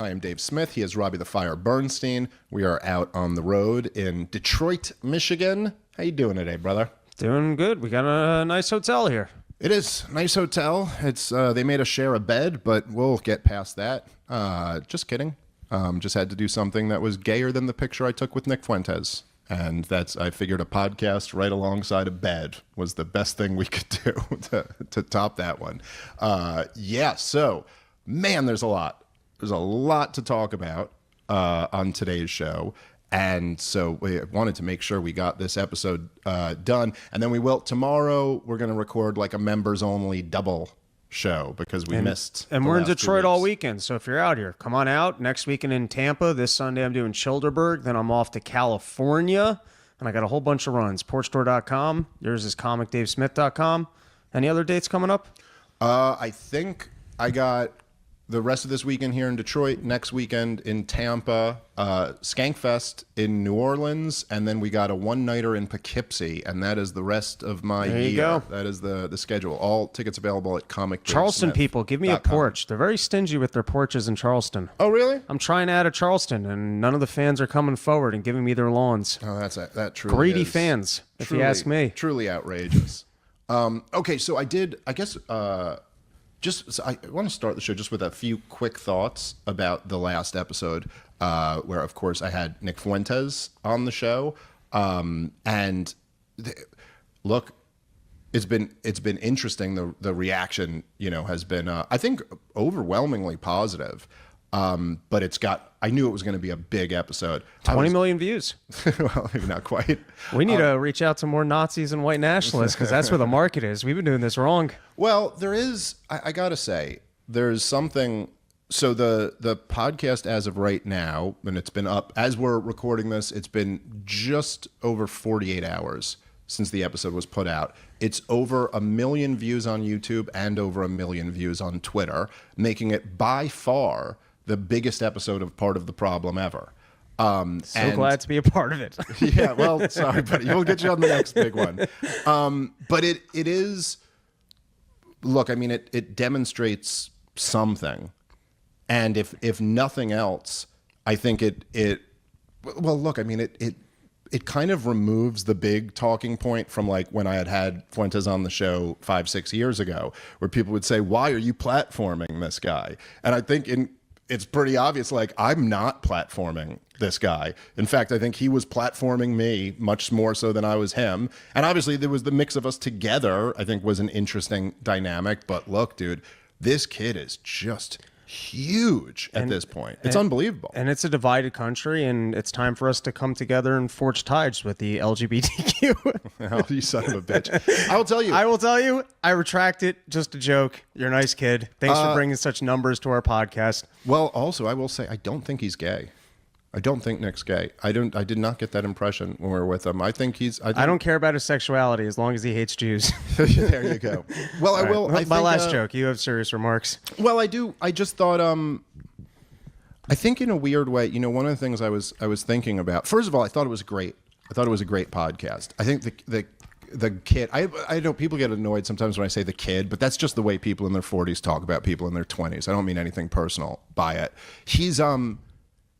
I am Dave Smith. He is Robbie the Fire Bernstein. We are out on the road in Detroit, Michigan. How you doing today, brother? Doing good. We got a nice hotel here. It is a nice hotel. It's they made us share a bed, but we'll get past that. Just kidding. Just had to do something that was gayer than the picture I took with Nick Fuentes. And I figured a podcast right alongside a bed was the best thing we could do to top that one. So, man, there's a lot. There's a lot to talk about on today's show. And so we wanted to make sure we got this episode done. And then tomorrow we're going to record like a members only double show because we missed. And we're in Detroit all weekend. So if you're out here, come on out. Next weekend in Tampa. This Sunday I'm doing Childerberg. Then I'm off to California. And I got a whole bunch of runs. Porchstore.com. Yours is comicdavesmith.com. Any other dates coming up? I think I got the rest of this weekend here in Detroit, next weekend in Tampa, Skankfest in New Orleans, and then we got a one-nighter in Poughkeepsie, and that is the rest of my year. There you go. That is the schedule. All tickets available at Charleston people, give me a porch. They're very stingy with their porches in Charleston. Oh, really? I'm trying to add a Charleston, and none of the fans are coming forward and giving me their lawns. Oh, that truly greedy is. Fans, if you ask me. Truly outrageous. Okay, so I want to start the show just with a few quick thoughts about the last episode, where, of course, I had Nick Fuentes on the show. Look, it's been interesting. The reaction, has been, I think, overwhelmingly positive. But I knew it was going to be a big episode. 20 million views. Well, maybe not quite. We need to reach out to more Nazis and white nationalists because that's where the market is. We've been doing this wrong. Well, there is, I got to say, there's something. So the podcast as of right now, and it's been up, as we're recording this, it's been just over 48 hours since the episode was put out. It's over 1 million views on YouTube and over 1 million views on Twitter, making it by far the biggest episode of Part of the Problem ever. Glad to be a part of it. Yeah, well, sorry, buddy. We'll get you on the next big one. But it is, look, I mean, it demonstrates something. And if nothing else, I think it kind of removes the big talking point from like when I had Fuentes on the show 5-6 years ago, where people would say, why are you platforming this guy? And I think it's pretty obvious, like, I'm not platforming this guy. In fact, I think he was platforming me much more so than I was him. And obviously there was the mix of us together, I think, was an interesting dynamic. But look, dude, this kid is just huge at this point. It's unbelievable. And it's a divided country, and it's time for us to come together and forge ties with the LGBTQ. Oh, you son of a bitch. I will tell you. I retract it. Just a joke. You're a nice kid. Thanks for bringing such numbers to our podcast. Well, also, I will say, I don't think he's gay. I don't think Nick's gay. I did not get that impression when we were with him. I don't care about his sexuality as long as he hates Jews. There you go. Well, I will. My last joke. You have serious remarks. Well, I do. I just thought. I think in a weird way, one of the things I was thinking about. First of all, I thought it was great. I thought it was a great podcast. I think the kid. I know people get annoyed sometimes when I say the kid, but that's just the way people in their 40s talk about people in their 20s. I don't mean anything personal by it.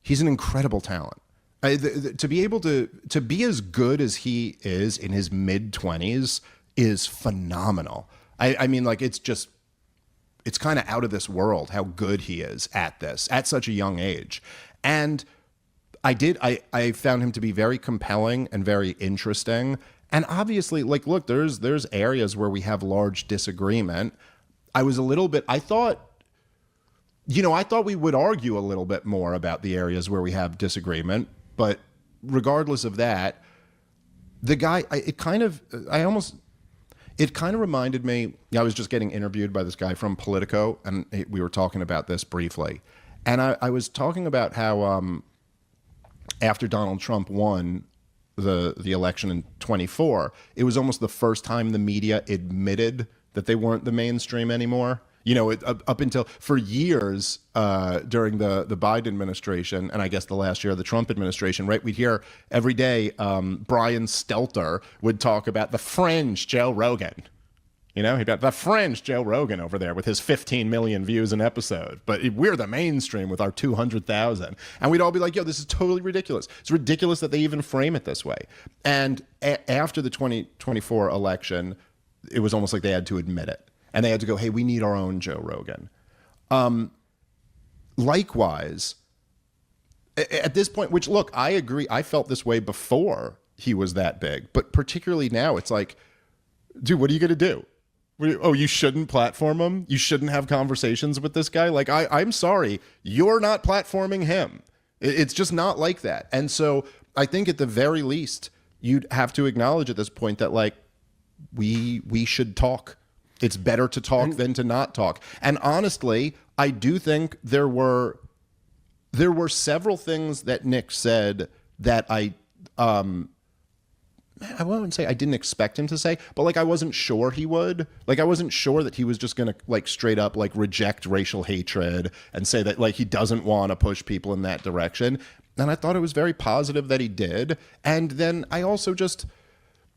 He's an incredible talent. To be able to be as good as he is in his mid-20s is phenomenal. I mean, like, it's kind of out of this world how good he is at this at such a young age. And I found him to be very compelling and very interesting. And obviously, like, look, there's areas where we have large disagreement. I thought we would argue a little bit more about the areas where we have disagreement, but regardless of that, the guy, it kind of reminded me, I was just getting interviewed by this guy from Politico, and we were talking about this briefly. And I was talking about how after Donald Trump won the election in 2024, it was almost the first time the media admitted that they weren't the mainstream anymore. Up until for years during the Biden administration, and I guess the last year of the Trump administration, right? We'd hear every day Brian Stelter would talk about the fringe Joe Rogan. You know, he got the fringe Joe Rogan over there with his 15 million views an episode, but we're the mainstream with our 200,000. And we'd all be like, yo, this is totally ridiculous. It's ridiculous that they even frame it this way. And after the 2024 election, it was almost like they had to admit it. And they had to go, hey, we need our own Joe Rogan. Likewise, at this point, which, look, I agree, I felt this way before he was that big, but particularly now, it's like, dude, what are you going to do? Oh, you shouldn't platform him? You shouldn't have conversations with this guy? Like, I'm sorry, you're not platforming him. It's just not like that. And so I think at the very least, you'd have to acknowledge at this point that, like, we should talk. It's better to talk than to not talk. And honestly, I do think there were several things that Nick said that I wouldn't say I didn't expect him to say, but like I wasn't sure he would. Like I wasn't sure that he was just going to like straight up like reject racial hatred and say that like he doesn't want to push people in that direction. And I thought it was very positive that he did. And then I also just,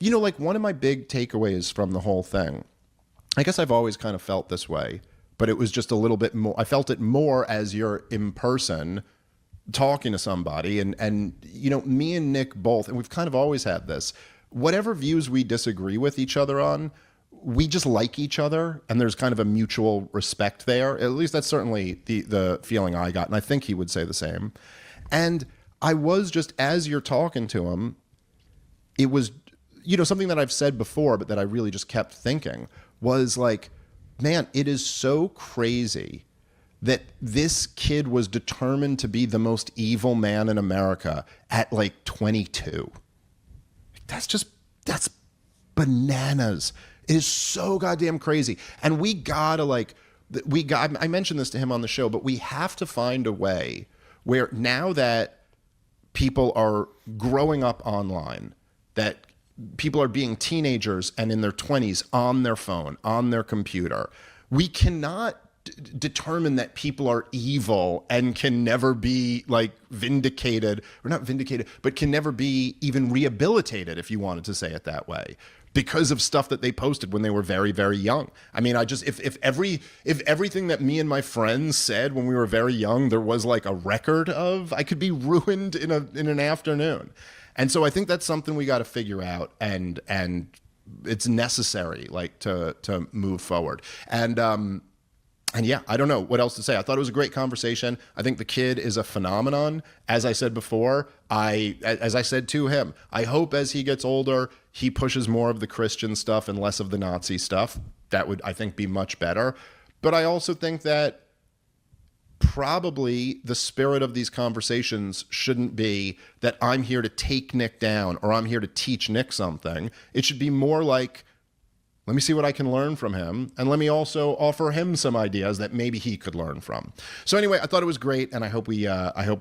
you know, like one of my big takeaways from the whole thing, I guess I've always kind of felt this way, but it was just a little bit more, I felt it more as you're in person talking to somebody and you know, me and Nick both, and we've kind of always had this, whatever views we disagree with each other on, we just like each other, and there's kind of a mutual respect there. At least that's certainly the feeling I got, and I think he would say the same. And I was just, as you're talking to him, it was, you know, something that I've said before, but that I really just kept thinking was like, man, it is so crazy that this kid was determined to be the most evil man in America at like 22. That's bananas. It is so goddamn crazy. And we gotta like, I mentioned this to him on the show, but we have to find a way where now that people are growing up online, that people are being teenagers and in their 20s on their phone, on their computer, we cannot determine that people are evil and can never be like vindicated, or not vindicated, but can never be even rehabilitated, if you wanted to say it that way, because of stuff that they posted when they were very, very young. I mean, I just, if everything that me and my friends said when we were very young, there was like a record of, I could be ruined in an afternoon. And so I think that's something we got to figure out, and it's necessary, like to move forward. And yeah, I don't know what else to say. I thought it was a great conversation. I think the kid is a phenomenon. As I said before, as I said to him, I hope as he gets older, he pushes more of the Christian stuff and less of the Nazi stuff. That would, I think, be much better. But I also think that probably the spirit of these conversations shouldn't be that I'm here to take Nick down or I'm here to teach Nick something. It should be more like, let me see what I can learn from him, and let me also offer him some ideas that maybe he could learn from. So anyway, I thought it was great, and I hope we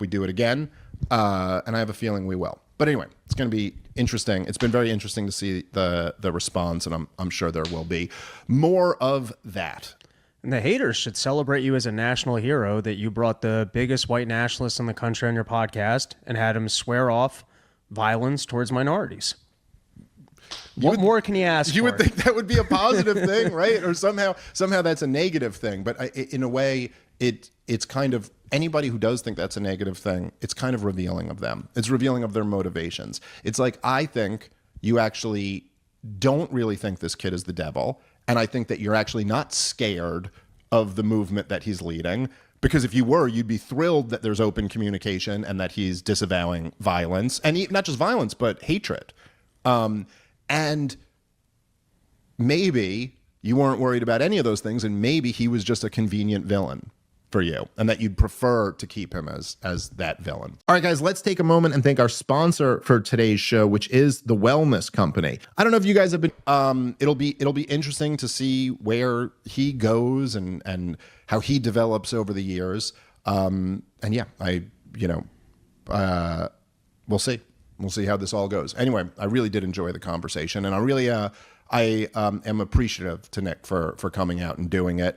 do it again, and I have a feeling we will. But anyway, it's going to be interesting. It's been very interesting to see the response, and I'm sure there will be more of that. And the haters should celebrate you as a national hero that you brought the biggest white nationalist in the country on your podcast and had him swear off violence towards minorities. What more can you ask for? You would think that would be a positive thing, right? Or somehow that's a negative thing. But in a way, it's kind of, anybody who does think that's a negative thing, it's kind of revealing of them. It's revealing of their motivations. It's like, I think you actually don't really think this kid is the devil. And I think that you're actually not scared of the movement that he's leading. Because if you were, you'd be thrilled that there's open communication and that he's disavowing violence. And not just violence, but hatred. And maybe you weren't worried about any of those things, and maybe he was just a convenient villain for you, and that you'd prefer to keep him as that villain. All right, guys, let's take a moment and thank our sponsor for today's show, which is The Wellness Company. I don't know if you guys have been, it'll be interesting to see where he goes and how he develops over the years. And yeah, we'll see. We'll see how this all goes. Anyway, I really did enjoy the conversation, and I really am appreciative to Nick for coming out and doing it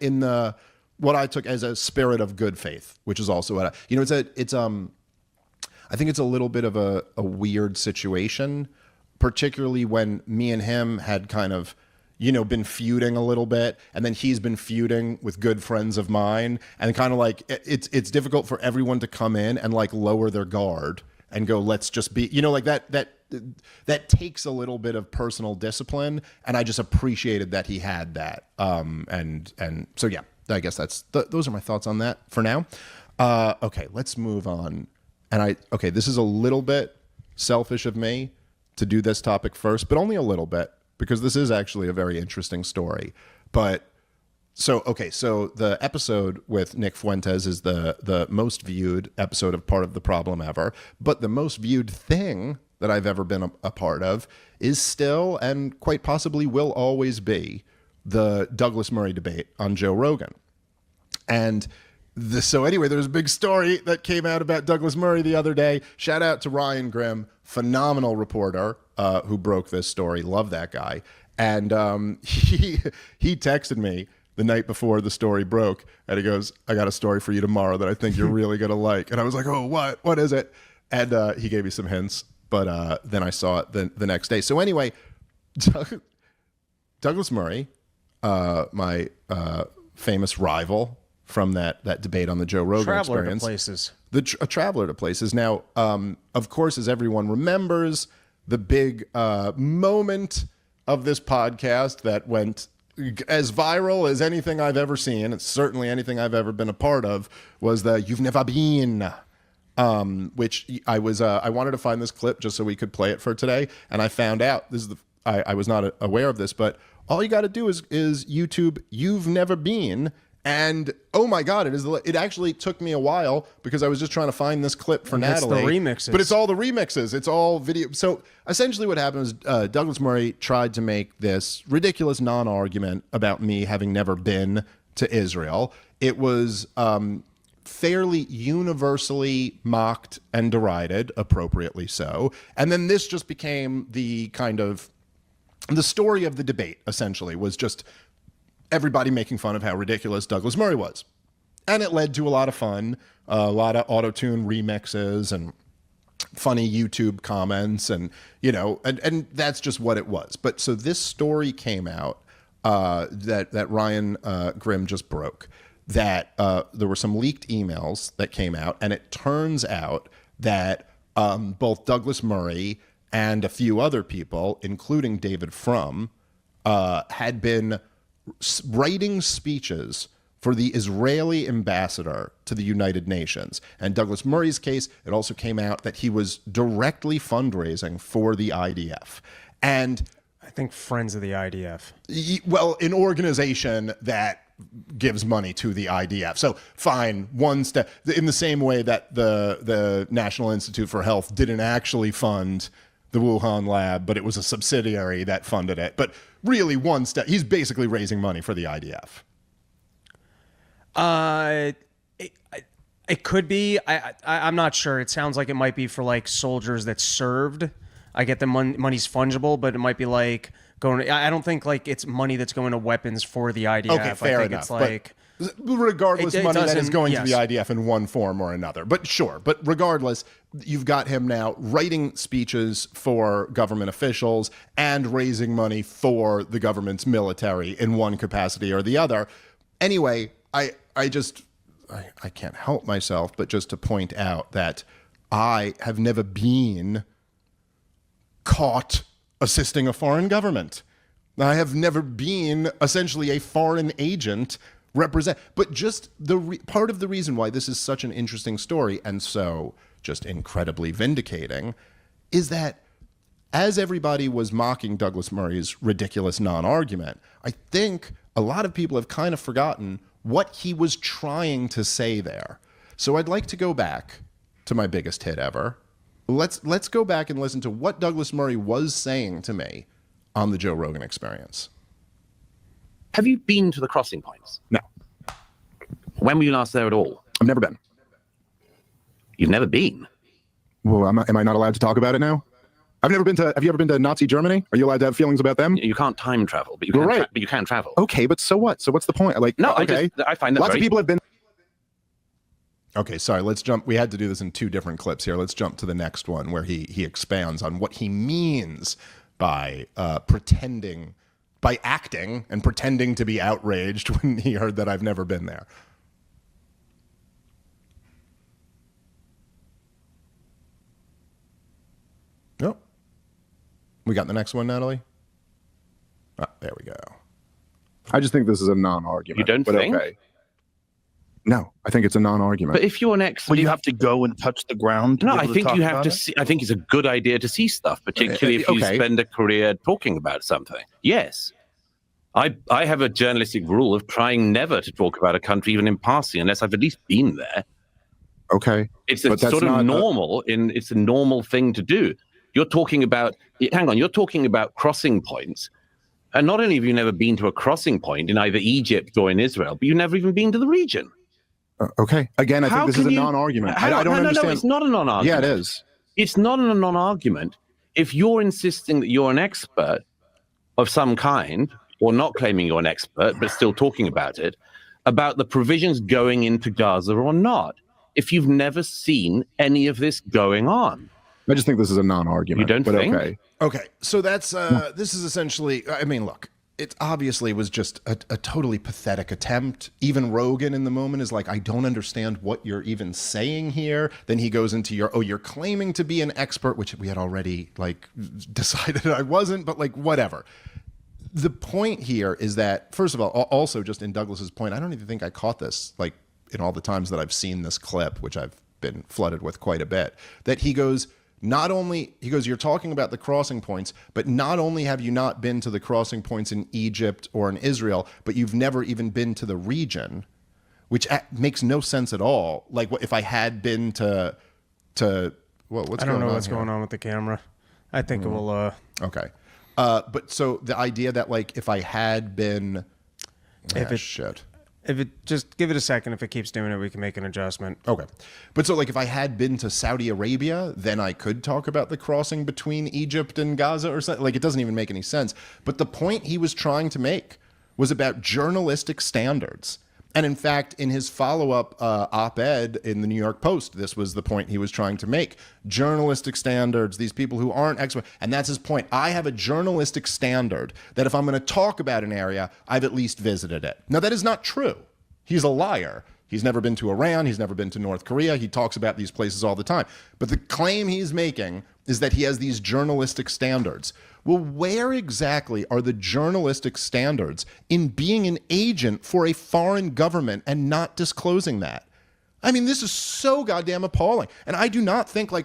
in the what I took as a spirit of good faith, which is also what I think it's a little bit of a weird situation, particularly when me and him had kind of, been feuding a little bit, and then he's been feuding with good friends of mine, and kind of like it's difficult for everyone to come in and like lower their guard and go, let's just be, like that takes a little bit of personal discipline, and I just appreciated that he had that. And so yeah, I guess those are my thoughts on that for now. Okay, let's move on. And this is a little bit selfish of me to do this topic first, but only a little bit, because this is actually a very interesting story. But so the episode with Nick Fuentes is the most viewed episode of Part of the Problem ever, but the most viewed thing that I've ever been a part of is still, and quite possibly will always be, the Douglas Murray debate on Joe Rogan. And so anyway, there's a big story that came out about Douglas Murray the other day. Shout out to Ryan Grimm, phenomenal reporter who broke this story. Love that guy. And he texted me the night before the story broke, and he goes, I got a story for you tomorrow that I think you're really going to like. And I was like, oh, what is it? And he gave me some hints, but then I saw it the next day. So anyway, Douglas Murray, my famous rival from that debate on the Joe Rogan Experience. To places. A traveler to places. Now, of course, as everyone remembers, the big moment of this podcast that went as viral as anything I've ever seen, it's certainly anything I've ever been a part of, was the "You've Never Been," which I wanted to find this clip just so we could play it for today, and I found out I was not aware of this, but all you got to do is YouTube "You've Never Been." And oh my God, it actually took me a while because I was just trying to find this clip for Natalie. It's the remixes. But it's all the remixes. It's all video. So essentially what happened was Douglas Murray tried to make this ridiculous non-argument about me having never been to Israel. It was fairly universally mocked and derided, appropriately so. And then this just became the story of the debate, essentially, was just everybody making fun of how ridiculous Douglas Murray was. And it led to a lot of fun, a lot of auto-tune remixes and funny YouTube comments, and and that's just what it was. But so this story came out that Ryan Grimm just broke, that there were some leaked emails that came out, and it turns out that both Douglas Murray and a few other people, including David Frum, had been writing speeches for the Israeli ambassador to the United Nations. And Douglas Murray's case, it also came out that he was directly fundraising for the IDF. And I think Friends of the IDF. Well, an organization that gives money to the IDF. So fine, one step, in the same way that the National Institute for Health didn't actually fund the Wuhan lab, but it was a subsidiary that funded it. But really, one step, he's basically raising money for the IDF. It could be. I'm not sure. It sounds like it might be for like soldiers that served. I get the money's fungible, but it might be like going. I don't think like it's money that's going to weapons for the IDF. Okay, fair enough. It's like, regardless, money that is going to the IDF in one form or another. But sure, but regardless, you've got him now writing speeches for government officials and raising money for the government's military in one capacity or the other. Anyway, I can't help myself but just to point out that I have never been caught assisting a foreign government. I have never been essentially a foreign agent but just part of the reason why this is such an interesting story, and so just incredibly vindicating, is that as everybody was mocking Douglas Murray's ridiculous non-argument, I think a lot of people have kind of forgotten what he was trying to say there. So I'd like to go back to my biggest hit ever. Let's go back and listen to what Douglas Murray was saying to me on the Joe Rogan Experience. Have you been to the crossing points? No. When were you last there at all? I've never been. You've never been? Well, am I not allowed to talk about it now? I've never been to. Have you ever been to Nazi Germany? Are you allowed to have feelings about them? You can't time travel, but you can. But you can travel. Okay, but so what? So what's the point? Like, no, okay. I find that lots of people have been. Okay, sorry. Let's jump. We had to do this in two different clips here. Let's jump to the next one where he expands on what he means by pretending by acting and pretending to be outraged when he heard that I've never been there. Nope. We got the next one, Natalie? Oh, there we go. I just think this is a non-argument. You don't think? Okay. No, I think it's a non-argument. But if you're an expert, Well, you have to go and touch the ground. No, I think you have to see. I think it's a good idea to see stuff, particularly if you spend a career talking about something. Yes. I have a journalistic rule of trying never to talk about a country, even in passing, unless I've at least been there. Okay. It's a sort of normal, it's a normal thing to do. You're talking about, you're talking about crossing points. And not only have you never been to a crossing point in either Egypt or in Israel, but you've never even been to the region. Okay. Again, I think this is a non-argument. I don't understand. No, it's not a non-argument. Yeah, it is. It's not a non-argument. If you're insisting that you're an expert of some kind, or not claiming you're an expert, but still talking about it, about the provisions going into Gaza or not, if you've never seen any of this going on. I just think this is a non-argument. You don't think? Okay. Okay, so that's this is essentially. I mean, look, it obviously was just a totally pathetic attempt. Even Rogan in the moment is like, I don't understand what you're even saying here. Then he goes into you're claiming to be an expert, which we had already like decided I wasn't, but like whatever. The point here is that, first of all, also just in Douglas's point, I don't even think I caught this like in all the times that I've seen this clip, which I've been flooded with quite a bit, that he goes, you're talking about the crossing points, but not only have you not been to the crossing points in Egypt or in Israel, but you've never even been to the region, which makes no sense at all. Like, what if I had been to what's going on? I don't know what's here? going on with the camera. I think it will. Okay. But so the idea that like if I had been, If it just give it a second, if it keeps doing it, we can make an adjustment. Okay. But so like if I had been to Saudi Arabia, then I could talk about the crossing between Egypt and Gaza or something. Like it doesn't even make any sense. But the point he was trying to make was about journalistic standards. And in fact, in his follow-up op-ed in the New York Post, this was the point he was trying to make. Journalistic standards, these people who aren't experts. And that's his point. I have a journalistic standard that if I'm going to talk about an area, I've at least visited it. Now, that is not true. He's a liar. He's never been to Iran. He's never been to North Korea. He talks about these places all the time. But the claim he's making is that he has these journalistic standards. Well, where exactly are the journalistic standards in being an agent for a foreign government and not disclosing that? I mean, this is so goddamn appalling. And I do not think, like,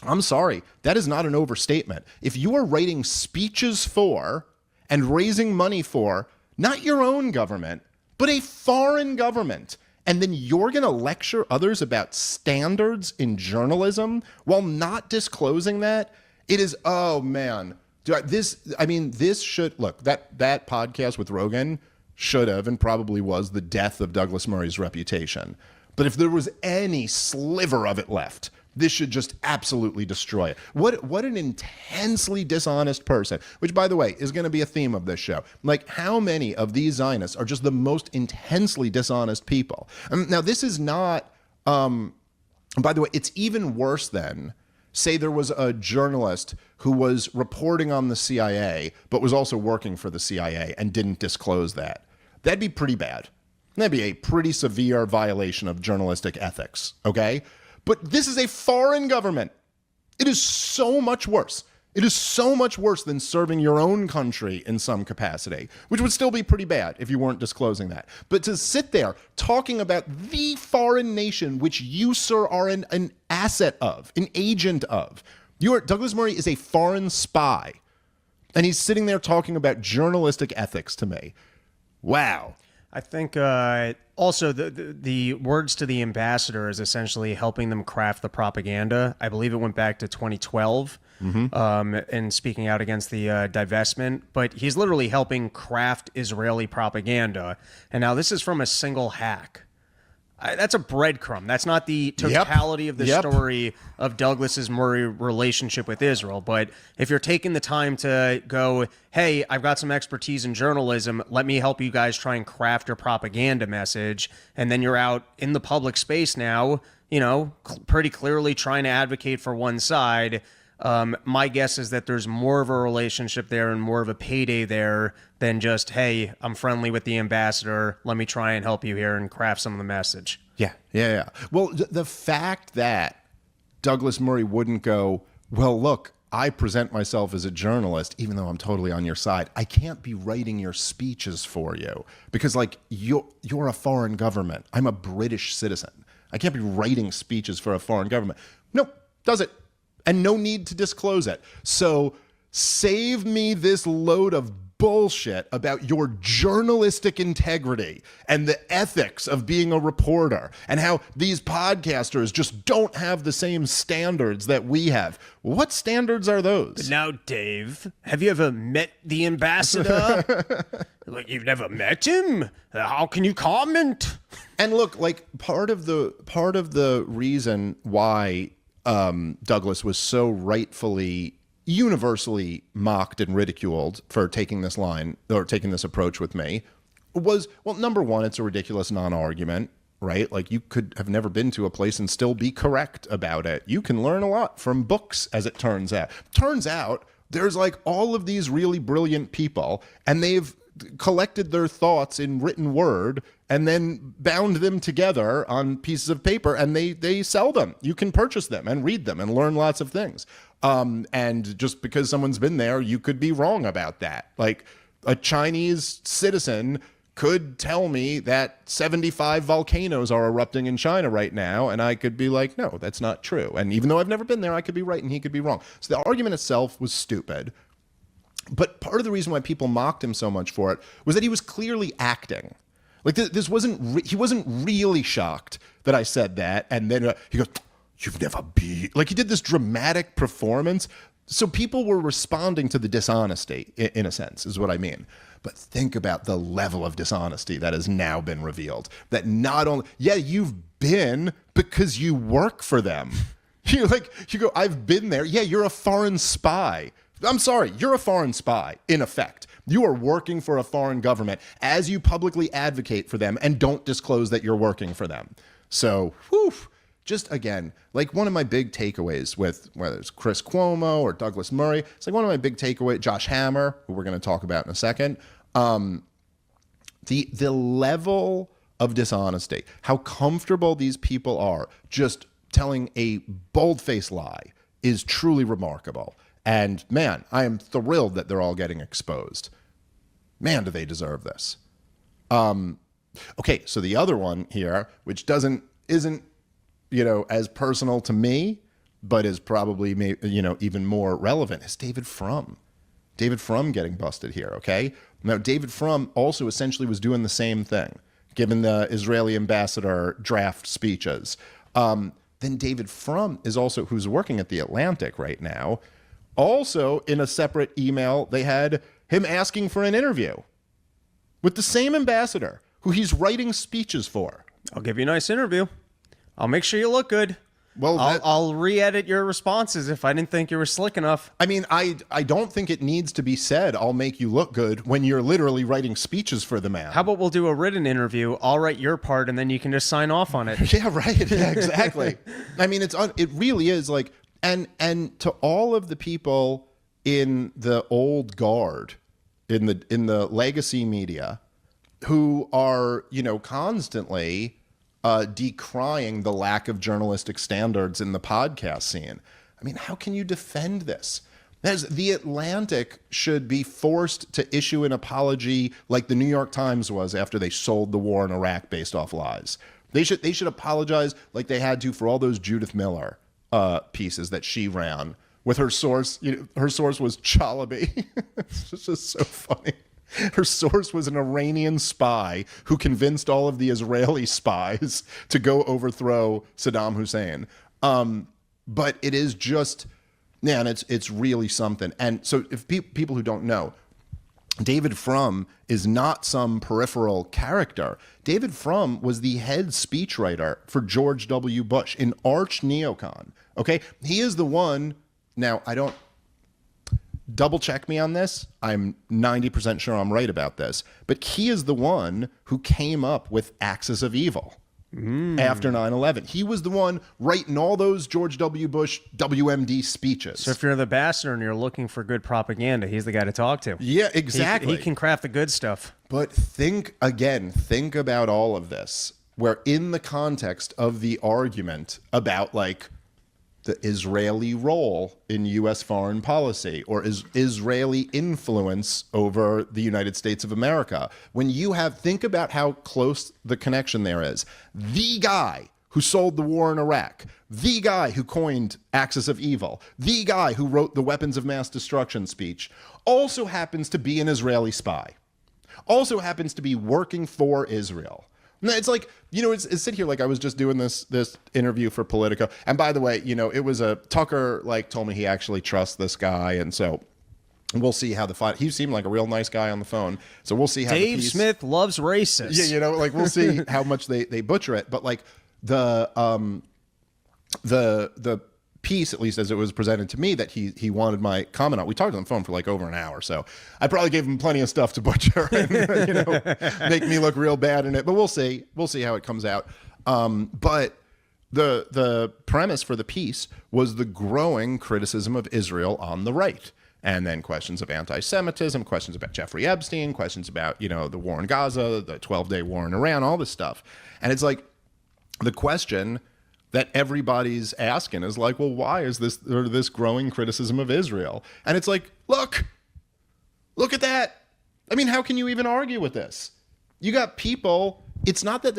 I'm sorry, that is not an overstatement. If you are writing speeches for and raising money for not your own government, but a foreign government, and then you're going to lecture others about standards in journalism while not disclosing that, it is, oh man. This should, look, that podcast with Rogan should have and probably was the death of Douglas Murray's reputation. But if there was any sliver of it left, this should just absolutely destroy it. What an intensely dishonest person, which, by the way, is going to be a theme of this show. Like, how many of these Zionists are just the most intensely dishonest people? Now, this is not, by the way, it's even worse than, say there was a journalist who was reporting on the CIA, but was also working for the CIA and didn't disclose that. That'd be pretty bad. That'd be a pretty severe violation of journalistic ethics, okay? But this is a foreign government. It is so much worse. It is so much worse than serving your own country in some capacity, which would still be pretty bad if you weren't disclosing that. But to sit there talking about the foreign nation which you, sir, are an asset of, an agent of. Douglas Murray is a foreign spy. And he's sitting there talking about journalistic ethics to me. Wow. I think also the words to the ambassador is essentially helping them craft the propaganda. I believe it went back to 2012 and speaking out against the divestment. But he's literally helping craft Israeli propaganda. And now this is from a single hack. That's a breadcrumb. That's not the totality of the story of Douglas's Murray relationship with Israel. But if you're taking the time to go, hey, I've got some expertise in journalism, let me help you guys try and craft your propaganda message, and then you're out in the public space now, pretty clearly trying to advocate for one side, My guess is that there's more of a relationship there and more of a payday there than just, hey, I'm friendly with the ambassador. Let me try and help you here and craft some of the message. Yeah. Well, the fact that Douglas Murray wouldn't go, well, look, I present myself as a journalist, even though I'm totally on your side. I can't be writing your speeches for you because, like, you're a foreign government. I'm a British citizen. I can't be writing speeches for a foreign government. Nope, does it. And no need to disclose it. So save me this load of bullshit about your journalistic integrity and the ethics of being a reporter and how these podcasters just don't have the same standards that we have. What standards are those? Now, Dave, have you ever met the ambassador? Like, you've never met him? How can you comment? And look, like part of the reason why Douglas was so rightfully universally mocked and ridiculed for taking this line or taking this approach with me was, well, number one, it's a ridiculous non-argument, right? Like, you could have never been to a place and still be correct about it. You can learn a lot from books, as it turns out. Turns out there's like all of these really brilliant people, and they've collected their thoughts in written word and then bound them together on pieces of paper, and they sell them. You can purchase them and read them and learn lots of things. And just because someone's been there, you could be wrong about that. Like, a Chinese citizen could tell me that 75 volcanoes are erupting in China right now, and I could be like, no, that's not true. And even though I've never been there, I could be right and he could be wrong. So the argument itself was stupid. But part of the reason why people mocked him so much for it was that he was clearly acting. Like, this wasn't, he wasn't really shocked that I said that. And then he goes, you've never been, like, he did this dramatic performance. So people were responding to the dishonesty, in a sense, is what I mean. But think about the level of dishonesty that has now been revealed. That not only, yeah, you've been because you work for them. You go, I've been there. Yeah, you're a foreign spy. I'm sorry, you're a foreign spy, in effect. You are working for a foreign government as you publicly advocate for them and don't disclose that you're working for them. So, whew, just again, like one of my big takeaways with whether it's Chris Cuomo or Douglas Murray, it's like one of my big takeaways, Josh Hammer, who we're going to talk about in a second, the level of dishonesty, how comfortable these people are just telling a bold-faced lie is truly remarkable. And man, I am thrilled that they're all getting exposed. Man, do they deserve this. Okay, so the other one here, which isn't, as personal to me, but is probably, even more relevant, is David Frum. David Frum getting busted here, okay? Now, David Frum also essentially was doing the same thing, given the Israeli ambassador draft speeches. Then David Frum is also, who's working at The Atlantic right now, also in a separate email, they had him asking for an interview with the same ambassador who he's writing speeches for. I'll give you a nice interview. I'll make sure you look good. Well, I'll re-edit your responses if I didn't think you were slick enough. I mean, I don't think it needs to be said, I'll make you look good, when you're literally writing speeches for the man. How about we'll do a written interview? I'll write your part, and then you can just sign off on it. Yeah, right. Yeah, exactly. I mean, it really is like, and to all of the people in the old guard, in the legacy media, who are, constantly decrying the lack of journalistic standards in the podcast scene. I mean, how can you defend this? The Atlantic should be forced to issue an apology like the New York Times was after they sold the war in Iraq based off lies. They should apologize like they had to for all those Judith Miller pieces that she ran with her source. Her source was Chalabi. It's just so funny. Her source was an Iranian spy who convinced all of the Israeli spies to go overthrow Saddam Hussein. But it is just, man, it's really something. And so if people who don't know, David Frum is not some peripheral character. David Frum was the head speechwriter for George W. Bush, an arch neocon. Okay, he is the one. Now, I don't double check me on this. I'm 90% sure I'm right about this. But he is the one who came up with Axis of Evil. after 9/11. He was the one writing all those George W. Bush WMD speeches. So if you're the ambassador and you're looking for good propaganda, he's the guy to talk to. Yeah, exactly. He can craft the good stuff. But think about all of this, where in the context of the argument about like the Israeli role in U.S. foreign policy or is Israeli influence over the United States of America, when you think about how close the connection there is. The guy who sold the war in Iraq, the guy who coined Axis of Evil, the guy who wrote the weapons of mass destruction speech, also happens to be an Israeli spy, also happens to be working for Israel. It's like, it's sit here like I was just doing this interview for Politico. And by the way, it was Tucker told me he actually trusts this guy. And so we'll see how he seemed like a real nice guy on the phone. So we'll see how Dave Smith loves racists. Yeah, we'll see how much they butcher it. But the piece, at least as it was presented to me, that he wanted my comment on. We talked on the phone for over an hour, so I probably gave him plenty of stuff to butcher and make me look real bad in it. But we'll see how it comes out. But the premise for the piece was the growing criticism of Israel on the right, and then questions of anti-Semitism, questions about Jeffrey Epstein, questions about the war in Gaza, the 12-day war in Iran, all this stuff. And it's like the question that everybody's asking is well, why is this growing criticism of Israel? And it's like, look at that. I mean, how can you even argue with this? You got people, it's not that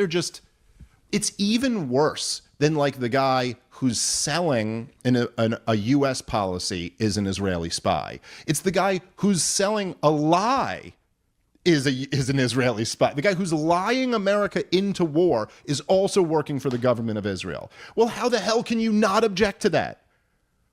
it's even worse than the guy who's selling a U.S. policy is an Israeli spy. It's the guy who's selling a lie is an Israeli spy. The guy who's lying America into war is also working for the government of Israel. Well, how the hell can you not object to that?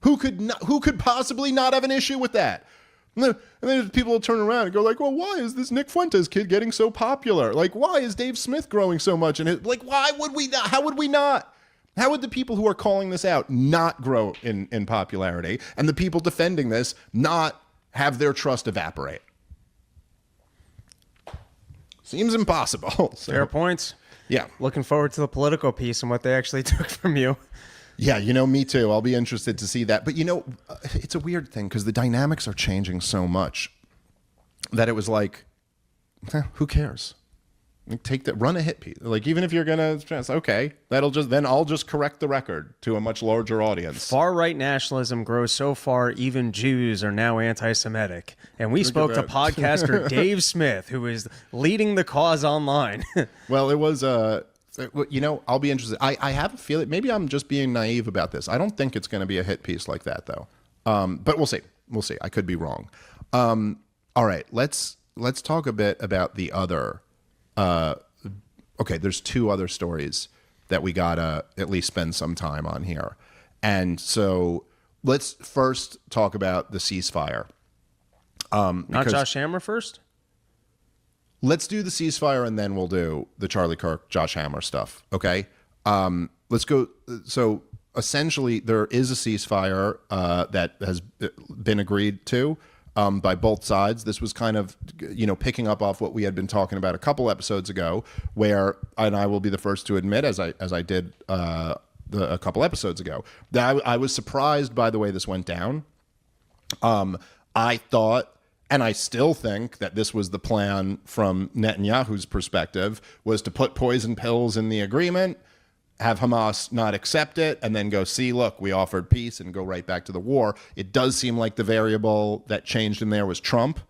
Who could possibly not have an issue with that? And then people will turn around and go well, why is this Nick Fuentes kid getting so popular? Why is Dave Smith growing so much? And why would we not? How would we not? How would the people who are calling this out not grow in popularity, and the people defending this not have their trust evaporate? Seems impossible. So, fair points. Yeah. Looking forward to the Politico piece and what they actually took from you. Yeah, me too. I'll be interested to see that. But, it's a weird thing because the dynamics are changing so much that it was who cares? Take that, run a hit piece. Even if you're going to, okay, then I'll just correct the record to a much larger audience. Far-right nationalism grows so far, even Jews are now anti-Semitic. And we spoke to podcaster Dave Smith, who is leading the cause online. Well, it was, I'll be interested. I have a feeling, maybe I'm just being naive about this. I don't think it's going to be a hit piece like that, though. But we'll see. We'll see. I could be wrong. All right, let's talk a bit about the other... okay, there's two other stories that we gotta at least spend some time on here. And so let's first talk about the ceasefire. Not Josh Hammer first? Let's do the ceasefire and then we'll do the Charlie Kirk, Josh Hammer stuff. Okay. Let's go. So essentially there is a ceasefire that has been agreed to by both sides. This was kind of, picking up off what we had been talking about a couple episodes ago, where, and I will be the first to admit, as I did a couple episodes ago, that I was surprised by the way this went down. I thought, and I still think, that this was the plan from Netanyahu's perspective, was to put poison pills in the agreement, have Hamas not accept it, and then go, see, look, we offered peace, and go right back to the war. It does seem like the variable that changed in there was Trump.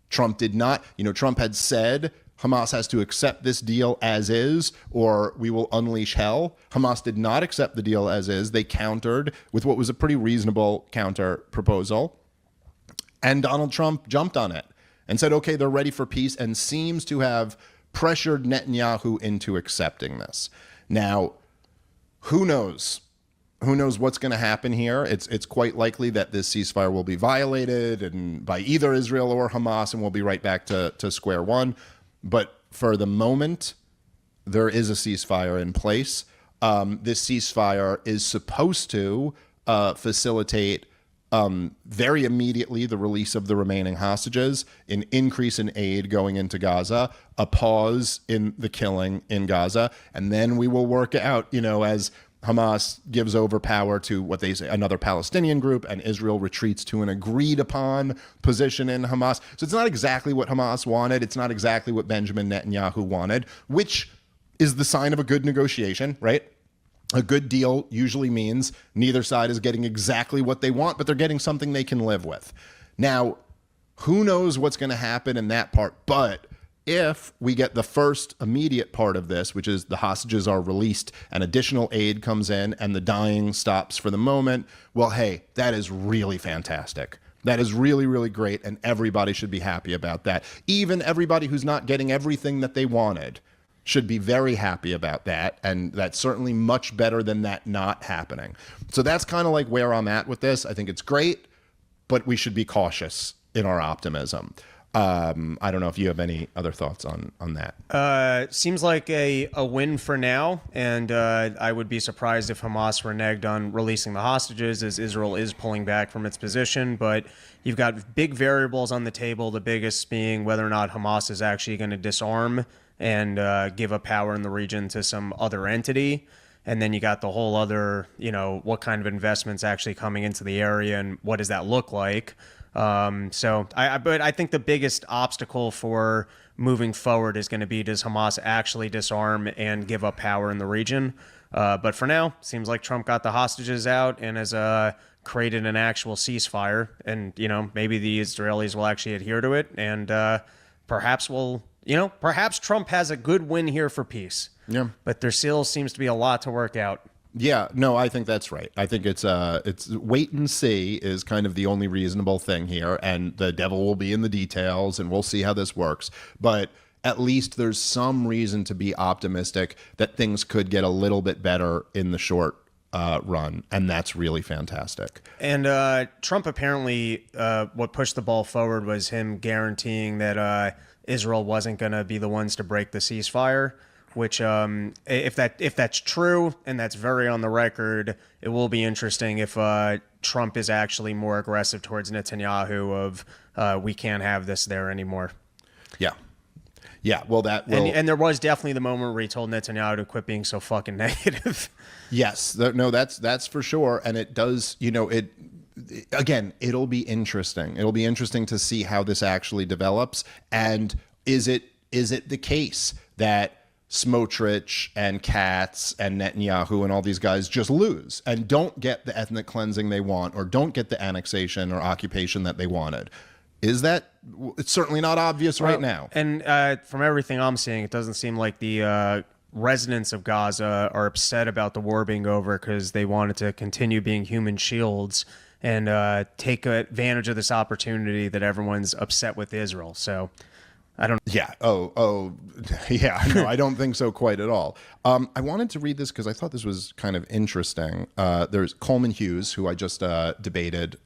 Trump did not. Trump had said Hamas has to accept this deal as is, or we will unleash hell. Hamas did not accept the deal as is. They countered with what was a pretty reasonable counter proposal. And Donald Trump jumped on it and said, okay, they're ready for peace, and seems to have pressured Netanyahu into accepting this. Now, who knows? Who knows what's going to happen here? It's quite likely that this ceasefire will be violated and by either Israel or Hamas, and we'll be right back to square one. But for the moment, there is a ceasefire in place. This ceasefire is supposed to facilitate very immediately the release of the remaining hostages, an increase in aid going into Gaza, a pause in the killing in Gaza, and then we will work out, as Hamas gives over power to what they say another Palestinian group, and Israel retreats to an agreed upon position in Hamas. So it's not exactly what Hamas wanted. It's not exactly what Benjamin Netanyahu wanted, which is the sign of a good negotiation, right? A good deal usually means neither side is getting exactly what they want, but they're getting something they can live with. Now, who knows what's going to happen in that part, but if we get the first immediate part of this, which is the hostages are released and additional aid comes in and the dying stops for the moment, well, hey, that is really fantastic. That is really, really great, and everybody should be happy about that. Even everybody who's not getting everything that they wanted should be very happy about that, and that's certainly much better than that not happening. So that's kind of like where I'm at with this. I think it's great, but we should be cautious in our optimism. I don't know if you have any other thoughts on that. Seems like a win for now, and I would be surprised if Hamas reneged on releasing the hostages, as Israel is pulling back from its position. But you've got big variables on the table, the biggest being whether or not Hamas is actually going to disarm and give up power in the region to some other entity. And then you got the whole other, what kind of investments actually coming into the area and what does that look like? But I think the biggest obstacle for moving forward is going to be, does Hamas actually disarm and give up power in the region? But for now, seems like Trump got the hostages out and has created an actual ceasefire. And, maybe the Israelis will actually adhere to it. And perhaps perhaps Trump has a good win here for peace. Yeah. But there still seems to be a lot to work out. Yeah, no, I think that's right. I think it's wait and see is kind of the only reasonable thing here, and the devil will be in the details, and we'll see how this works. But at least there's some reason to be optimistic that things could get a little bit better in the short run, and that's really fantastic. And Trump apparently, what pushed the ball forward was him guaranteeing that Israel wasn't going to be the ones to break the ceasefire. Which, if that's true, and that's very on the record, it will be interesting if Trump is actually more aggressive towards Netanyahu of we can't have this there anymore. Yeah. Well, that will... And there was definitely the moment where he told Netanyahu to quit being so fucking negative. Yes. No, that's for sure. And it does, again, it'll be interesting. It'll be interesting to see how this actually develops. And is it the case that Smotrich and Katz and Netanyahu and all these guys just lose and don't get the ethnic cleansing they want, or don't get the annexation or occupation that they wanted? Is that... It's certainly not obvious right now. And from everything I'm seeing, it doesn't seem like the residents of Gaza are upset about the war being over, because they wanted to continue being human shields and take advantage of this opportunity that everyone's upset with Israel. So I don't... Yeah. Yeah. No, I don't think so quite at all. I wanted to read this because I thought this was kind of interesting. There's Coleman Hughes, who I just debated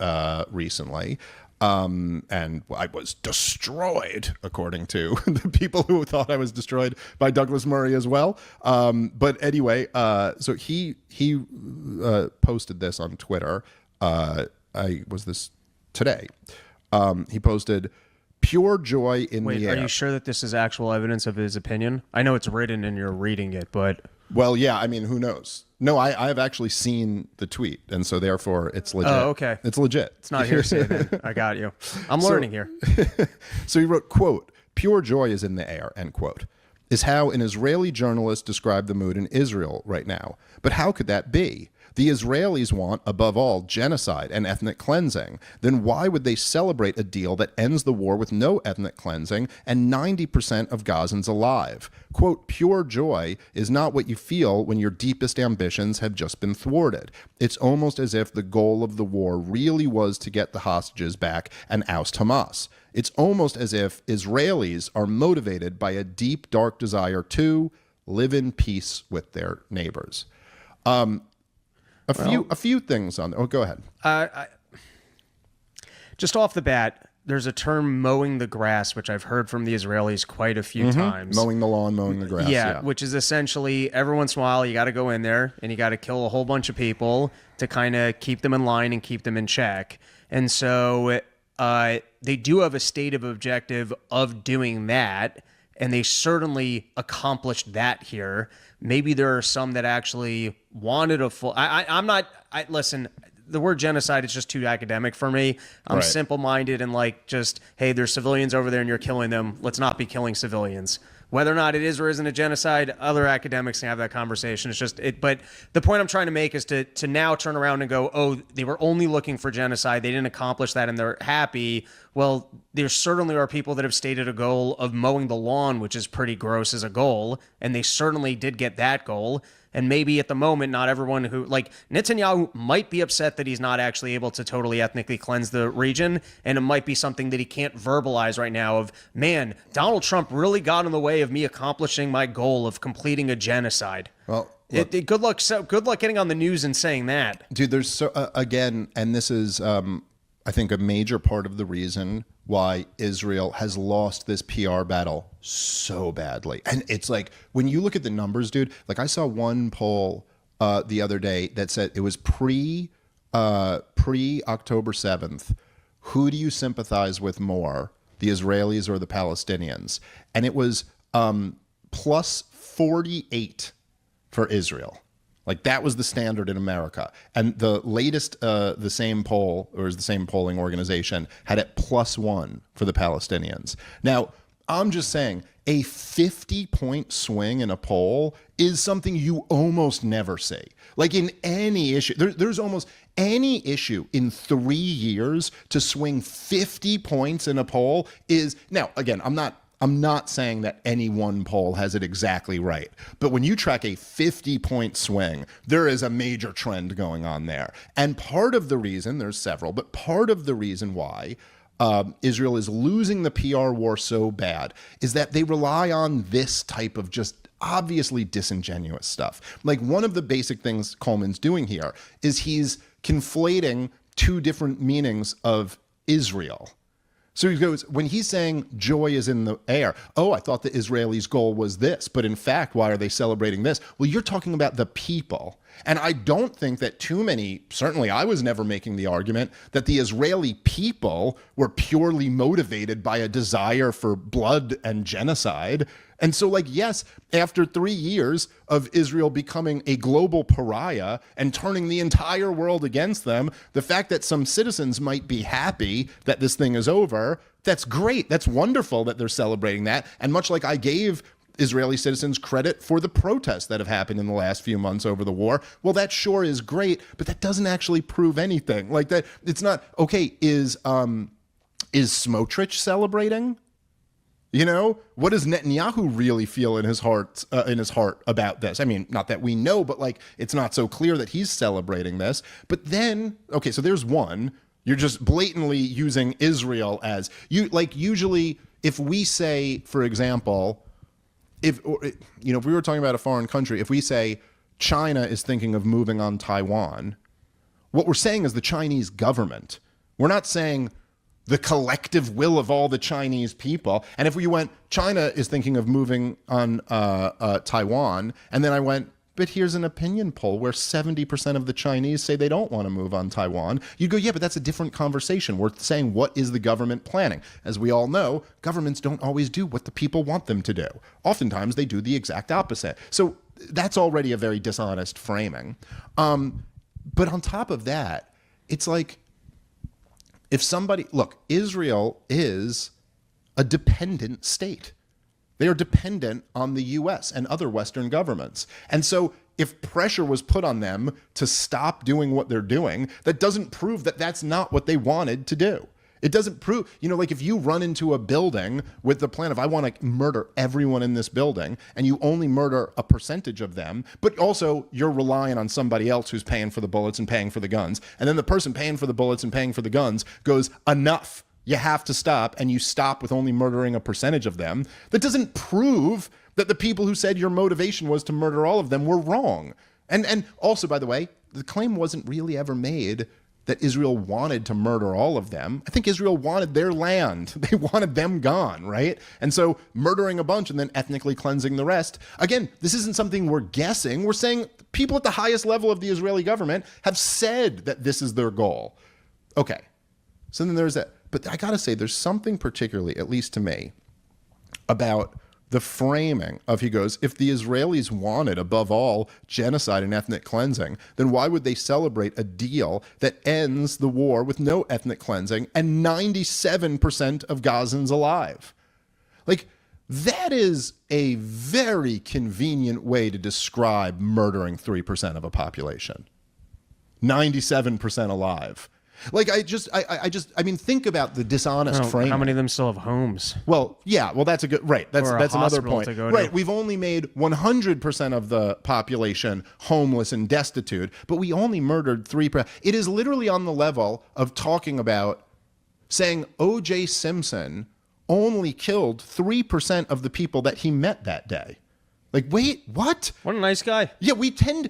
recently. And I was destroyed, according to the people who thought I was destroyed by Douglas Murray as well. But anyway, so he posted this on Twitter. Was this today? He posted... Pure joy in the air. Are you sure that this is actual evidence of his opinion? I know it's written and you're reading it, but... Well, yeah, I mean, who knows? No, I've actually seen the tweet, and so therefore it's legit. Oh, okay. It's legit. It's not hearsay then. I got you. I'm learning here. So he wrote, quote, "Pure joy is in the air," end quote, is how an Israeli journalist described the mood in Israel right now. But how could that be? The Israelis want, above all, genocide and ethnic cleansing. Then why would they celebrate a deal that ends the war with no ethnic cleansing and 90% of Gazans alive? Quote, "Pure joy is not what you feel when your deepest ambitions have just been thwarted. It's almost as if the goal of the war really was to get the hostages back and oust Hamas. It's almost as if Israelis are motivated by a deep, dark desire to live in peace with their neighbors." A few things on... Oh, go ahead. Just off the bat, there's a term mowing the grass, which I've heard from the Israelis quite a few times. Mowing the lawn, mowing the grass. Yeah, which is essentially every once in a while you got to go in there and you got to kill a whole bunch of people to kind of keep them in line and keep them in check. And so they do have a stated objective of doing that, and they certainly accomplished that here. Maybe there are some that actually wanted a full... Listen, the word genocide is just too academic for me. I'm simple-minded and like just, hey, there's civilians over there and you're killing them. Let's not be killing civilians. Whether or not it is or isn't a genocide, other academics can have that conversation. It's just it. But the point I'm trying to make is to now turn around and go, oh, they were only looking for genocide. They didn't accomplish that and they're happy. Well, there certainly are people that have stated a goal of mowing the lawn, which is pretty gross as a goal. And they certainly did get that goal. And maybe at the moment, not everyone who, like, Netanyahu might be upset that he's not actually able to totally ethnically cleanse the region. And it might be something that he can't verbalize right now of, man, Donald Trump really got in the way of me accomplishing my goal of completing a genocide. Well, look, good luck getting on the news and saying that. dude, there's so, again, and this is, I think, a major part of the reason why Israel has lost this PR battle so badly. And it's like, when you look at the numbers, dude, like I saw one poll the other day that said it was pre October 7th. Who do you sympathize with more, the Israelis or the Palestinians? And it was plus 48 for Israel. Like that was the standard in America. And the latest, the same poll, or the same polling organization, had it +1 for the Palestinians. Now, I'm just saying, a 50-point swing in a poll is something you almost never see. Like in any issue, there's almost any issue in 3 years to swing 50 points in a poll is, now, again, I'm not saying that any one poll has it exactly right, but when you track a 50-point swing, there is a major trend going on there. And part of the reason, there's several, but part of the reason why Israel is losing the PR war so bad is that they rely on this type of just obviously disingenuous stuff. Like one of the basic things Coleman's doing here is he's conflating two different meanings of Israel. So he goes, when he's saying joy is in the air, oh, I thought the Israelis' goal was this, but in fact, why are they celebrating this? Well, you're talking about the people. And I don't think that too many, certainly I was never making the argument that the Israeli people were purely motivated by a desire for blood and genocide. And so, like, yes, after 3 years of Israel becoming a global pariah and turning the entire world against them, the fact that some citizens might be happy that this thing is over, that's great. That's wonderful that they're celebrating that. And much like I gave Israeli citizens credit for the protests that have happened in the last few months over the war, well, that sure is great, but that doesn't actually prove anything. Like that, it's not, okay, is Smotrich celebrating? You know, what does Netanyahu really feel in his heart about this? I mean, not that we know, but like, it's not so clear that he's celebrating this. But then, okay, so there's one. You're just blatantly using Israel as you like. Usually, if we say, for example, if we were talking about a foreign country, if we say China is thinking of moving on Taiwan, what we're saying is the Chinese government. We're not saying the collective will of all the Chinese people. And if we went, China is thinking of moving on Taiwan, and then I went, but here's an opinion poll where 70% of the Chinese say they don't want to move on Taiwan, you'd go, yeah, but that's a different conversation. We're saying, what is the government planning? As we all know, governments don't always do what the people want them to do. Oftentimes, they do the exact opposite. So that's already a very dishonest framing. But on top of that, it's like, if somebody, look, Israel is a dependent state. They are dependent on the US and other Western governments. And so if pressure was put on them to stop doing what they're doing, that doesn't prove that that's not what they wanted to do. It doesn't prove, like if you run into a building with the plan of, I want to murder everyone in this building, and you only murder a percentage of them, but also you're relying on somebody else who's paying for the bullets and paying for the guns. And then the person paying for the bullets and paying for the guns goes, enough, you have to stop, and you stop with only murdering a percentage of them. That doesn't prove that the people who said your motivation was to murder all of them were wrong. And also, by the way, the claim wasn't really ever made that Israel wanted to murder all of them. I think Israel wanted their land. They wanted them gone, right? And so murdering a bunch and then ethnically cleansing the rest. Again, this isn't something we're guessing. We're saying people at the highest level of the Israeli government have said that this is their goal. Okay. So then there's that. But I got to say, there's something particularly, at least to me, about the framing of, he goes, if the Israelis wanted, above all, genocide and ethnic cleansing, then why would they celebrate a deal that ends the war with no ethnic cleansing and 97% of Gazans alive? Like, that is a very convenient way to describe murdering 3% of a population. 97% alive. Like, I mean, think about the dishonest framing. How many of them still have homes? Well, yeah, well, that's a good, right. That's another point. Right. To. We've only made 100% of the population homeless and destitute, but we only murdered 3%. It is literally on the level of talking about saying O.J. Simpson only killed 3% of the people that he met that day. Like, wait, what? What a nice guy. Yeah, we tend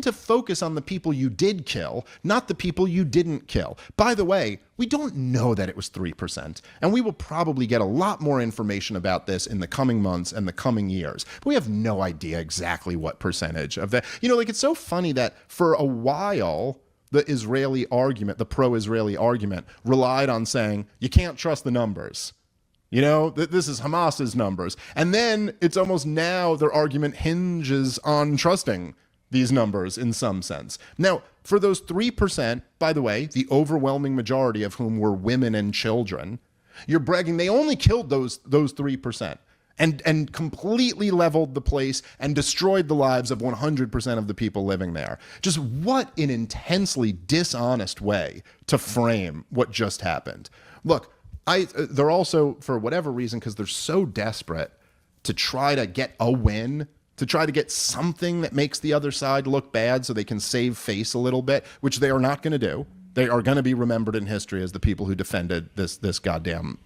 to focus on the people you did kill, not the people you didn't kill. By the way, we don't know that it was 3%, and we will probably get a lot more information about this in the coming months and the coming years. But we have no idea exactly what percentage of that. You know, like, it's so funny that for a while, the Israeli argument, the pro-Israeli argument, relied on saying, you can't trust the numbers. You know, this is Hamas's numbers. And then it's almost now their argument hinges on trusting these numbers in some sense. Now, for those 3%, by the way, the overwhelming majority of whom were women and children, you're bragging they only killed those 3% and completely leveled the place and destroyed the lives of 100% of the people living there. Just what an intensely dishonest way to frame what just happened. Look, they're also, for whatever reason, because they're so desperate to try to get a win, to try to get something that makes the other side look bad so they can save face a little bit, which they are not going to do. They are going to be remembered in history as the people who defended this goddamn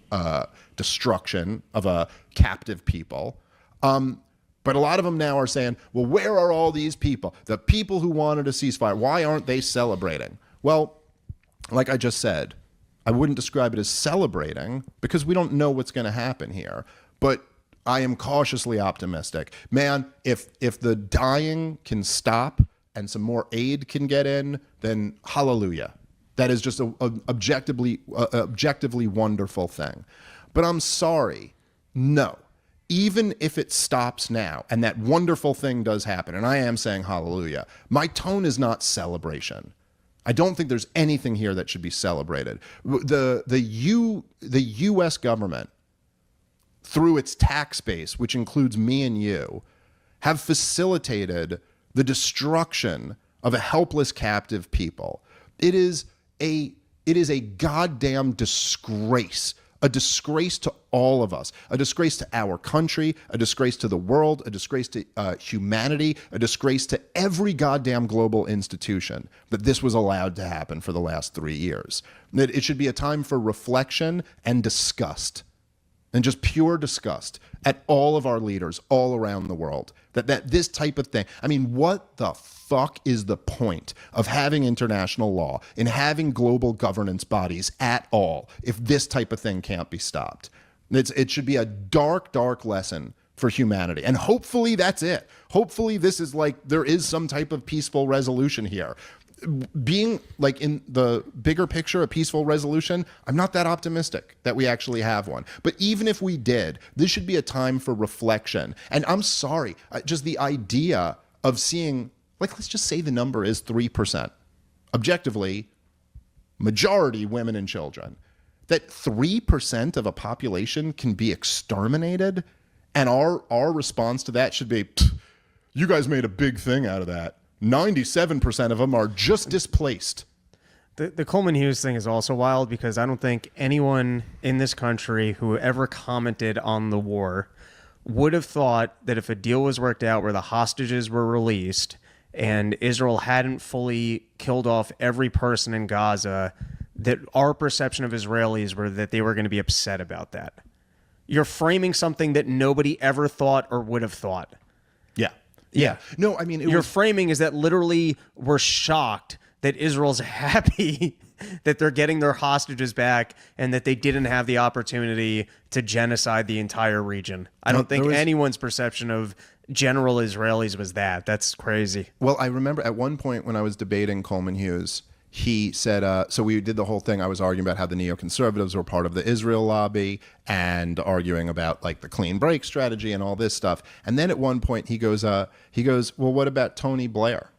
destruction of a captive people. But a lot of them now are saying, well, where are all these people? The people who wanted a ceasefire, why aren't they celebrating? Well, like I just said, I wouldn't describe it as celebrating because we don't know what's going to happen here. But I am cautiously optimistic. Man, if the dying can stop and some more aid can get in, then hallelujah. That is just an objectively wonderful thing. But I'm sorry, no. Even if it stops now and that wonderful thing does happen, and I am saying hallelujah, my tone is not celebration. I don't think there's anything here that should be celebrated. The U.S. government, through its tax base, which includes me and you, have facilitated the destruction of a helpless captive people. It is a goddamn disgrace. A disgrace to all of us, a disgrace to our country, a disgrace to the world, a disgrace to humanity, a disgrace to every goddamn global institution that this was allowed to happen for the last 3 years. It should be a time for reflection and disgust, and just pure disgust at all of our leaders all around the world. That this type of thing, I mean, what the fuck is the point of having international law and having global governance bodies at all if this type of thing can't be stopped? It should be a dark, dark lesson for humanity. And hopefully that's it. Hopefully this is like, there is some type of peaceful resolution here. Being like in the bigger picture, a peaceful resolution, I'm not that optimistic that we actually have one. But even if we did, this should be a time for reflection. And I'm sorry, just the idea of seeing, like, let's just say the number is 3%. Objectively, majority women and children. That 3% of a population can be exterminated, and our response to that should be, you guys made a big thing out of that. 97% of them are just displaced. The Coleman Hughes thing is also wild because I don't think anyone in this country who ever commented on the war would have thought that if a deal was worked out where the hostages were released and Israel hadn't fully killed off every person in Gaza, that our perception of Israelis were that they were going to be upset about that. You're framing something that nobody ever thought or would have thought. Yeah. No, I mean, your framing is that literally we're shocked that Israel's happy that they're getting their hostages back and that they didn't have the opportunity to genocide the entire region. I don't think anyone's perception of general Israelis was that. That's crazy. Well, I remember at one point when I was debating Coleman Hughes, he said, so we did the whole thing. I was arguing about how the neoconservatives were part of the Israel lobby and arguing about like the clean break strategy and all this stuff. And then at one point he goes, well, what about Tony Blair?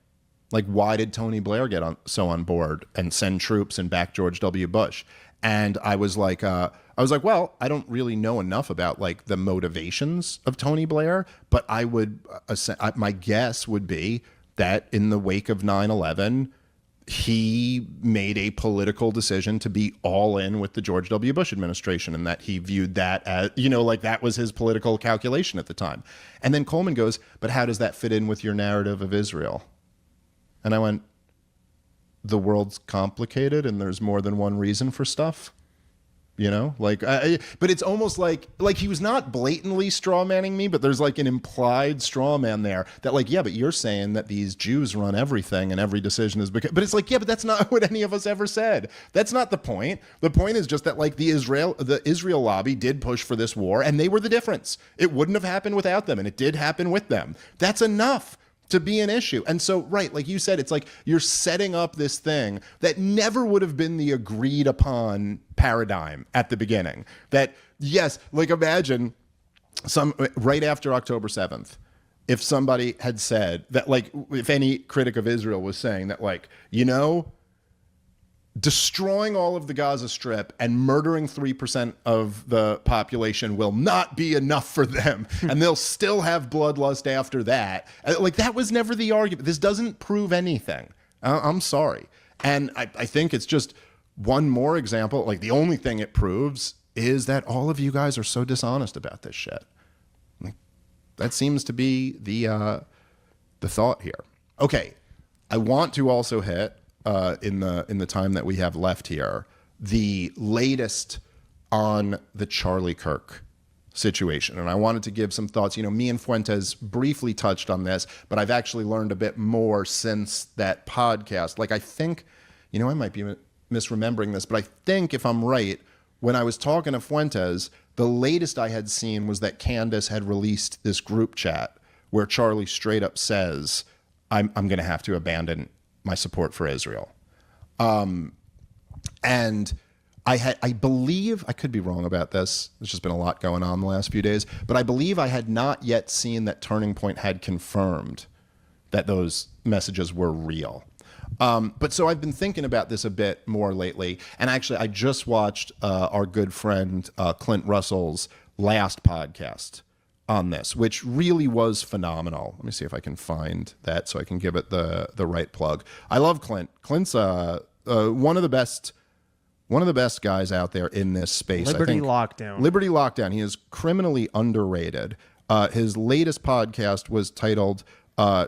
Like, why did Tony Blair get so on board and send troops and back George W. Bush? And I was like, well, I don't really know enough about like the motivations of Tony Blair, but I would, my guess would be that in the wake of 9/11, he made a political decision to be all in with the George W. Bush administration, and that he viewed that as, like that was his political calculation at the time. And then Coleman goes, but how does that fit in with your narrative of Israel? And I went, the world's complicated and there's more than one reason for stuff, but it's almost like he was not blatantly straw manning me, but there's like an implied straw man there that like, yeah, but you're saying that these Jews run everything and every decision is because, but it's like, yeah, but that's not what any of us ever said. That's not the point. The point is just that like the Israel lobby did push for this war and they were the difference. It wouldn't have happened without them and it did happen with them. That's enough to be an issue. And so, right, like you said, it's like you're setting up this thing that never would have been the agreed upon paradigm at the beginning. That, yes, like imagine right after October 7th, if somebody had said that, like, if any critic of Israel was saying that, like, destroying all of the Gaza Strip and murdering 3% of the population will not be enough for them. And they'll still have bloodlust after that. Like, that was never the argument. This doesn't prove anything. I'm sorry. And I think it's just one more example. Like, the only thing it proves is that all of you guys are so dishonest about this shit. Like, that seems to be the thought here. Okay. I want to also hit, in the time that we have left here, the latest on the Charlie Kirk situation. And I wanted to give some thoughts. Me and Fuentes briefly touched on this, but I've actually learned a bit more since that podcast. Like, I think, I might be misremembering this, but I think if I'm right, when I was talking to Fuentes, the latest I had seen was that Candace had released this group chat where Charlie straight up says, I'm going to have to abandon my support for Israel. And I believe, I could be wrong about this, there's just been a lot going on the last few days, but I believe I had not yet seen that Turning Point had confirmed that those messages were real. But so I've been thinking about this a bit more lately, and actually I just watched our good friend Clint Russell's last podcast on this, which really was phenomenal. Let me see if I can find that so I can give it the right plug. I love Clint. Clint's one of the best guys out there in this space. Liberty Lockdown. He is criminally underrated. His latest podcast was titled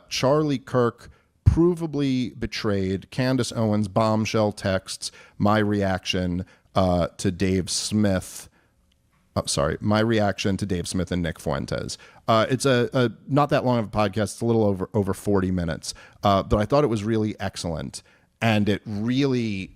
Charlie Kirk Provably Betrayed, Candace Owens Bombshell Texts, My Reaction to Dave Smith. My reaction to Dave Smith and Nick Fuentes. It's a not that long of a podcast. It's a little over 40 minutes. But I thought it was really excellent. And it was,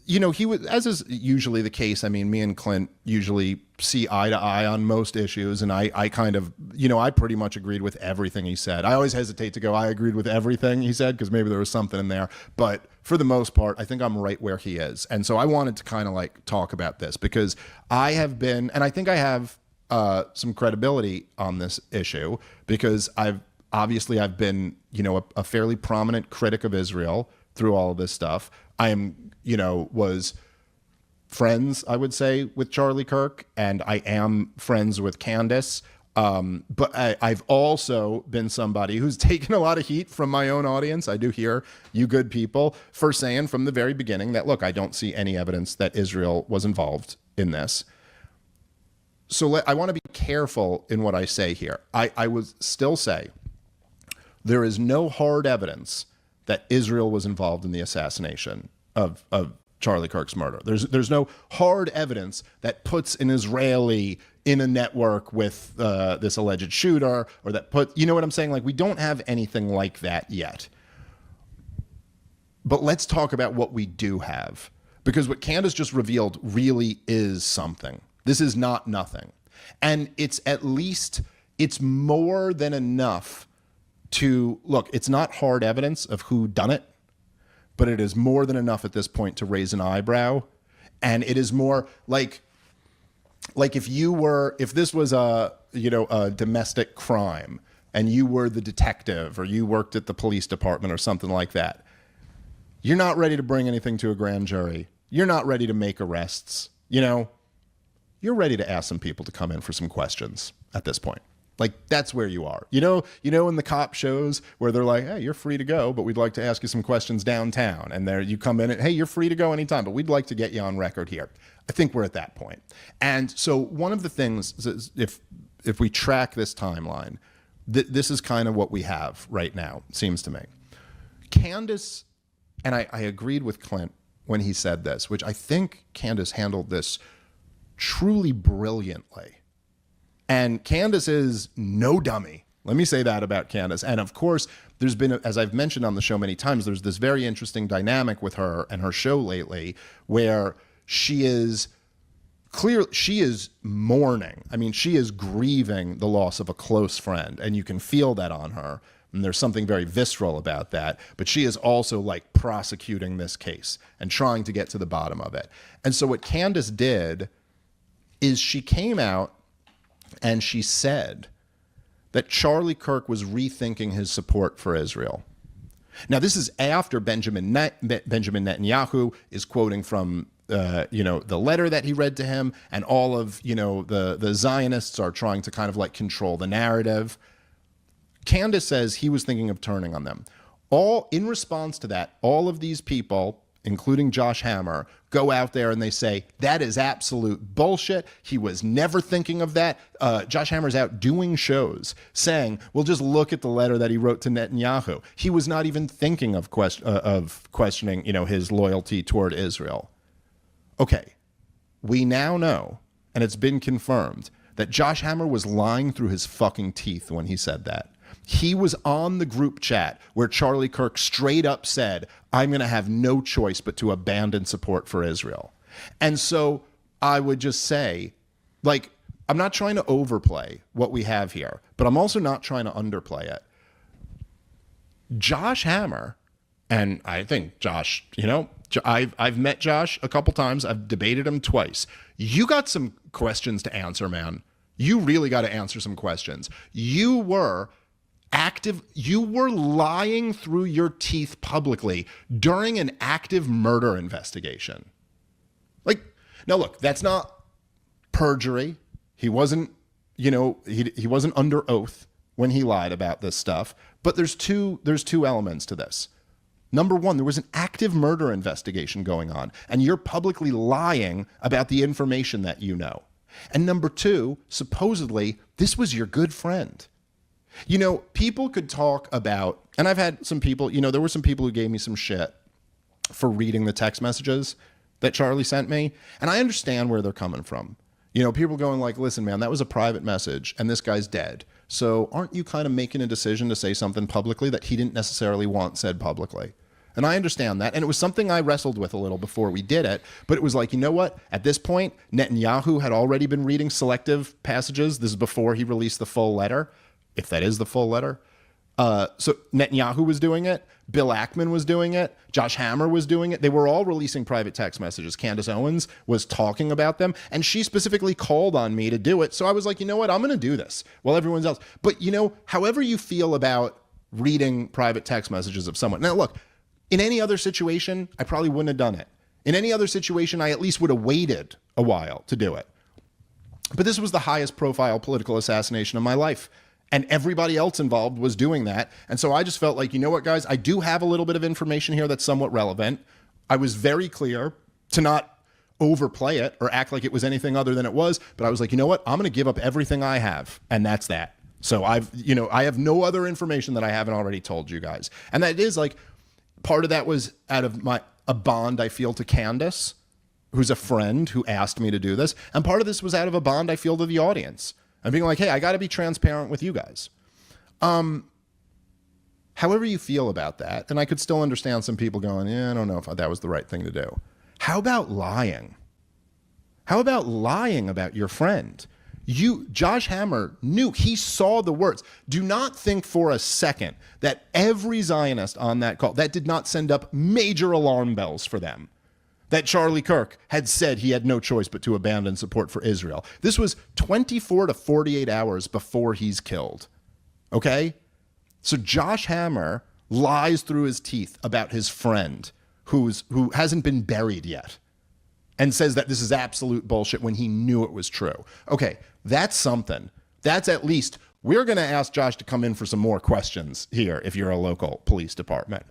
he was, as is usually the case. I mean, me and Clint usually see eye to eye on most issues. And I kind of, I pretty much agreed with everything he said. I always hesitate to go, I agreed with everything he said, because maybe there was something in there. But for the most part, I think I'm right where he is. And so I wanted to kind of like talk about this because I have been, and I think I have some credibility on this issue because I've been, a fairly prominent critic of Israel through all of this stuff. I am, was friends, I would say, with Charlie Kirk, and I am friends with Candace. But I've also been somebody who's taken a lot of heat from my own audience. I do hear you good people for saying from the very beginning that, look, I don't see any evidence that Israel was involved in this. So I want to be careful in what I say here. I would still say there is no hard evidence that Israel was involved in the assassination of Charlie Kirk's murder. There's no hard evidence that puts an Israeli in a network with this alleged shooter, or that you know what I'm saying? Like, we don't have anything like that yet. But let's talk about what we do have. Because what Candace just revealed really is something. This is not nothing. And it's more than enough to, look, it's not hard evidence of who done it, but it is more than enough at this point to raise an eyebrow. And it is more like if this was a domestic crime and you were the detective or you worked at the police department or something like that, you're not ready to bring anything to a grand jury. You're not ready to make arrests. You're ready to ask some people to come in for some questions at this point. Like, that's where you are. In the cop shows where they're like, hey, you're free to go, but we'd like to ask you some questions downtown. And there you come in and, hey, you're free to go anytime, but we'd like to get you on record here. I think we're at that point. And so one of the things, if we track this timeline, this is kind of what we have right now, seems to me. Candace, and I agreed with Clint when he said this, which I think Candace handled this truly brilliantly. And Candace is no dummy. Let me say that about Candace. And of course, there's been, as I've mentioned on the show many times, there's this very interesting dynamic with her and her show lately where she is mourning. I mean, she is grieving the loss of a close friend, and you can feel that on her. And there's something very visceral about that. But she is also like prosecuting this case and trying to get to the bottom of it. And so what Candace did is she came out and she said that Charlie Kirk was rethinking his support for Israel. Now, this is after Benjamin Netanyahu is quoting from the letter that he read to him, and all of the Zionists are trying to kind of like control the narrative. Candace says he was thinking of turning on them. All in response to that, all of these people, including Josh Hammer, go out there and they say, that is absolute bullshit. He was never thinking of that. Josh Hammer's out doing shows saying, well, just look at the letter that he wrote to Netanyahu. He was not even thinking of questioning, his loyalty toward Israel. Okay, we now know, and it's been confirmed, that Josh Hammer was lying through his fucking teeth when he said that. He was on the group chat where Charlie Kirk straight up said, I'm going to have no choice but to abandon support for Israel. And so I would just say, like, I'm not trying to overplay what we have here, but I'm also not trying to underplay it. Josh Hammer, and I think Josh, I've met Josh a couple times. I've debated him twice. You got some questions to answer, man. You really got to answer some questions. You were lying through your teeth publicly during an active murder investigation. Like, now look, that's not perjury. He wasn't, he wasn't under oath when he lied about this stuff. But there's two elements to this. Number one, there was an active murder investigation going on, and you're publicly lying about the information that you know. And number two, supposedly, this was your good friend. People could talk about, and I've had some people, there were some people who gave me some shit for reading the text messages that Charlie sent me. And I understand where they're coming from. People going like, listen, man, that was a private message and this guy's dead. So aren't you kind of making a decision to say something publicly that he didn't necessarily want said publicly? And I understand that. And it was something I wrestled with a little before we did it. But it was like, you know what? At this point, Netanyahu had already been reading selective passages. This is before he released the full letter. If that is the full letter. So Netanyahu was doing it. Bill Ackman was doing it. Josh Hammer was doing it. They were all releasing private text messages. Candace Owens was talking about them. And she specifically called on me to do it. So I was like, you know what? I'm going to do this while everyone's else. But, however you feel about reading private text messages of someone. Now, look, in any other situation, I probably wouldn't have done it. In any other situation, I at least would have waited a while to do it. But this was the highest profile political assassination of my life. And everybody else involved was doing that. And so I just felt like, you know what, guys, I do have a little bit of information here that's somewhat relevant. I was very clear to not overplay it or act like it was anything other than it was. But I was like, you know what, I'm going to give up everything I have. And that's that. So I have no other information that I haven't already told you guys. And that is like, part of that was out of a bond I feel to Candace, who's a friend who asked me to do this. And part of this was out of a bond I feel to the audience. I'm being like, hey, I got to be transparent with you guys. however you feel about that, and I could still understand some people going, yeah, I don't know if that was the right thing to do. How about lying? How about lying about your friend? Josh Hammer knew, he saw the words. Do not think for a second that every Zionist on that call, that did not send up major alarm bells for them, that Charlie Kirk had said he had no choice but to abandon support for Israel. This was 24 to 48 hours before he's killed. Okay? So Josh Hammer lies through his teeth about his friend who hasn't been buried yet, and says that this is absolute bullshit when he knew it was true. Okay, that's something. That's at least, we're going to ask Josh to come in for some more questions here if you're a local police department.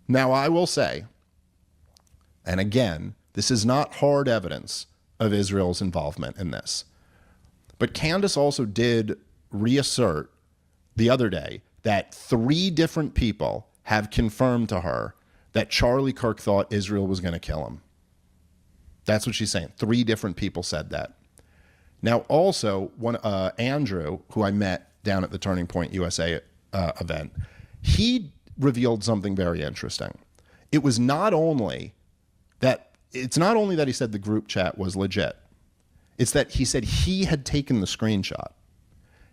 Now, I will say, and again, this is not hard evidence of Israel's involvement in this, but Candace also did reassert the other day that 3 different people have confirmed to her that Charlie Kirk thought Israel was going to kill him. That's what she's saying. 3 different people said that. Now, also, Andrew, who I met down at the Turning Point USA event, he revealed something very interesting. It's not only that he said the group chat was legit. It's that he said he had taken the screenshot.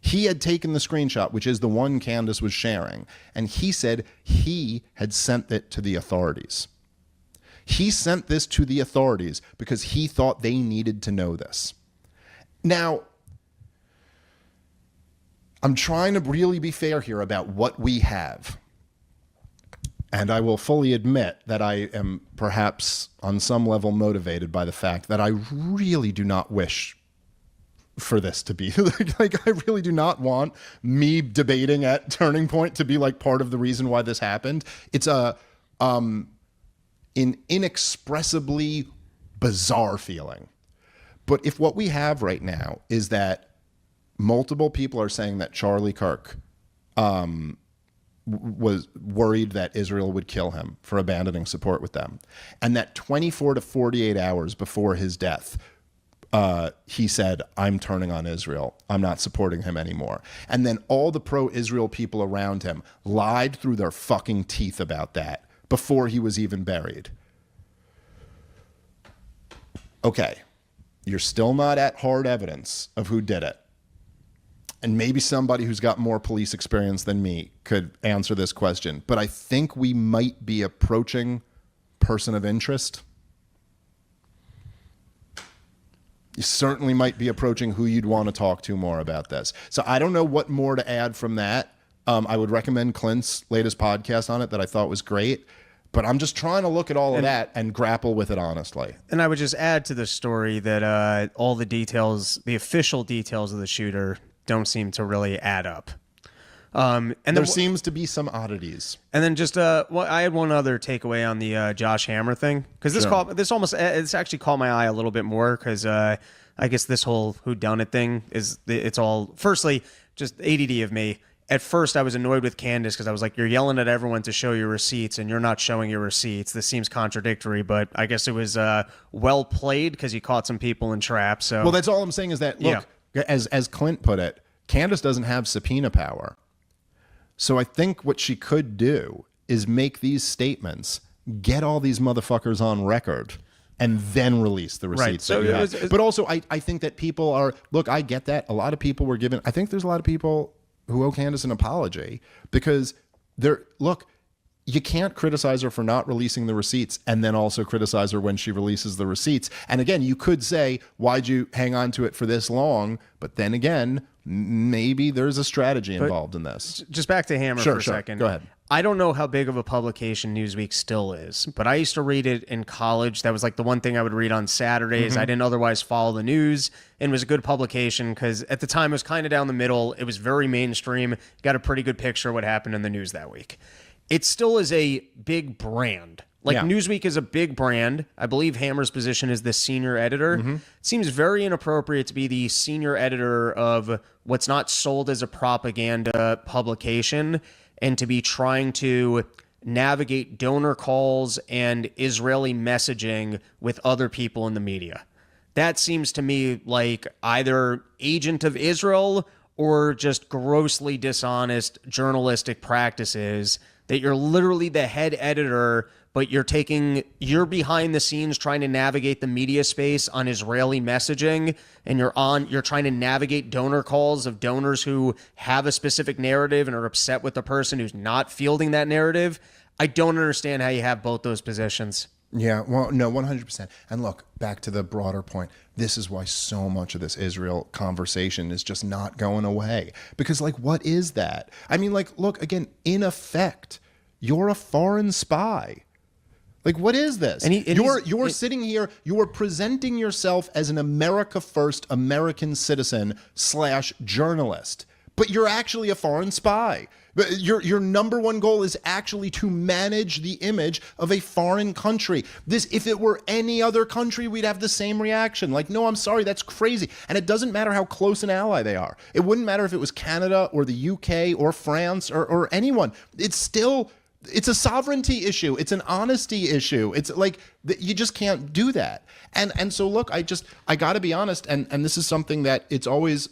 He had taken the screenshot, which is the one Candace was sharing, and he said he had sent it to the authorities. He sent this to the authorities because he thought they needed to know this. Now, I'm trying to really be fair here about what we have. And I will fully admit that I am perhaps on some level motivated by the fact that I really do not wish for this to be like I really do not want me debating at Turning Point to be like part of the reason why this happened. It's an inexpressibly bizarre feeling. But if what we have right now is that multiple people are saying that Charlie Kirk was worried that Israel would kill him for abandoning support with them, and that 24 to 48 hours before his death, he said, I'm turning on Israel. I'm not supporting him anymore. And then all the pro-Israel people around him lied through their fucking teeth about that before he was even buried. Okay, you're still not at hard evidence of who did it. And maybe somebody who's got more police experience than me could answer this question. But I think we might be approaching person of interest. You certainly might be approaching who you'd want to talk to more about this. So I don't know what more to add from that. I would recommend Clint's latest podcast on it that I thought was great. But I'm just trying to look at all of that and grapple with it honestly. And I would just add to the story that all the details, the official details of the shooter, don't seem to really add up. And there seems to be some oddities. And then just I had one other takeaway on the Josh Hammer thing, because this actually caught my eye a little bit more, because I guess this whole whodunit thing it's all, firstly, just ADD of me. At first, I was annoyed with Candace because I was like, you're yelling at everyone to show your receipts and you're not showing your receipts. This seems contradictory, but I guess it was well played because you caught some people in traps. So, well, that's all I'm saying is that, look, as Clint put it, Candace doesn't have subpoena power. So I think what she could do is make these statements, get all these motherfuckers on record, and then release the receipts. Right. So but also, I think that people are, look, I get that. A lot of people were given, I think there's a lot of people who owe Candace an apology because you can't criticize her for not releasing the receipts and then also criticize her when she releases the receipts. And again, you could say, why'd you hang on to it for this long? But then again, maybe there's a strategy involved in this. Just back to Hammer for a second. Go ahead. I don't know how big of a publication Newsweek still is, but I used to read it in college. That was like the one thing I would read on Saturdays. I didn't otherwise follow the news, and it was a good publication because at the time it was kind of down the middle. It was very mainstream. Got a pretty good picture of what happened in the news that week. It still is a big brand. Newsweek is a big brand. I believe Hammer's position is the senior editor. It seems very inappropriate to be the senior editor of what's not sold as a propaganda publication and to be trying to navigate donor calls and Israeli messaging with other people in the media. That seems to me like either agent of Israel or just grossly dishonest journalistic practices that you're literally the head editor, but you're behind the scenes trying to navigate the media space on Israeli messaging, and you're trying to navigate donor calls of donors who have a specific narrative and are upset with the person who's not fielding that narrative. I don't understand how you have both those positions. Yeah, well, no, 100%. And look, back to the broader point. This is why so much of this Israel conversation is just not going away. Because, like, what is that? I mean, like, look, again, in effect, you're a foreign spy. Like, what is this? You're sitting here, you are presenting yourself as an America First American citizen / journalist, but you're actually a foreign spy. Your number one goal is actually to manage the image of a foreign country. If it were any other country, we'd have the same reaction. Like, no, I'm sorry, that's crazy. And it doesn't matter how close an ally they are. It wouldn't matter if it was Canada or the UK or France or anyone. It's a sovereignty issue. It's an honesty issue. It's like, you just can't do that. And so look, I got to be honest. And this is something that it's always,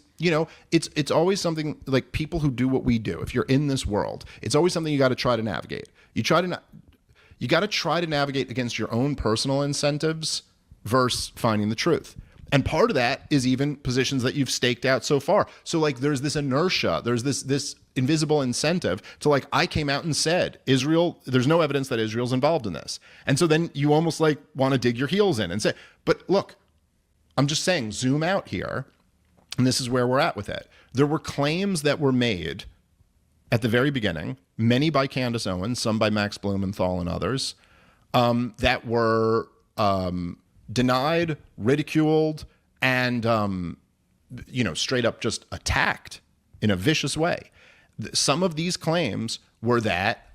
it's always something like people who do what we do. If you're in this world, it's always something you got to try to navigate. You got to try to navigate against your own personal incentives versus finding the truth. And part of that is even positions that you've staked out so far. So like there's this inertia, there's this invisible incentive to like, I came out and said Israel, there's no evidence that Israel's involved in this. And so then you almost like want to dig your heels in and say, but look, I'm just saying, zoom out here. And this is where we're at with it. There were claims that were made at the very beginning, many by Candace Owens, some by Max Blumenthal and others, that were denied, ridiculed, and straight up just attacked in a vicious way. Some of these claims were that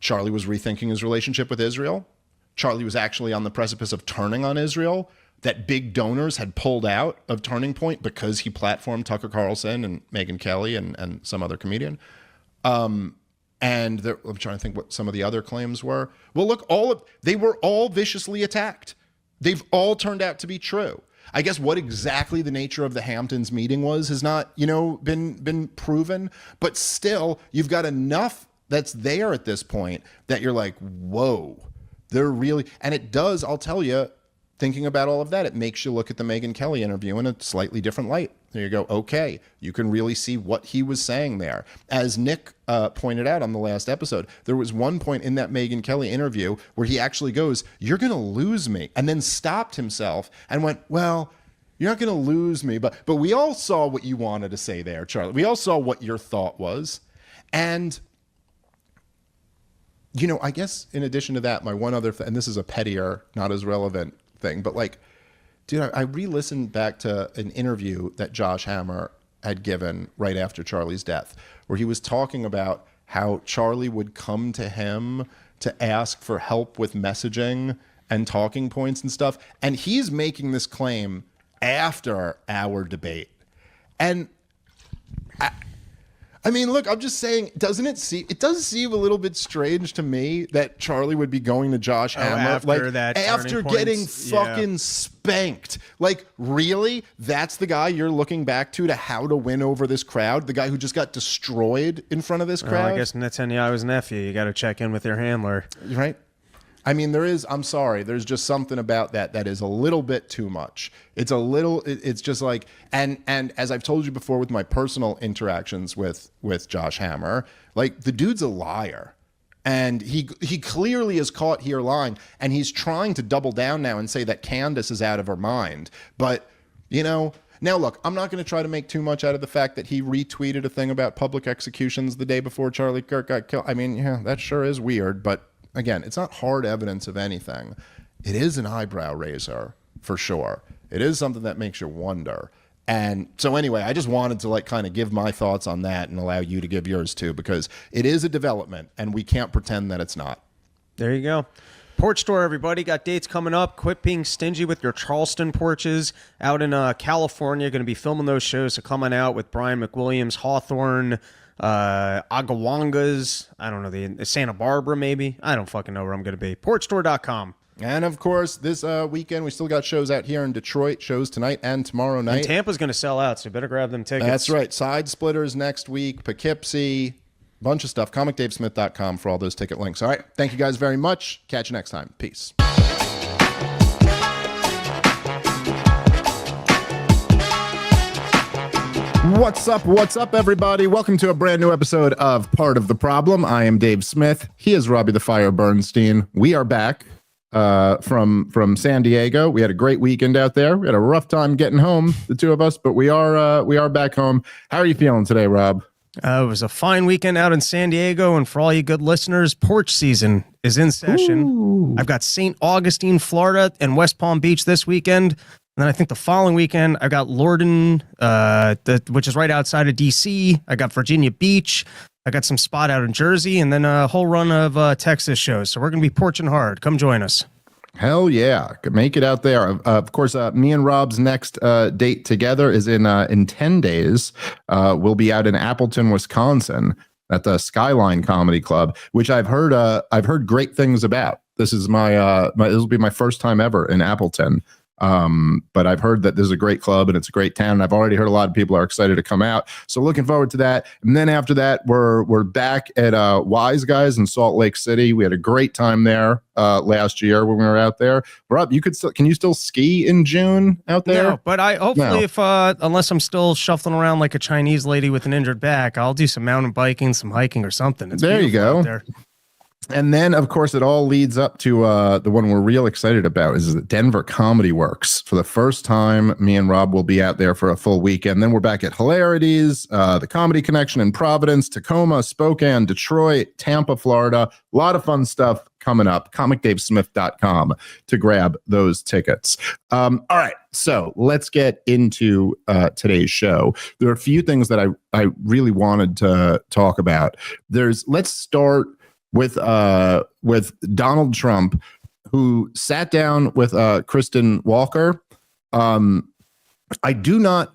Charlie was rethinking his relationship with Israel. Charlie was actually on the precipice of turning on Israel, that big donors had pulled out of Turning Point because he platformed Tucker Carlson and Megyn Kelly and some other comedian. I'm trying to think what some of the other claims were. Well, look, they were all viciously attacked. They've all turned out to be true. I guess what exactly the nature of the Hamptons meeting has not, been proven. But still, you've got enough that's there at this point that you're like, whoa, they're really, and it does, I'll tell you, thinking about all of that, it makes you look at the Megyn Kelly interview in a slightly different light. There you go. Okay, you can really see what he was saying there. As Nick pointed out on the last episode, there was one point in that Megyn Kelly interview where he actually goes, "You're going to lose me," and then stopped himself and went, "Well, you're not going to lose me, but we all saw what you wanted to say there, Charlie. We all saw what your thought was." And I guess in addition to that, my one other and this is a pettier, not as relevant thing, but like, dude, I re-listened back to an interview that Josh Hammer had given right after Charlie's death, where he was talking about how Charlie would come to him to ask for help with messaging and talking points and stuff. And he's making this claim after our debate. And I mean, look, I'm just saying, it does seem a little bit strange to me that Charlie would be going to Josh Hammer after getting fucking spanked. Like, really? That's the guy you're looking back to how to win over this crowd? The guy who just got destroyed in front of this crowd? I guess Netanyahu's nephew. You got to check in with your handler. Right? I mean, I'm sorry, there's just something about that is a little bit too much. It's just like, and as I've told you before with my personal interactions with Josh Hammer, like, the dude's a liar. And he clearly is caught here lying, and he's trying to double down now and say that Candace is out of her mind. But, now look, I'm not going to try to make too much out of the fact that he retweeted a thing about public executions the day before Charlie Kirk got killed. I mean, yeah, that sure is weird, but again, it's not hard evidence of anything. It is an eyebrow raiser, for sure. It is something that makes you wonder. And so anyway, I just wanted to kind of give my thoughts on that and allow you to give yours too, because it is a development and we can't pretend that it's not. There you go. Porch Store, everybody. Got dates coming up. Quit being stingy with your Charleston porches. Out in California, going to be filming those shows. So coming out with Brian McWilliams, Hawthorne, Agawangas, I don't know, the Santa Barbara maybe. I don't fucking know where I'm going to be. Porchstore.com. And of course, this weekend, we still got shows out here in Detroit, shows tonight and tomorrow night. And Tampa's going to sell out, so you better grab them tickets. That's right. Side Splitters next week, Poughkeepsie, Bunch of stuff. ComicDaveSmith.com for all those ticket links. All right. Thank you guys very much. Catch you next time. Peace. What's up? What's up, everybody? Welcome to a brand new episode of Part of the Problem. I am Dave Smith. He is Robbie the Fire Bernstein. We are back from San Diego. We had a great weekend out there. We had a rough time getting home, the two of us, but we are back home. How are you feeling today, Rob? It was a fine weekend out in San Diego, and for all you good listeners, porch season is in session. Ooh. I've got St. Augustine, Florida, and West Palm Beach this weekend. And then I think the following weekend, I got Lorden, which is right outside of D.C. I got Virginia Beach. I got some spot out in Jersey, and then a whole run of Texas shows. So we're going to be porching hard. Come join us. Hell yeah. Make it out there. Of course, me and Rob's next date together is in 10 days. We'll be out in Appleton, Wisconsin at the Skyline Comedy Club, which I've heard great things about. This is this will be my first time ever in Appleton. But I've heard that this is a great club and it's a great town. And I've already heard a lot of people are excited to come out. So looking forward to that. And then after that, we're back at Wise Guys in Salt Lake City. We had a great time there last year when we were out there. Rob, can you still ski in June out there? No, but I hopefully if unless I'm still shuffling around like a Chinese lady with an injured back, I'll do some mountain biking, some hiking or something. It's there you go. There. And then, of course, it all leads up to the one we're real excited about is the Denver Comedy Works. For the first time, me and Rob will be out there for a full weekend. Then we're back at Hilarities, the Comedy Connection in Providence, Tacoma, Spokane, Detroit, Tampa, Florida. A lot of fun stuff coming up. ComicDaveSmith.com to grab those tickets. All right, so let's get into today's show. There are a few things that I really wanted to talk about. Let's start with Donald Trump, who sat down with Kristen Walker. I do not,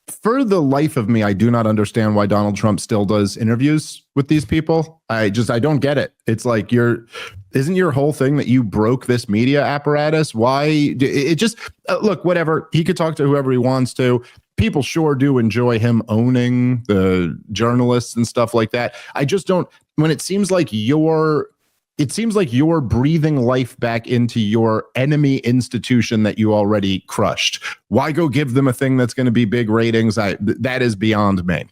for the life of me, I do not understand why Donald Trump still does interviews with these people. I don't get it. It's like isn't your whole thing that you broke this media apparatus? Why? Look, whatever. He could talk to whoever he wants to. People sure do enjoy him owning the journalists and stuff like that. I just don't. When it seems like you're breathing life back into your enemy institution that you already crushed. Why go give them a thing that's going to be big ratings? That is beyond me.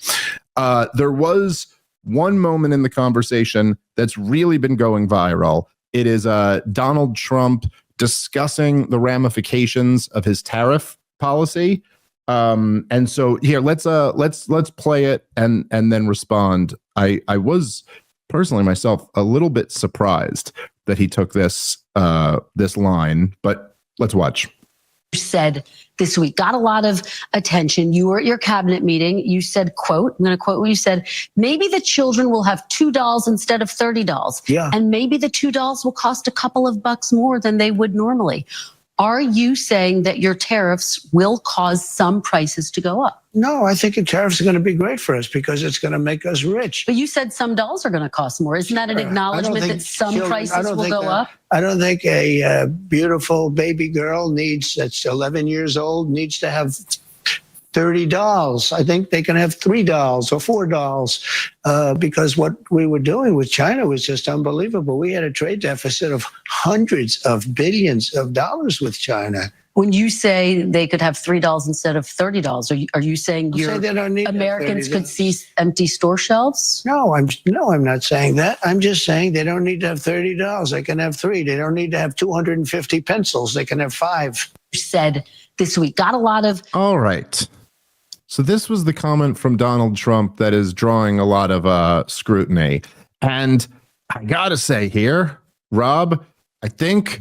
There was one moment in the conversation that's really been going viral. It is Donald Trump discussing the ramifications of his tariff policy. And so here, let's play it and then respond. I was personally myself a little bit surprised that he took this line, but let's watch. Said this week got a lot of attention. You were at your cabinet meeting. You said, quote, I'm going to quote what you said, maybe the children will have $2 instead of $30. Yeah. And maybe the $2 will cost a couple of bucks more than they would normally. Are you saying that your tariffs will cause some prices to go up? No, I think the tariffs are going to be great for us because it's going to make us rich. But you said some dolls are going to cost more. Isn't that an acknowledgement that some prices will go up? I don't think a beautiful baby girl that's 11 years old needs to have 30 dolls. I think they can have 3 dolls or 4 dolls because what we were doing with China was just unbelievable. We had a trade deficit of hundreds of billions of dollars with China. When you say they could have $3 instead of $30, are you saying Americans could see empty store shelves? No, I'm not saying that. I'm just saying they don't need to have $30. They can have 3. They don't need to have 250 pencils. They can have 5. Said this week got a lot of. All right. So this was the comment from Donald Trump that is drawing a lot of scrutiny. And I got to say here, Rob, I think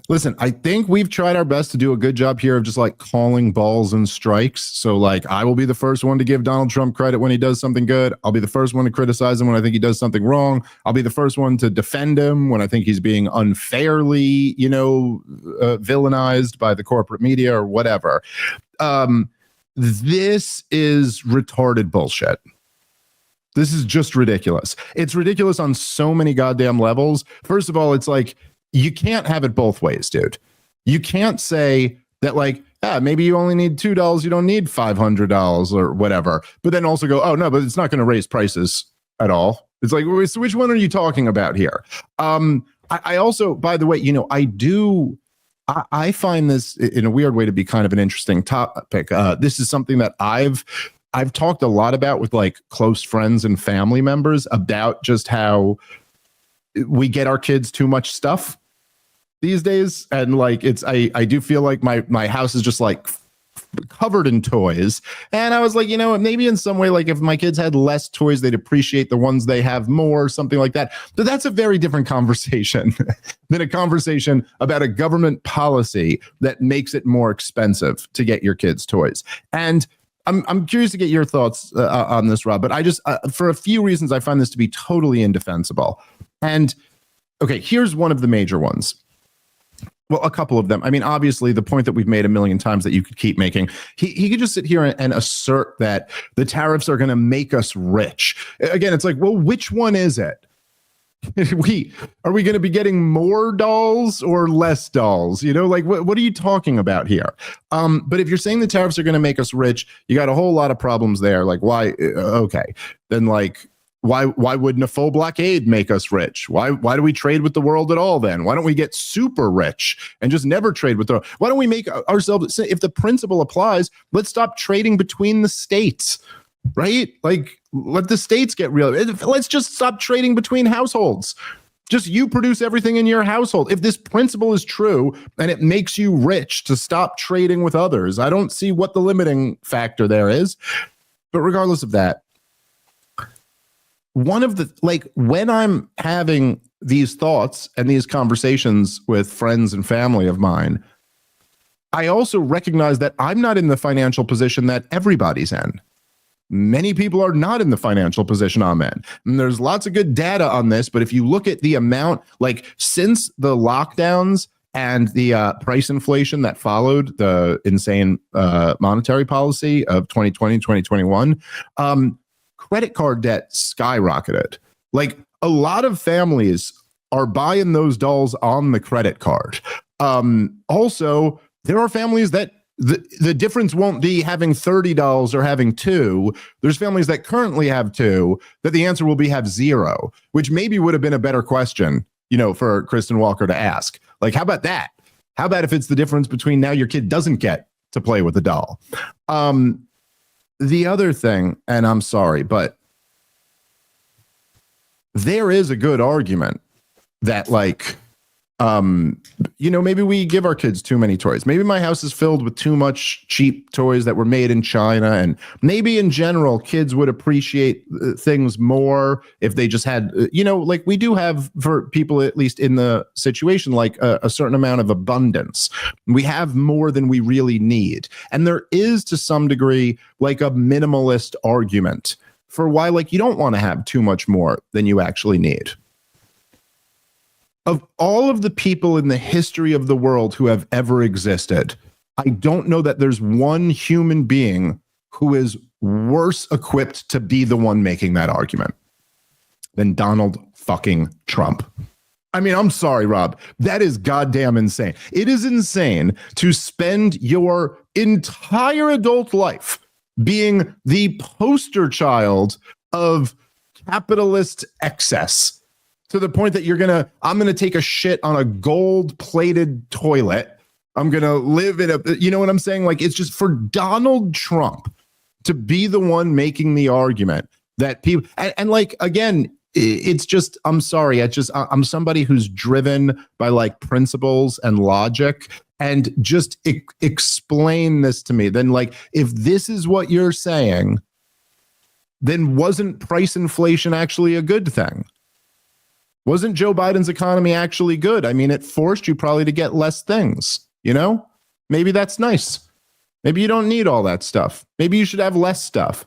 we've tried our best to do a good job here of just like calling balls and strikes. So like I will be the first one to give Donald Trump credit when he does something good. I'll be the first one to criticize him when I think he does something wrong. I'll be the first one to defend him when I think he's being unfairly, villainized by the corporate media or whatever. This is retarded bullshit. This is just ridiculous. It's ridiculous on so many goddamn levels. First of all, it's like, you can't have it both ways, dude. You can't say that like, maybe you only need $2. You don't need $500 or whatever. But then also go, oh no, but it's not going to raise prices at all. It's like, so which one are you talking about here? I also, by the way, I find this in a weird way to be kind of an interesting topic. This is something that I've talked a lot about with like close friends and family members about just how we get our kids too much stuff these days. And like, I do feel like my house is just like covered in toys. And I was like, maybe in some way, like if my kids had less toys, they'd appreciate the ones they have more, something like that. But that's a very different conversation than a conversation about a government policy that makes it more expensive to get your kids toys. And I'm curious to get your thoughts on this, Rob, but I just, for a few reasons, I find this to be totally indefensible. And okay, here's one of the major ones. Well, a couple of them. I mean, obviously, the point that we've made a million times that you could keep making, he could just sit here and assert that the tariffs are going to make us rich. Again, it's like, well, which one is it? Are we going to be getting more dolls or less dolls? Like, what are you talking about here? But if you're saying the tariffs are going to make us rich, you got a whole lot of problems there. Like, why? Okay, then like, why wouldn't a full blockade make us rich? Why do we trade with the world at all then? Why don't we get super rich and just never trade with the world? Why don't we make ourselves, if the principle applies, let's stop trading between the states, right? Like, let the states get real. Let's just stop trading between households. Just you produce everything in your household. If this principle is true and it makes you rich to stop trading with others, I don't see what the limiting factor there is. But regardless of that, one of the, like, when I'm having these thoughts and these conversations with friends and family of mine, I also recognize that I'm not in the financial position that everybody's in. Many people are not in the financial position I'm in. And there's lots of good data on this, but if you look at the amount, like since the lockdowns and the price inflation that followed the insane monetary policy of 2020, 2021, credit card debt skyrocketed. Like a lot of families are buying those dolls on the credit card. Also, there are families that the difference won't be having $30 or having 2. There's families that currently have 2 that the answer will be have 0, which maybe would have been a better question, for Kristen Walker to ask. Like, how about that? How about if it's the difference between now your kid doesn't get to play with a doll? The other thing, and I'm sorry, but there is a good argument that like, maybe we give our kids too many toys. Maybe my house is filled with too much cheap toys that were made in China. And maybe in general, kids would appreciate things more if they just had, like we do have for people, at least in the situation, like a certain amount of abundance. We have more than we really need. And there is to some degree, like a minimalist argument for why, like, you don't want to have too much more than you actually need. Of all of the people in the history of the world who have ever existed, I don't know that there's one human being who is worse equipped to be the one making that argument than Donald fucking Trump. I mean, I'm sorry, Rob. That is goddamn insane. It is insane to spend your entire adult life being the poster child of capitalist excess, to the point that I'm going to take a shit on a gold-plated toilet. I'm going to live in you know what I'm saying? Like, it's just for Donald Trump to be the one making the argument that people, and like, again, it's just, I'm sorry. I'm somebody who's driven by like principles and logic, and just explain this to me. Then like, if this is what you're saying, then wasn't price inflation actually a good thing? Wasn't Joe Biden's economy actually good? I mean, it forced you probably to get less things, Maybe that's nice. Maybe you don't need all that stuff. Maybe you should have less stuff.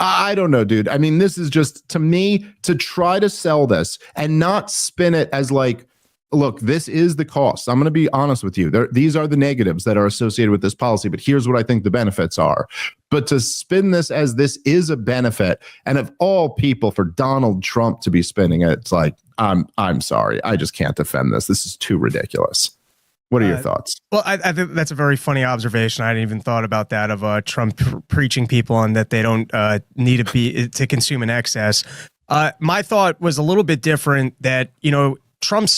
I don't know, dude. I mean, this is just, to me, to try to sell this and not spin it as like, look, this is the cost. I'm going to be honest with you. These are the negatives that are associated with this policy, but here's what I think the benefits are. But to spin this as this is a benefit, and of all people, for Donald Trump to be spinning it, it's like, I'm sorry. I just can't defend this. This is too ridiculous. What are your thoughts? Well, I think that's a very funny observation. I hadn't even thought about that, of Trump preaching people on that they don't need to consume in excess. My thought was a little bit different, that, you know, Trump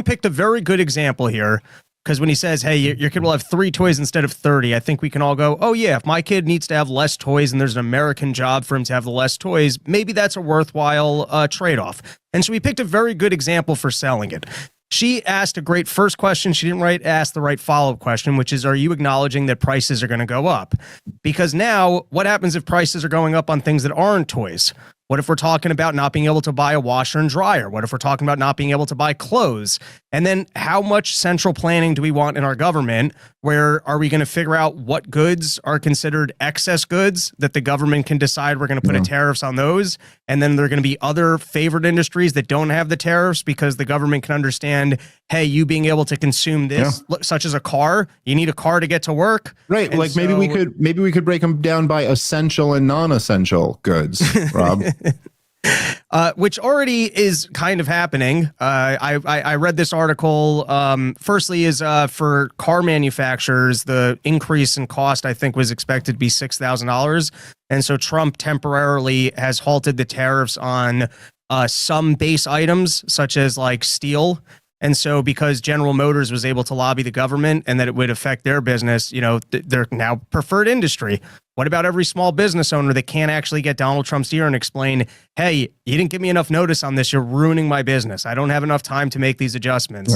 picked a very good example here, because when he says, hey, your kid will have 3 toys instead of 30, I think we can all go, oh yeah, if my kid needs to have less toys and there's an American job for him to have the less toys, maybe that's a worthwhile trade-off. And so he picked a very good example for selling it. She asked a great first question. She didn't ask the right follow-up question, which is, are you acknowledging that prices are going to go up? Because now, what happens if prices are going up on things that aren't toys? What if we're talking about not being able to buy a washer and dryer? What if we're talking about not being able to buy clothes? And then how much central planning do we want in our government? Where are we going to figure out what goods are considered excess goods that the government can decide we're going to put tariffs on those? And then there are going to be other favored industries that don't have the tariffs because the government can understand, hey, you being able to consume this, such as a car, you need a car to get to work. Right. And like, so, maybe we could break them down by essential and non-essential goods, Rob. Which already is kind of happening. I read this article. Firstly, is for car manufacturers, the increase in cost, I think, was expected to be $6,000. And so Trump temporarily has halted the tariffs on some base items, such as like steel. And so because General Motors was able to lobby the government and that it would affect their business, you know, they're now preferred industry. What about every small business owner that can't actually get Donald Trump's ear and explain, hey, you didn't give me enough notice on this. You're ruining my business. I don't have enough time to make these adjustments.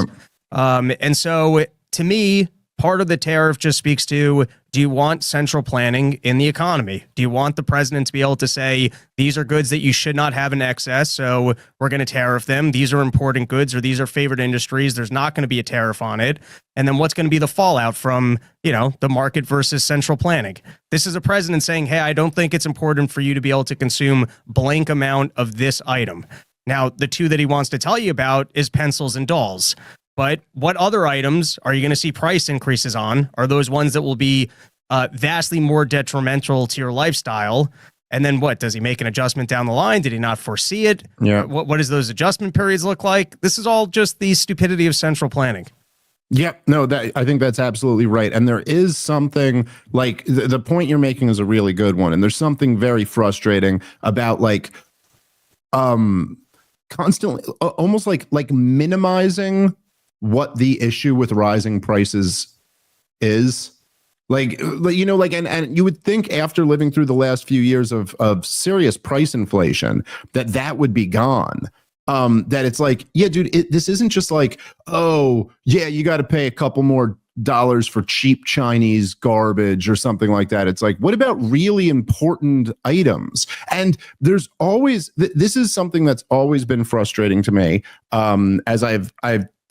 And so to me, part of the tariff just speaks to, do you want central planning in the economy? Do you want the president to be able to say, these are goods that you should not have in excess, so we're going to tariff them. These are important goods, or these are favored industries. There's not going to be a tariff on it. And then what's going to be the fallout from, you know, the market versus central planning? This is a president saying, hey, I don't think it's important for you to be able to consume blank amount of this item. Now, the two that he wants to tell you about is pencils and dolls. But what other items are you going to see price increases on? Are those ones that will be vastly more detrimental to your lifestyle? And then what? Does he make an adjustment down the line? Did he not foresee it? Yeah. What does those adjustment periods look like? This is all just the stupidity of central planning. Yeah, no, I think that's absolutely right. And there is something like the point you're making is a really good one. And there's something very frustrating about like constantly almost like minimizing what the issue with rising prices is. Like, you know, like, and you would think after living through the last few years of serious price inflation that would be gone. That it's like, yeah, dude, this isn't just like, oh yeah, you got to pay a couple more dollars for cheap Chinese garbage or something like that. It's like, what about really important items? And there's always, this is something that's always been frustrating to me. As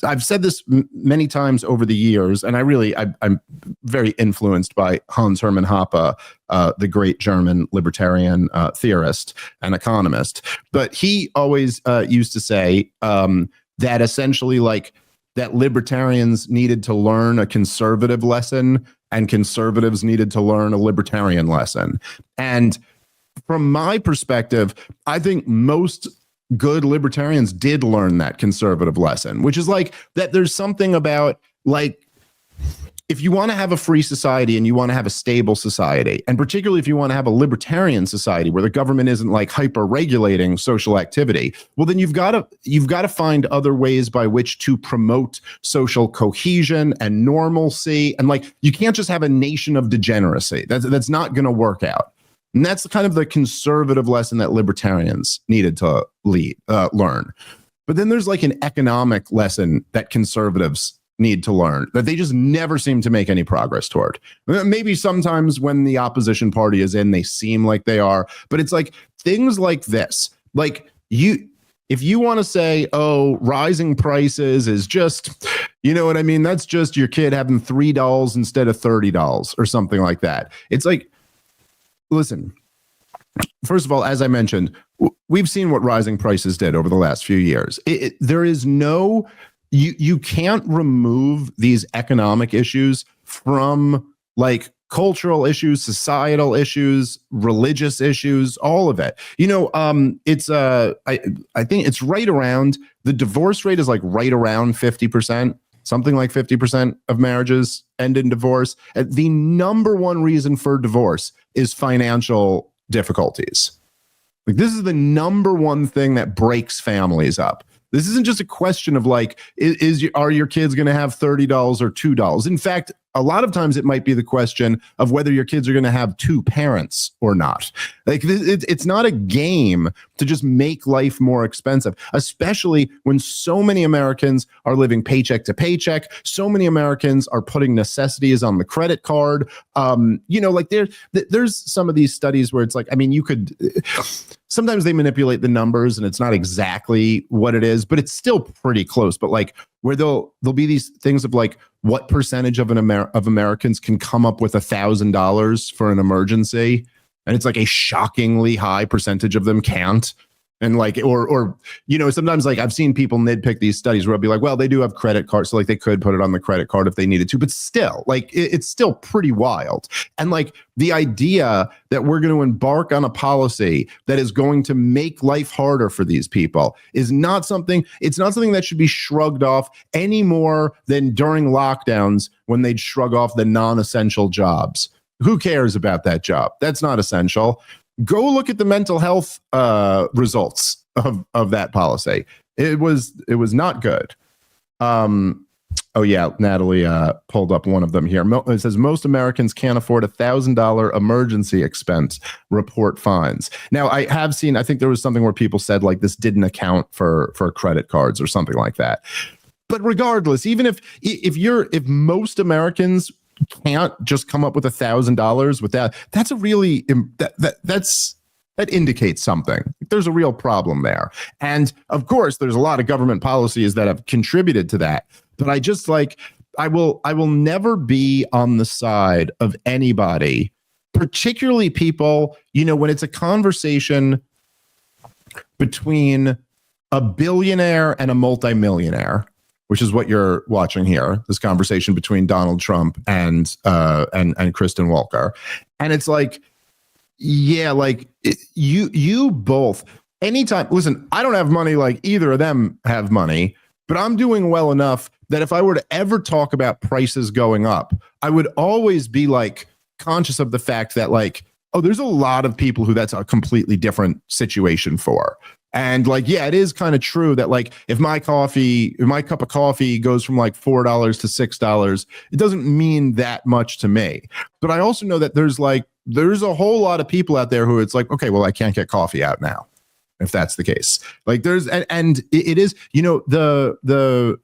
I've said this many times over the years, and I'm very influenced by Hans Hermann Hoppe, the great German libertarian theorist and economist. But he always used to say that essentially, like, that libertarians needed to learn a conservative lesson and conservatives needed to learn a libertarian lesson. And from my perspective, I think most good libertarians did learn that conservative lesson, which is like that there's something about, like, if you want to have a free society and you want to have a stable society, and particularly if you want to have a libertarian society where the government isn't like hyper regulating social activity, well, then you've got to find other ways by which to promote social cohesion and normalcy. And like, you can't just have a nation of degeneracy. That's not going to work out. And that's kind of the conservative lesson that libertarians needed to learn. But then there's like an economic lesson that conservatives need to learn that they just never seem to make any progress toward. Maybe sometimes when the opposition party is in, they seem like they are, but it's like things like this. Like, if you want to say, oh, rising prices is just, you know what I mean? That's just your kid having $3 instead of $30 or something like that. It's like, listen, first of all, as I mentioned, we've seen what rising prices did over the last few years. There is no, you can't remove these economic issues from like cultural issues, societal issues, religious issues, all of it. You know, it's I think it's right around, the divorce rate is like right around 50%. Something like 50% of marriages end in divorce. The number one reason for divorce is financial difficulties. Like, this is the number one thing that breaks families up. This isn't just a question of like, are your kids going to have $30 or $2? In fact, a lot of times it might be the question of whether your kids are going to have two parents or not. Like, it's not a game to just make life more expensive, especially when so many Americans are living paycheck to paycheck. So many Americans are putting necessities on the credit card. Like there's some of these studies where it's like, I mean, you could, sometimes they manipulate the numbers and it's not exactly what it is, but it's still pretty close. But like, where there'll be these things of like, what percentage of Americans can come up with $1,000 for an emergency? And it's like a shockingly high percentage of them can't. And like, or sometimes like I've seen people nitpick these studies where I'll be like, well, they do have credit cards, so like they could put it on the credit card if they needed to, but still, like it's still pretty wild. And like the idea that we're going to embark on a policy that is going to make life harder for these people is not something. It's not something that should be shrugged off any more than during lockdowns when they'd shrug off the non-essential jobs. Who cares about that job? That's not essential. Go look at the mental health results of that policy. It was not good. Oh yeah, Natalie pulled up one of them here. It says most Americans can't afford $1,000 emergency expense. Report fines. Now I have seen. I think there was something where people said like this didn't account for credit cards or something like that. But regardless, even if most Americans can't just come up with $1,000 with that, that's a really that indicates something. There's a real problem there. And of course, there's a lot of government policies that have contributed to that. But I just like, I will never be on the side of anybody, particularly people, when it's a conversation between a billionaire and a multimillionaire, which is what you're watching here, this conversation between Donald Trump and Kristen Walker. And it's like, yeah, like you both, anytime, listen, I don't have money like either of them have money, but I'm doing well enough that if I were to ever talk about prices going up, I would always be like conscious of the fact that like, oh, there's a lot of people who that's a completely different situation for. And like, yeah, it is kind of true that like if my cup of coffee goes from like $4 to $6, it doesn't mean that much to me. But I also know that there's a whole lot of people out there who it's like, okay, well, I can't get coffee out now, if that's the case. Like there's, and it is, the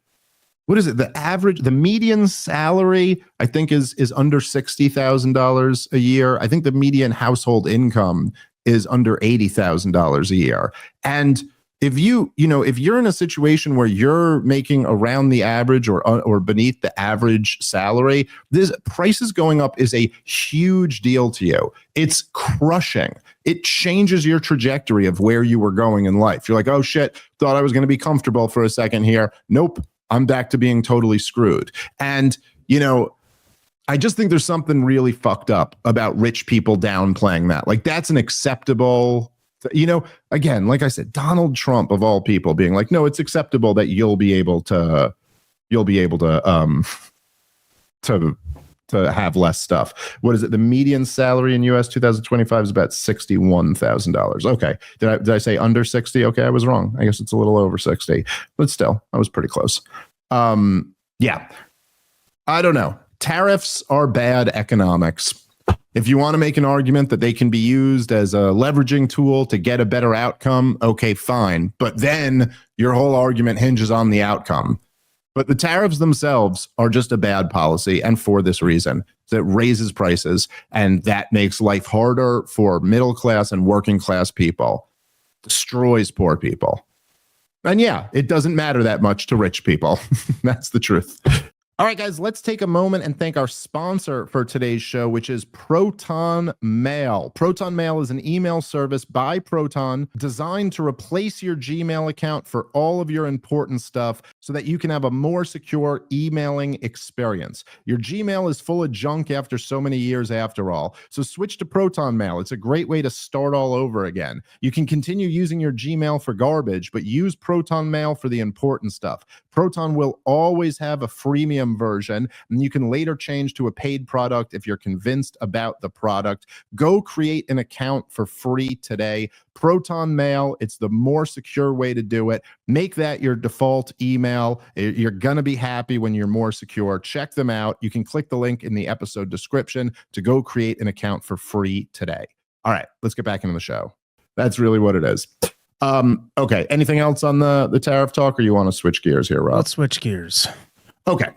what is it? The median salary, I think is under $60,000 a year. I think the median household income is under $80,000 a year. And if you're in a situation where you're making around the average or beneath the average salary, this prices going up is a huge deal to you. It's crushing. It changes your trajectory of where you were going in life. You're like, oh shit, thought I was going to be comfortable for a second here. Nope, I'm back to being totally screwed. And, I just think there's something really fucked up about rich people downplaying that. Like that's an acceptable, again, like I said, Donald Trump of all people being like, no, it's acceptable that you'll be able to have less stuff. What is it? The median salary in US 2025 is about $61,000. Okay. Did I say under 60? Okay. I was wrong. I guess it's a little over 60, but still I was pretty close. Yeah, I don't know. Tariffs are bad economics. If you want to make an argument that they can be used as a leveraging tool to get a better outcome, okay, fine. But then your whole argument hinges on the outcome. But the tariffs themselves are just a bad policy. And for this reason, that raises prices and that makes life harder for middle class and working class people, destroys poor people. And yeah, it doesn't matter that much to rich people. That's the truth. All right, guys, let's take a moment and thank our sponsor for today's show, which is Proton Mail. Proton Mail is an email service by Proton designed to replace your Gmail account for all of your important stuff so that you can have a more secure emailing experience. Your Gmail is full of junk after so many years after all, so switch to Proton Mail. It's a great way to start all over again. You can continue using your Gmail for garbage, but use Proton Mail for the important stuff. Proton will always have a freemium freemium version, and you can later change to a paid product if you're convinced about the product. Go create an account for free today. Proton Mail, it's the more secure way to do it. Make that your default email. You're going to be happy when you're more secure. Check them out. You can click the link in the episode description to go create an account for free today. All right, let's get back into the show. That's really what it is. Okay, anything else on the tariff talk, or you want to switch gears here, Rob? Let's switch gears. Okay.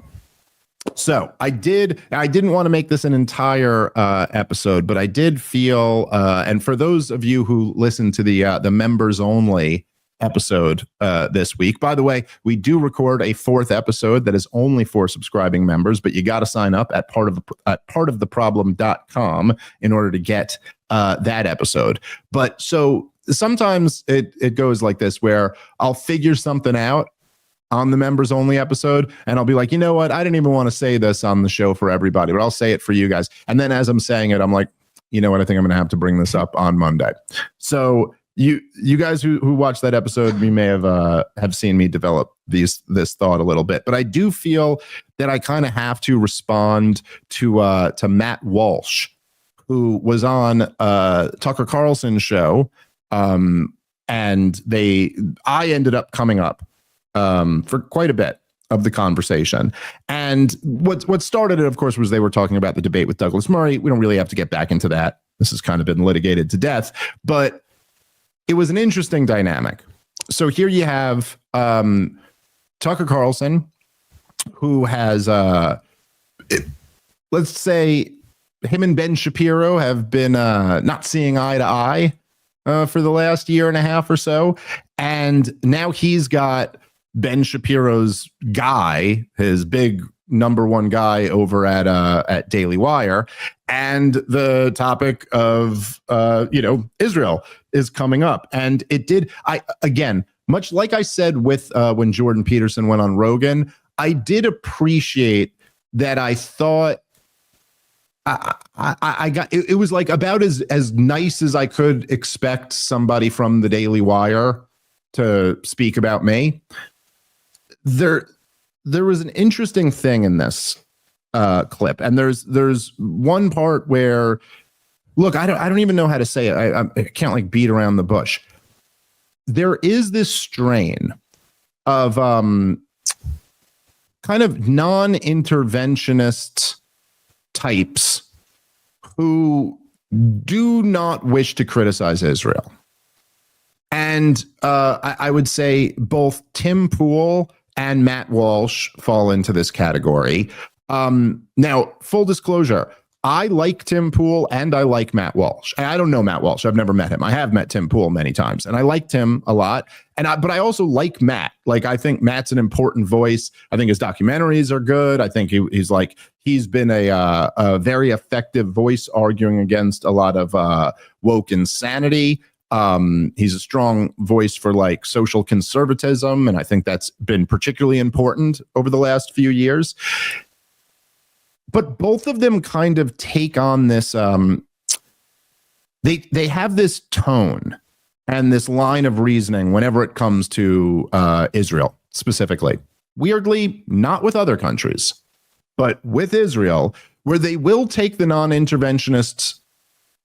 So I didn't want to make this an entire episode, but I did feel, and for those of you who listen to the members only episode this week, by the way, we do record a fourth episode that is only for subscribing members, but you got to sign up at partoftheproblem.com in order to get that episode. But so sometimes it goes like this, where I'll figure something out on the members only episode, and I'll be like, you know what, I didn't even want to say this on the show for everybody, but I'll say it for you guys. And then as I'm saying it, I'm like, you know what, I think I'm going to have to bring this up on Monday. So you guys who watched that episode, you may have seen me develop this thought a little bit, but I do feel that I kind of have to respond to Matt Walsh, who was on Tucker Carlson's show, and I ended up coming up for quite a bit of the conversation. And what started it, of course, was they were talking about the debate with Douglas Murray. We don't really have to get back into that. This has kind of been litigated to death, but it was an interesting dynamic. So here you have Tucker Carlson, who has, let's say, him and Ben Shapiro have been not seeing eye to eye for the last year and a half or so. And now he's got Ben Shapiro's guy, his big number one guy over at Daily Wire, and the topic of Israel is coming up. And it did, much like I said with when Jordan Peterson went on Rogan, I did appreciate that. I thought I got it was like about as nice as I could expect somebody from the Daily Wire to speak about me. There was an interesting thing in this clip, and there's one part where, look, I don't even know how to say it. I can't like beat around the bush. There is this strain of kind of non-interventionist types who do not wish to criticize Israel. And I would say both Tim Pool and Matt Walsh fall into this category. Now, full disclosure, I like Tim Pool and I like Matt Walsh. I don't know Matt Walsh. I've never met him. I have met Tim Pool many times, and I liked him a lot. But I also like Matt. Like, I think Matt's an important voice. I think his documentaries are good. I think he's been a very effective voice arguing against a lot of woke insanity. He's a strong voice for like social conservatism, and I think that's been particularly important over the last few years. But both of them kind of take on this, they have this tone and this line of reasoning whenever it comes to Israel specifically. Weirdly, not with other countries, but with Israel, where they will take the non-interventionist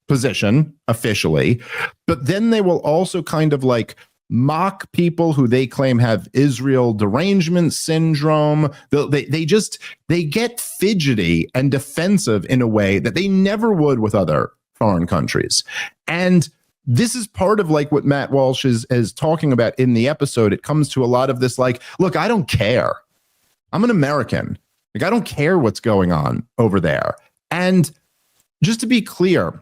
position officially, but then they will also kind of like mock people who they claim have Israel derangement syndrome. They get fidgety and defensive in a way that they never would with other foreign countries. And this is part of like what Matt Walsh is talking about in the episode. It comes to a lot of this like, look, I don't care. I'm an American. Like, I don't care what's going on over there. And just to be clear,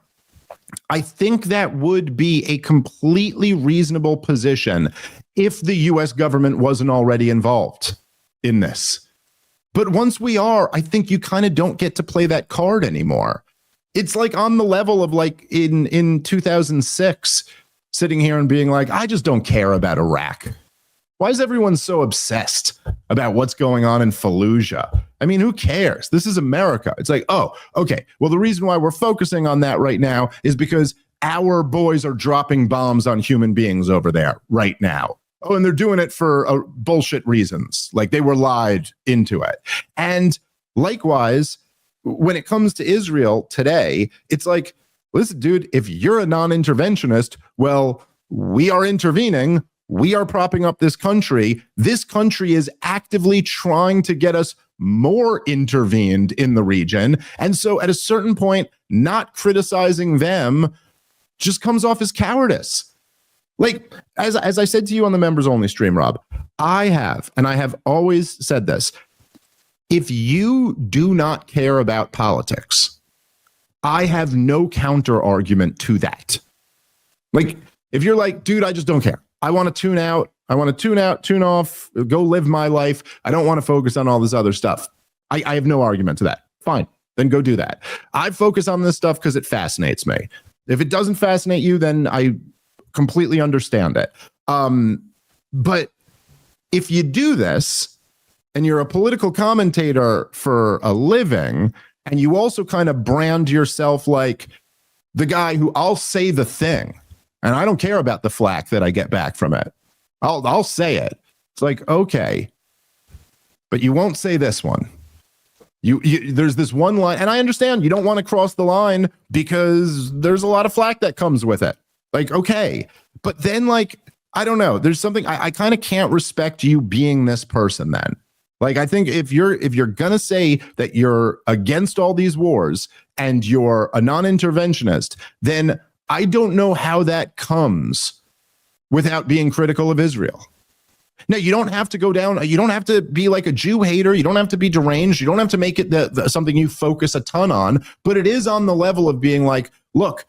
I think that would be a completely reasonable position if the US government wasn't already involved in this. But once we are, I think you kind of don't get to play that card anymore. It's like on the level of like in 2006, sitting here and being like, I just don't care about Iraq. Why is everyone so obsessed about what's going on in Fallujah? I mean, who cares? This is America. It's like, oh, okay. Well, the reason why we're focusing on that right now is because our boys are dropping bombs on human beings over there right now. Oh, and they're doing it for bullshit reasons. Like they were lied into it. And likewise, when it comes to Israel today, it's like, listen, dude, if you're a non-interventionist, well, we are intervening. We are propping up this country. This country is actively trying to get us more intervened in the region. And so at a certain point, not criticizing them just comes off as cowardice. Like, as I said to you on the members only stream, Rob, I have always said this. If you do not care about politics, I have no counter argument to that. Like, if you're like, dude, I just don't care. I want to tune out. I want to tune out, tune off, go live my life. I don't want to focus on all this other stuff. I have no argument to that. Fine, then go do that. I focus on this stuff because it fascinates me. If it doesn't fascinate you, then I completely understand it. But if you do this and you're a political commentator for a living, and you also kind of brand yourself like the guy who I'll say the thing, and I don't care about the flack that I get back from it. I'll say it. It's like, okay, but you won't say this one. There's this one line, and I understand you don't want to cross the line because there's a lot of flack that comes with it. Like, okay, but then like, I don't know. There's something I kind of can't respect you being this person then. Like, I think if you're gonna say that you're against all these wars and you're a non-interventionist, then I don't know how that comes without being critical of Israel. Now, you don't have to go down. You don't have to be like a Jew hater. You don't have to be deranged. You don't have to make it something you focus a ton on. But it is on the level of being like, look,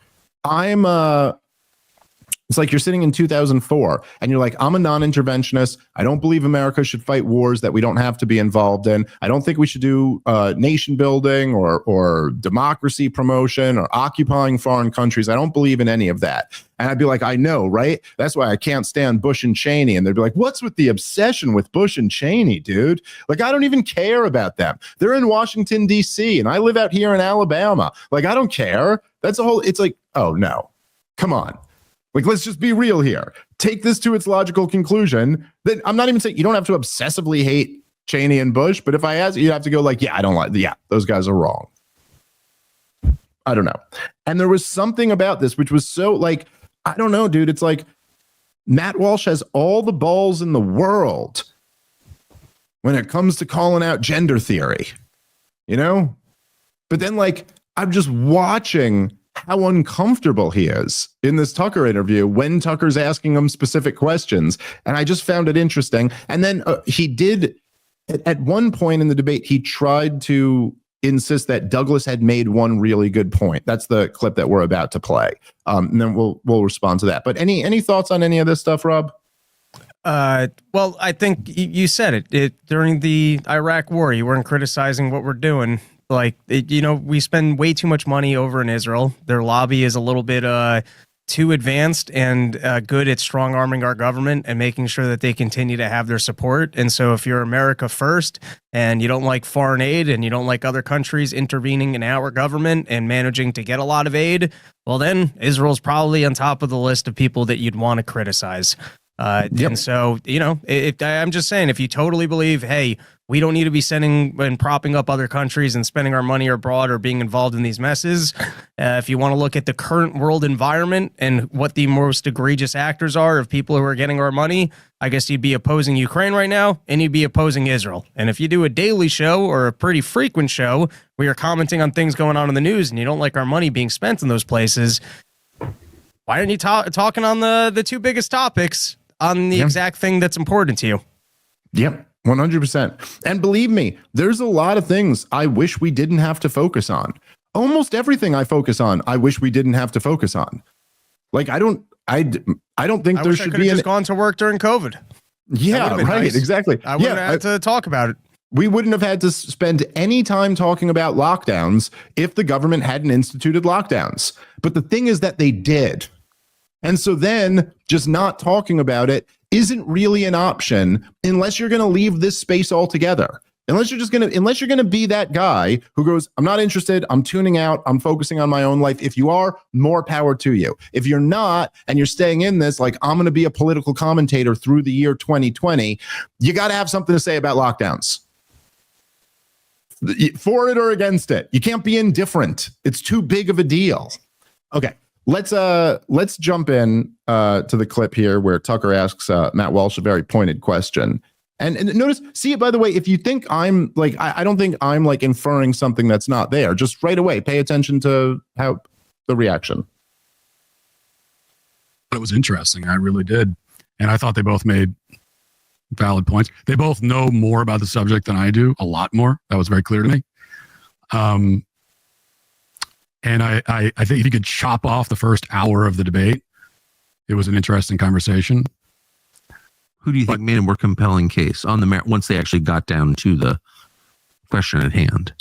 it's like you're sitting in 2004 and you're like, I'm a non-interventionist. I don't believe America should fight wars that we don't have to be involved in. I don't think we should do nation building or democracy promotion or occupying foreign countries. I don't believe in any of that. And I'd be like, I know, right? That's why I can't stand Bush and Cheney. And they'd be like, what's with the obsession with Bush and Cheney, dude? Like, I don't even care about them. They're in Washington, D.C., and I live out here in Alabama. Like, I don't care. That's a whole, it's like, oh, no, come on. Like, let's just be real here. Take this to its logical conclusion. That I'm not even saying you don't have to obsessively hate Cheney and Bush, but if I ask you, you have to go like, yeah, I don't like, yeah, those guys are wrong. I don't know. And there was something about this which was so like, I don't know, dude. It's like Matt Walsh has all the balls in the world when it comes to calling out gender theory, you know? But then like, I'm just watching how uncomfortable he is in this Tucker interview when Tucker's asking him specific questions. And I just found it interesting. And then he did, at one point in the debate, he tried to insist that Douglas had made one really good point. That's the clip that we're about to play. And then we'll respond to that. But any thoughts on any of this stuff, Rob? Well, I think you said it during the Iraq war. You weren't criticizing what we're doing. Like, we spend way too much money over in Israel. Their lobby is a little bit too advanced and good at strong arming our government and making sure that they continue to have their support. And so if you're America first and you don't like foreign aid and you don't like other countries intervening in our government and managing to get a lot of aid, well, then Israel's probably on top of the list of people that you'd want to criticize. And so, I'm just saying, if you totally believe, hey, we don't need to be sending and propping up other countries and spending our money abroad or being involved in these messes. If you want to look at the current world environment and what the most egregious actors are of people who are getting our money, I guess you'd be opposing Ukraine right now and you'd be opposing Israel. And if you do a daily show or a pretty frequent show where you're commenting on things going on in the news and you don't like our money being spent in those places, why aren't you talking on the two biggest topics on the exact thing that's important to you? Yep. 100%. And believe me, there's a lot of things I wish we didn't have to focus on. Almost everything I focus on, I wish we didn't have to focus on. Like, I don't think there should be just gone to work during COVID. Yeah, right. Nice. Exactly. I wouldn't have to talk about it. We wouldn't have had to spend any time talking about lockdowns if the government hadn't instituted lockdowns. But the thing is that they did. And so then just not talking about it isn't really an option unless you're going to leave this space altogether. Unless you're gonna be that guy who goes, I'm not interested, I'm tuning out, I'm focusing on my own life. If you are, more power to you. If you're not, and you're staying in this, like I'm gonna be a political commentator through the year 2020, you gotta have something to say about lockdowns. For it or against it. You can't be indifferent. It's too big of a deal. Okay. Let's jump in to the clip here where Tucker asks Matt Walsh a very pointed question. And notice, see it, by the way, if you think I'm like, I don't think I'm like inferring something that's not there. Just right away, pay attention to how the reaction. It was interesting. I really did. And I thought they both made valid points. They both know more about the subject than I do, a lot more. That was very clear to me. And I think if you could chop off the first hour of the debate, it was an interesting conversation. Who do you think made a more compelling case on the merit once they actually got down to the question at hand?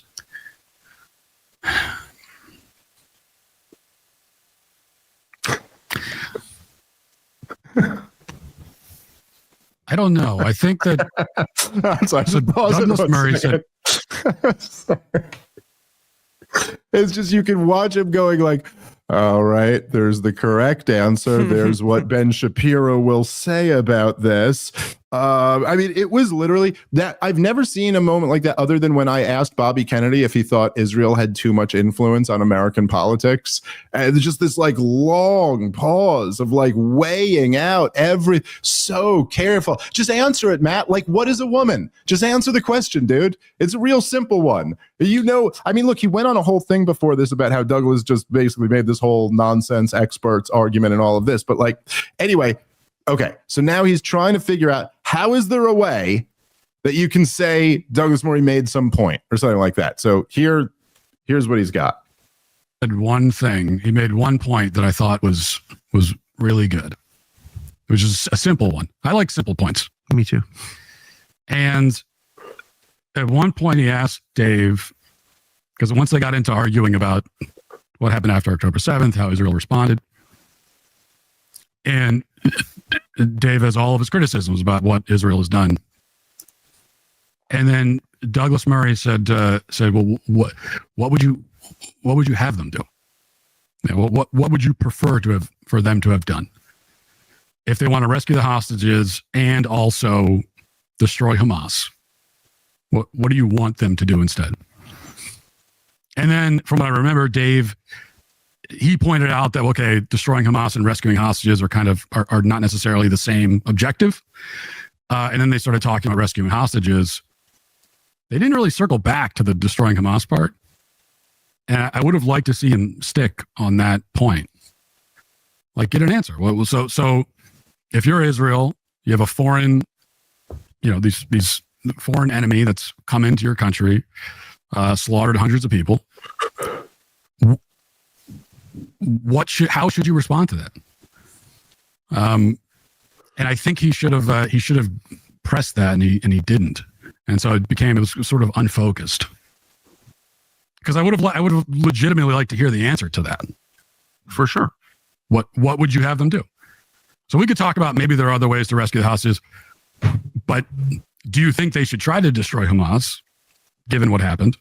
I don't know. I think that so Douglas Murray said, it's just you can watch him going like, all right, there's the correct answer. There's what Ben Shapiro will say about this. I mean, it was literally that. I've never seen a moment like that other than when I asked Bobby Kennedy if he thought Israel had too much influence on American politics. And there's just this like long pause of like weighing out so careful. Just answer it, Matt. Like, what is a woman? Just answer the question, dude. It's a real simple one. I mean, look, he went on a whole thing before this about how Douglas just basically made this whole nonsense experts argument and all of this. But like, anyway, okay. So now he's trying to figure out, how is there a way that you can say Douglas Murray made some point or something like that? So here's what he's got. He made one point that I thought was really good. It was just a simple one. I like simple points. Me too. And at one point he asked Dave, because once they got into arguing about what happened after October 7th, how Israel responded, and Dave has all of his criticisms about what Israel has done. And then Douglas Murray said, well, what would you have them do? What would you prefer for them to have done? If they want to rescue the hostages and also destroy Hamas, what do you want them to do instead? And then from what I remember, Dave, he pointed out that, okay, destroying Hamas and rescuing hostages are not necessarily the same objective. And then they started talking about rescuing hostages. They didn't really circle back to the destroying Hamas part. And I would have liked to see him stick on that point. Like, get an answer. Well, so if you're Israel, you have a foreign, these foreign enemy that's come into your country, slaughtered hundreds of people. How should you respond to that? And I think he should have pressed that, and he didn't. And so it was sort of unfocused. Because I would have legitimately liked to hear the answer to that. For sure. What would you have them do? So we could talk about maybe there are other ways to rescue the hostages, but do you think they should try to destroy Hamas, given what happened?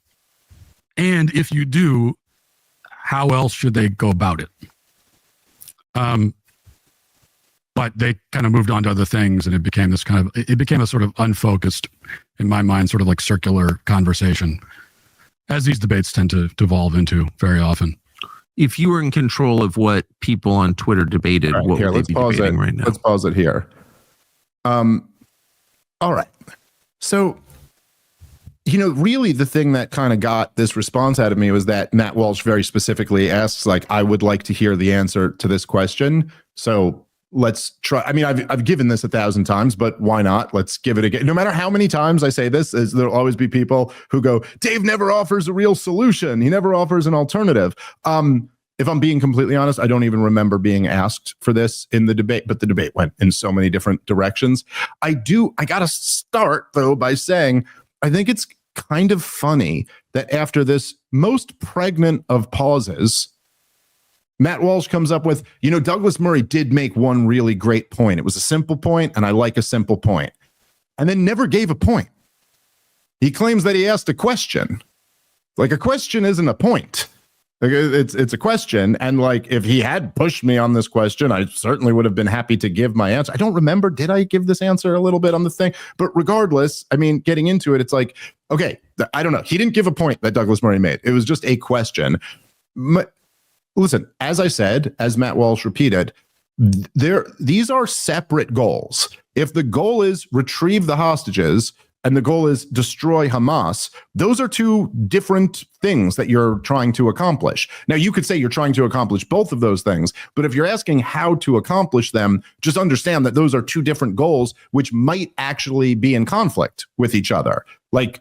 And if you do, how else should they go about it? But they kind of moved on to other things, and it became a sort of unfocused, in my mind, sort of like circular conversation, as these debates tend to evolve into very often. If you were in control of what people on Twitter debated, what would they be debating right now? Let's pause it here. All right. So, really the thing that kind of got this response out of me was that Matt Walsh very specifically asks, like, I would like to hear the answer to this question. So let's try. I mean, I've given this 1,000 times, but why not? Let's give it again. No matter how many times I say this, there'll always be people who go, Dave never offers a real solution. He never offers an alternative. If I'm being completely honest, I don't even remember being asked for this in the debate, but the debate went in so many different directions. I got to start, though, by saying I think it's kind of funny that after this most pregnant of pauses, Matt Walsh comes up with, Douglas Murray did make one really great point. It was a simple point, and I like a simple point. And then never gave a point. He claims that he asked a question. Like, a question isn't a point. Like, it's a question, and like, if he had pushed me on this question, I certainly would have been happy to give my answer. I don't remember, did I give this answer a little bit on the thing? But regardless, I mean, getting into it, it's like, okay, I don't know. He didn't give a point that Douglas Murray made. It was just a question. Listen, as I said, as Matt Walsh repeated, these are separate goals. If the goal is retrieve the hostages and the goal is destroy Hamas, those are two different things that you're trying to accomplish. Now, you could say you're trying to accomplish both of those things, but if you're asking how to accomplish them, just understand that those are two different goals, which might actually be in conflict with each other. Like,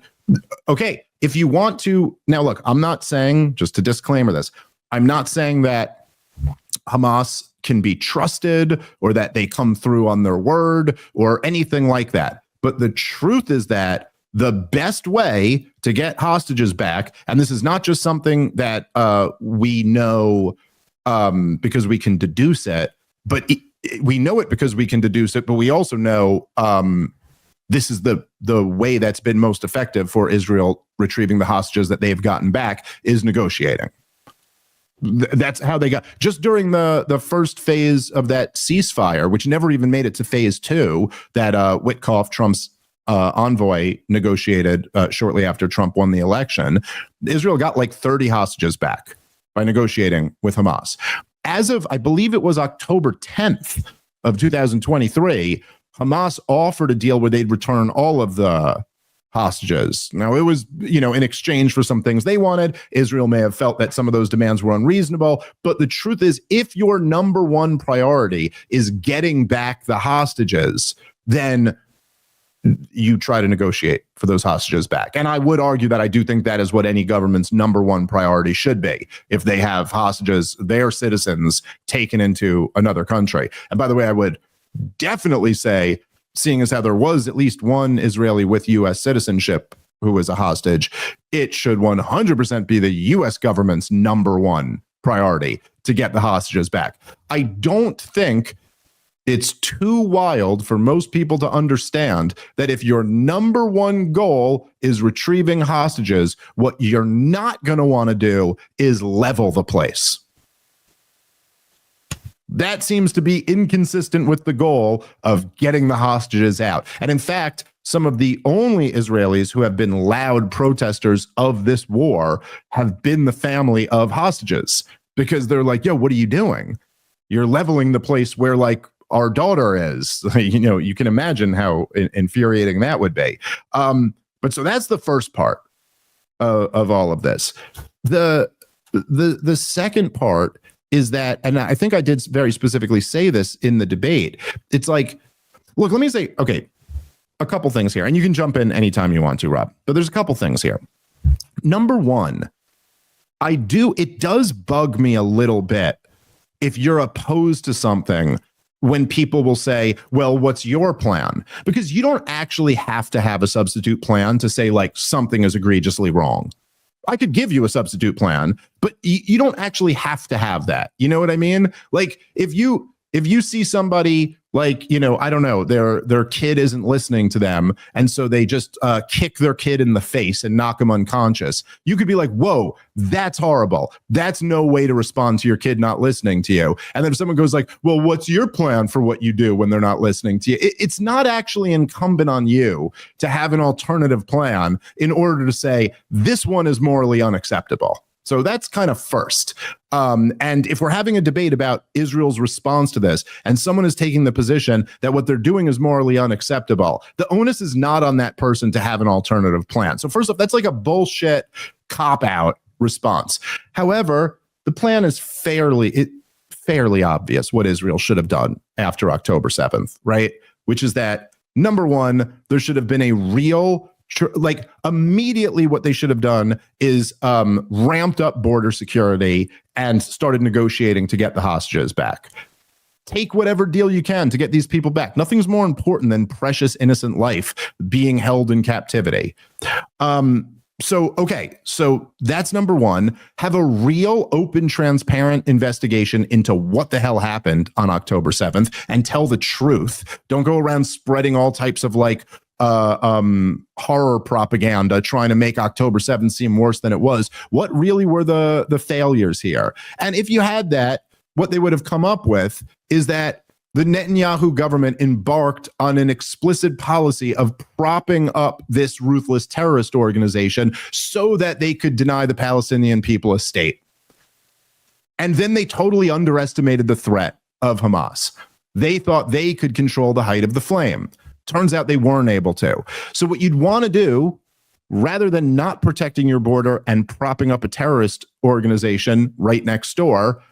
okay, if you want to, now look, I'm not saying, just to disclaimer this, I'm not saying that Hamas can be trusted or that they come through on their word or anything like that. But the truth is that the best way to get hostages back, and this is not just something that we know because we can deduce it, but we know it because we can deduce it, but we also know this is the way that's been most effective for Israel retrieving the hostages that they've gotten back is negotiating. That's how they got, just during the first phase of that ceasefire, which never even made it to phase 2, that Witkoff, Trump's envoy, negotiated shortly after Trump won the election. Israel got like 30 hostages back by negotiating with Hamas. As of, I believe it was October 10th of 2023, Hamas offered a deal where they'd return all of the hostages. Now, it was, in exchange for some things they wanted. Israel may have felt that some of those demands were unreasonable. But the truth is, if your number one priority is getting back the hostages, then you try to negotiate for those hostages back. And I would argue that I do think that is what any government's number one priority should be. If they have hostages, their citizens, taken into another country. And by the way, I would definitely say, seeing as how there was at least one Israeli with U.S. citizenship who was a hostage, it should 100% be the U.S. government's number one priority to get the hostages back. I don't think it's too wild for most people to understand that if your number one goal is retrieving hostages, what you're not going to want to do is level the place. That seems to be inconsistent with the goal of getting the hostages out. And in fact, some of the only Israelis who have been loud protesters of this war have been the family of hostages, because they're like, yo, what are you doing? You're leveling the place where, like, our daughter is. You can imagine how infuriating that would be. But so that's the first part of all of this. The second part is that, and I think I did very specifically say this in the debate, it's like, look, let me say, okay, a couple things here, and you can jump in anytime you want to, Rob, but there's a couple things here. Number one, it does bug me a little bit if you're opposed to something when people will say, well, what's your plan? Because you don't actually have to have a substitute plan to say, like, something is egregiously wrong. I could give you a substitute plan, but you don't actually have to have that. You know what I mean? Like, if you see somebody, like, I don't know, their kid isn't listening to them, and so they just kick their kid in the face and knock them unconscious, you could be like, whoa, that's horrible. That's no way to respond to your kid not listening to you. And then if someone goes like, well, what's your plan for what you do when they're not listening to you? It's not actually incumbent on you to have an alternative plan in order to say this one is morally unacceptable. So that's kind of first. And if we're having a debate about Israel's response to this, and someone is taking the position that what they're doing is morally unacceptable, the onus is not on that person to have an alternative plan. So first off, that's like a bullshit cop-out response. However, the plan is fairly obvious what Israel should have done after October 7th, right? Which is that, number one, there should have been a real, like, immediately what they should have done is ramped up border security and started negotiating to get the hostages back. Take whatever deal you can to get these people back. Nothing's more important than precious innocent life being held in captivity. So that's number one. Have a real, open, transparent investigation into what the hell happened on October 7th and tell the truth. Don't go around spreading all types of, like, horror propaganda trying to make October 7th seem worse than it was. What really were the failures here? And if you had that, what they would have come up with is that the Netanyahu government embarked on an explicit policy of propping up this ruthless terrorist organization so that they could deny the Palestinian people a state. And then they totally underestimated the threat of Hamas. They thought they could control the height of the flame. Turns out they weren't able to. So what you'd want to do, rather than not protecting your border and propping up a terrorist organization right next door,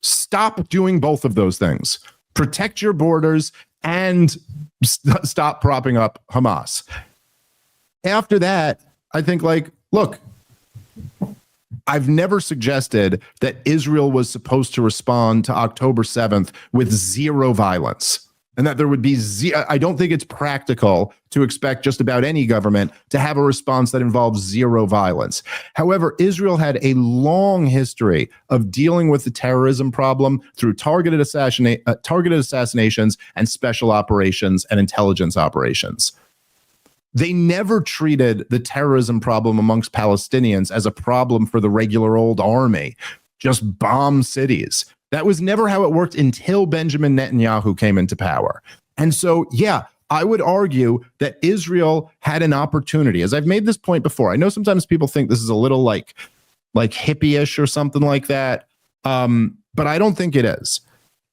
stop doing both of those things. Protect your borders and stop propping up Hamas. After that, I think, like, look, I've never suggested that Israel was supposed to respond to October 7th with zero violence. And that there would be I don't think it's practical to expect just about any government to have a response that involves zero violence. However, Israel had a long history of dealing with the terrorism problem through targeted assassinations and special operations and intelligence operations. They never treated the terrorism problem amongst Palestinians as a problem for the regular old army. Just bomb cities. That was never how it worked until Benjamin Netanyahu came into power. And so, yeah, I would argue that Israel had an opportunity. As I've made this point before, I know sometimes people think this is a little like hippie-ish or something like that, but I don't think it is.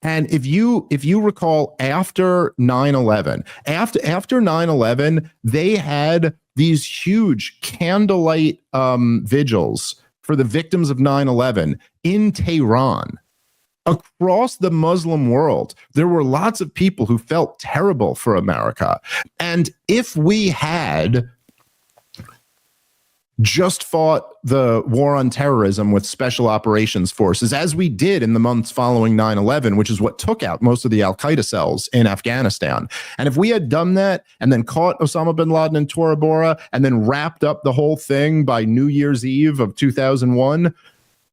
And if you recall, after 9/11, after 9/11, they had these huge candlelight vigils for the victims of 9/11 in Tehran. Across the Muslim world, there were lots of people who felt terrible for America. And if we had just fought the war on terrorism with special operations forces, as we did in the months following 9/11, which is what took out most of the Al-Qaeda cells in Afghanistan. And if we had done that and then caught Osama bin Laden in Tora Bora and then wrapped up the whole thing by New Year's Eve of 2001,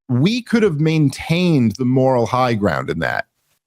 we could have maintained the moral high ground in that.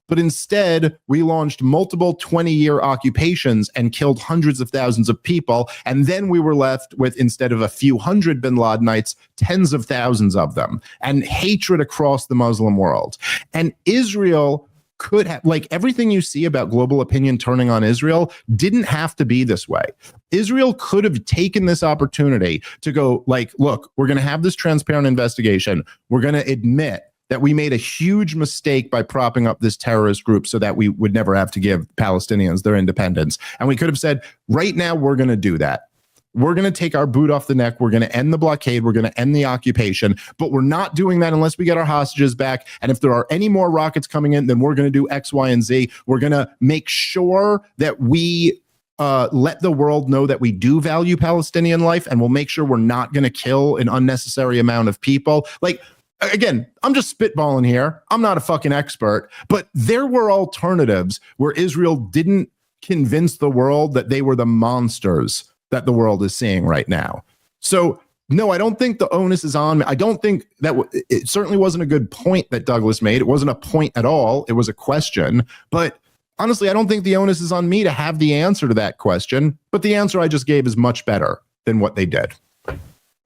But instead, we launched multiple 20-year occupations and killed hundreds of thousands of people. And then we were left with, instead of a few hundred bin Ladenites, tens of thousands of them, and hatred across the Muslim world. And Israel could have, like, everything you see about global opinion turning on Israel didn't have to be this way. Israel could have taken this opportunity to go, like, look, we're going to have this transparent investigation. We're going to admit that we made a huge mistake by propping up this terrorist group so that we would never have to give Palestinians their independence. And we could have said, right now, we're going to do that. We're going to take our boot off the neck. We're going to end the blockade. We're going to end the occupation. But we're not doing that unless we get our hostages back. And if there are any more rockets coming in, then we're going to do X, Y, and Z. We're going to make sure that we let the world know that we do value Palestinian life. And we'll make sure we're not going to kill an unnecessary amount of people. Like, again, I'm just spitballing here. I'm not a fucking expert. But there were alternatives where Israel didn't convince the world that they were the monsters that the world is seeing right now. So, no, I don't think the onus is on me. I don't think that it certainly wasn't a good point that Douglas made. It wasn't a point at all. It was a question. But honestly, I don't think the onus is on me to have the answer to that question. But the answer I just gave is much better than what they did.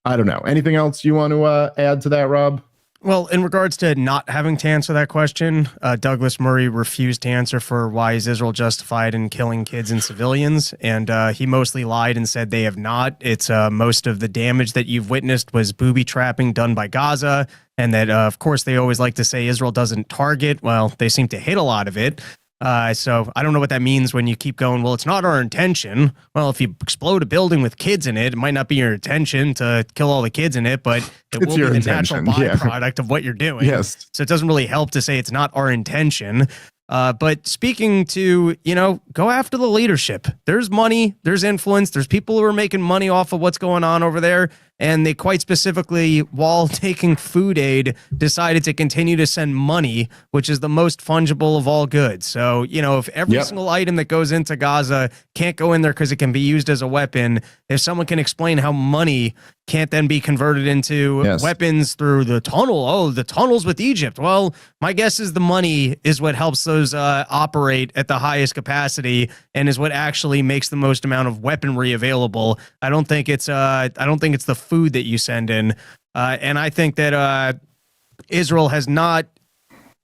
I don't know. Anything else you want to add to that, Rob? Well, in regards to not having to answer that question, Douglas Murray refused to answer for why is Israel justified in killing kids and civilians, and he mostly lied and said they have not. It's most of the damage that you've witnessed was booby trapping done by Gaza, and that, of course, they always like to say Israel doesn't target. Well, they seem to hit a lot of it. So I don't know what that means when you keep going, well, it's not our intention. Well, if you explode a building with kids in it, it might not be your intention to kill all the kids in it, but it will be the natural byproduct of what you're doing. Yes. So it doesn't really help to say it's not our intention. But speaking to, go after the leadership. There's money, there's influence, there's people who are making money off of what's going on over there. And they quite specifically, while taking food aid, decided to continue to send money, which is the most fungible of all goods. So, if every single item that goes into Gaza can't go in there because it can be used as a weapon, if someone can explain how money can't then be converted into weapons through the tunnel. Oh, the tunnels with Egypt. Well, my guess is the money is what helps those operate at the highest capacity and is what actually makes the most amount of weaponry available. I don't think it's the food that you send in. And I think that Israel has not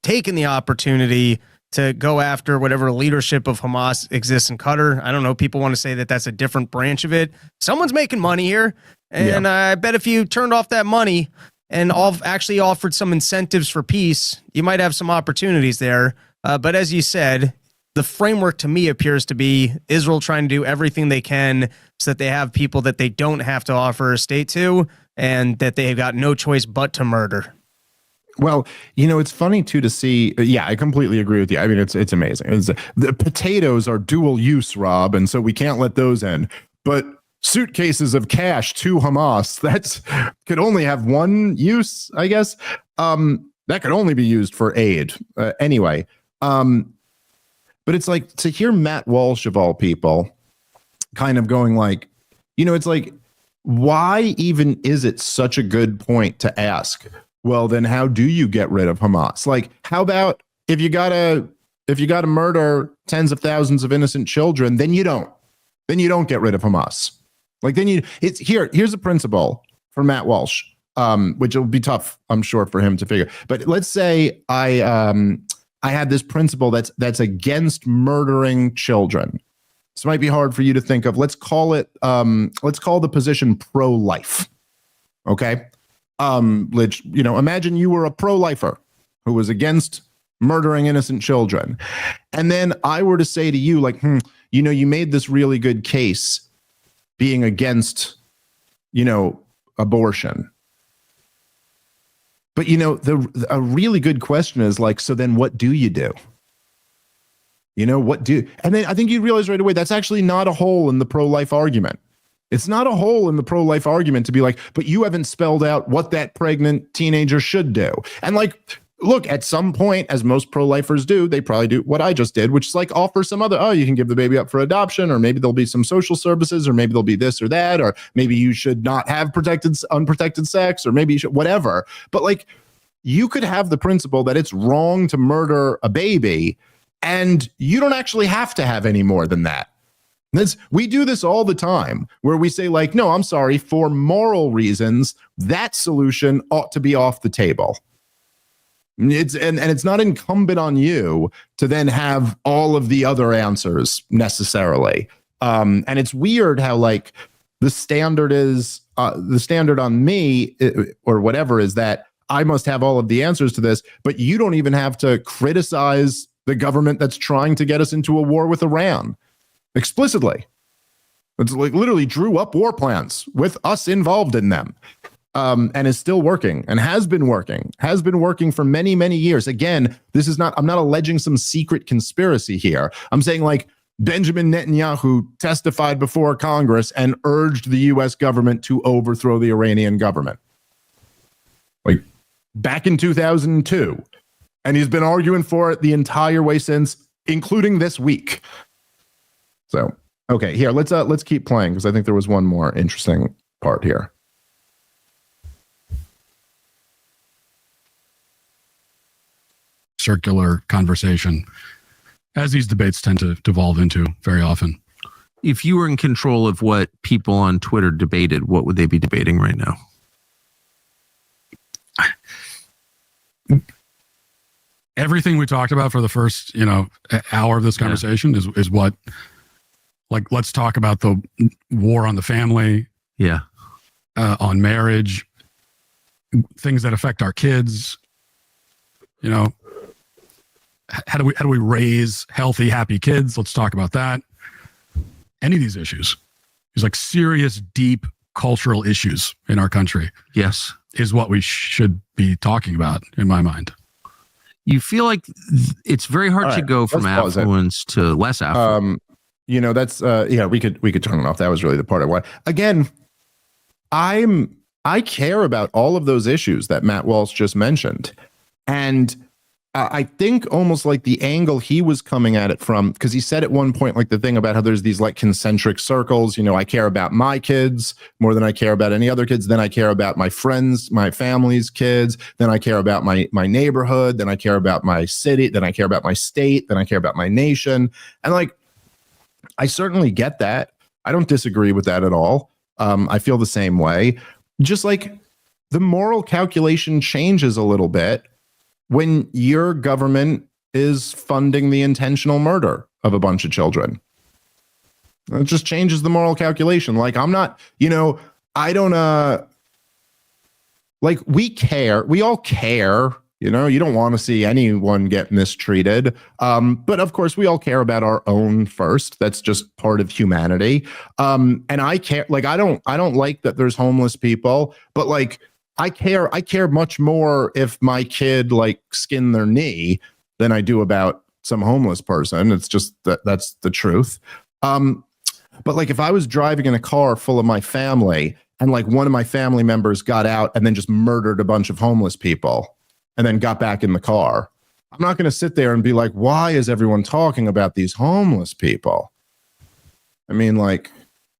taken the opportunity to go after whatever leadership of Hamas exists in Qatar. I don't know. People want to say that that's a different branch of it. Someone's making money here. And I bet if you turned off that money and actually offered some incentives for peace, you might have some opportunities there. But as you said, the framework to me appears to be Israel trying to do everything they can so that they have people that they don't have to offer a state to and that they've got no choice but to murder. Well, it's funny too to see. Yeah, I completely agree with you. I mean, it's amazing. The potatoes are dual use, Rob, and so we can't let those in. But suitcases of cash to Hamas, could only have one use, I guess. That could only be used for aid anyway. But it's like to hear Matt Walsh of all people kind of going like, it's like, why even is it such a good point to ask? Well, then how do you get rid of Hamas? Like, how about if you gotta murder tens of thousands of innocent children, then you don't get rid of Hamas. Like here's a principle for Matt Walsh, which will be tough, I'm sure, for him to figure. But let's say I had this principle that's against murdering children. This might be hard for you to think of. Let's call the position pro-life. Okay. Imagine you were a pro-lifer who was against murdering innocent children. And then I were to say to you, like, you made this really good case being against, abortion. But, a really good question is like, so then what do you do? And then I think you realize right away, that's actually not a hole in the pro-life argument. It's not a hole in the pro-life argument to be like, but you haven't spelled out what that pregnant teenager should do. And like, look, at some point, as most pro-lifers do, they probably do what I just did, which is like offer some other, you can give the baby up for adoption, or maybe there'll be some social services, or maybe there'll be this or that, or maybe you should not have unprotected sex, or maybe you should, whatever. But like, you could have the principle that it's wrong to murder a baby, and you don't actually have to have any more than that. We do this all the time where we say like, no, I'm sorry, for moral reasons, that solution ought to be off the table. It's not incumbent on you to then have all of the other answers necessarily. And it's weird how like the standard on me or whatever is that I must have all of the answers to this, but you don't even have to criticize the government that's trying to get us into a war with Iran. Explicitly. It's like literally drew up war plans with us involved in them, and is still working and has been working for many, many years. Again, I'm not alleging some secret conspiracy here. I'm saying like Benjamin Netanyahu testified before Congress and urged the US government to overthrow the Iranian government. Like back in 2002. And he's been arguing for it the entire way since, including this week. So, okay, here, let's keep playing because I think there was one more interesting part here. Circular conversation, as these debates tend to devolve into very often. If you were in control of what people on Twitter debated, what would they be debating right now? Everything we talked about for the first, hour of this conversation is what. Like, let's talk about the war on the family. Yeah. On marriage, things that affect our kids. How do we raise healthy, happy kids? Let's talk about that. Any of these issues, these like serious, deep cultural issues in our country. Yes. Is what we should be talking about, in my mind. You feel like it's very hard to go from affluence to less affluent. That's we could turn it off. That was really the part I want. Again, I'm I care about all of those issues that Matt Walsh just mentioned. And I think almost like the angle he was coming at it from, because he said at one point, like the thing about how there's these like concentric circles, you know, I care about my kids more than I care about any other kids. Then I care about my friends, my family's kids. Then I care about my neighborhood. Then I care about my city. Then I care about my state. Then I care about my nation. And like, I certainly get that. I don't disagree with that at all. I feel the same way. Just like the moral calculation changes a little bit when your government is funding the intentional murder of a bunch of children. It just changes the moral calculation. Like, I'm not, you know, I don't, like, we all care, you know, you don't want to see anyone get mistreated. But of course, we all care about our own first. That's just part of humanity. And I care, like, I don't like that there's homeless people, but like, I care much more if my kid like skinned their knee than I do about some homeless person. It's just that's the truth. But like if I was driving in a car full of my family and like one of my family members got out and then just murdered a bunch of homeless people and then got back in the car, I'm not going to sit there and be like, why is everyone talking about these homeless people? I mean, like,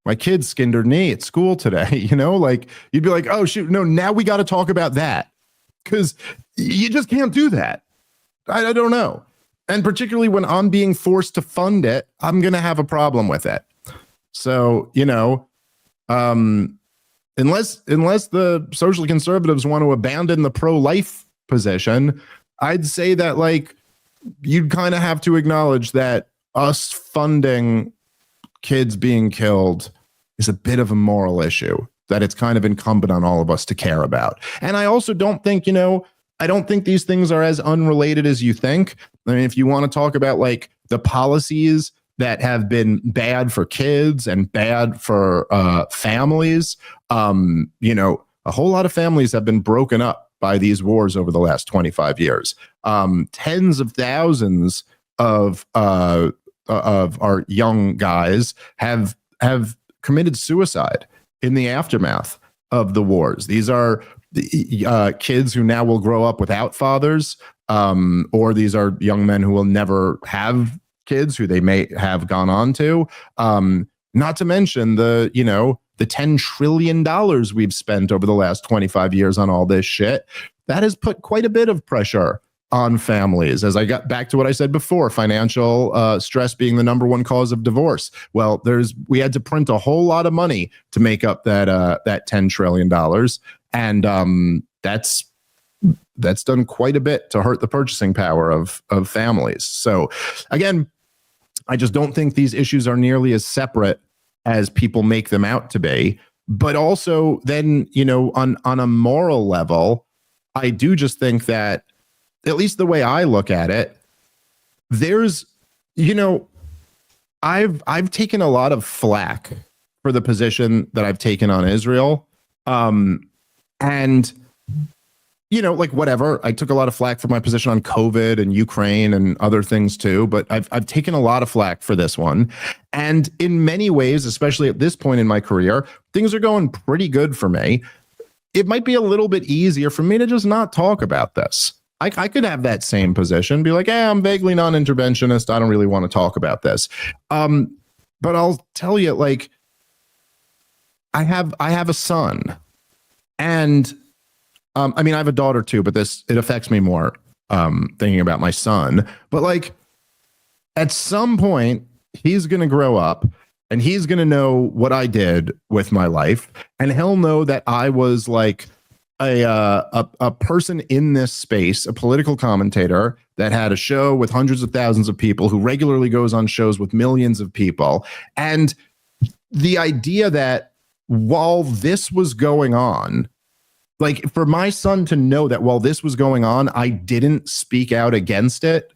my kid skinned her knee at school today, you know, like you'd be like, oh, shoot, no, now we got to talk about that because you just can't do that. I don't know. And particularly when I'm being forced to fund it, I'm going to have a problem with it. So, you know, unless the social conservatives want to abandon the pro-life position, I'd say that like you'd kind of have to acknowledge that us funding kids being killed is a bit of a moral issue that it's kind of incumbent on all of us to care about. And I also don't think, you know, I don't think these things are as unrelated as you think. I mean, if you want to talk about like the policies that have been bad for kids and bad for families, you know, a whole lot of families have been broken up by these wars over the last 25 years. Tens of thousands of our young guys have committed suicide in the aftermath of the wars. These are kids who now will grow up without fathers, or these are young men who will never have kids who they may have gone on to. Not to mention the $10 trillion we've spent over the last 25 years on all this shit. That has put quite a bit of pressure on families. As I got back to what I said before, financial stress being the number one cause of divorce. Well, we had to print a whole lot of money to make up that $10 trillion. And that's done quite a bit to hurt the purchasing power of families. So again, I just don't think these issues are nearly as separate as people make them out to be. But also then, you know, on a moral level, I do just think that, at least the way I look at it, there's, you know, I've taken a lot of flack for the position that I've taken on Israel. And, you know, like whatever, I took a lot of flack for my position on COVID and Ukraine and other things too, but I've taken a lot of flack for this one. And in many ways, especially at this point in my career, things are going pretty good for me. It might be a little bit easier for me to just not talk about this. I could have that same position, be like, I'm vaguely non-interventionist. I don't really want to talk about this. But I'll tell you, like, I have a son, and I mean, I have a daughter too, but it affects me more thinking about my son. But like, at some point, he's going to grow up, and he's going to know what I did with my life, and he'll know that I was like a person in this space, a political commentator that had a show with hundreds of thousands of people, who regularly goes on shows with millions of people. And the idea that while this was going on, like for my son to know that while this was going on, I didn't speak out against it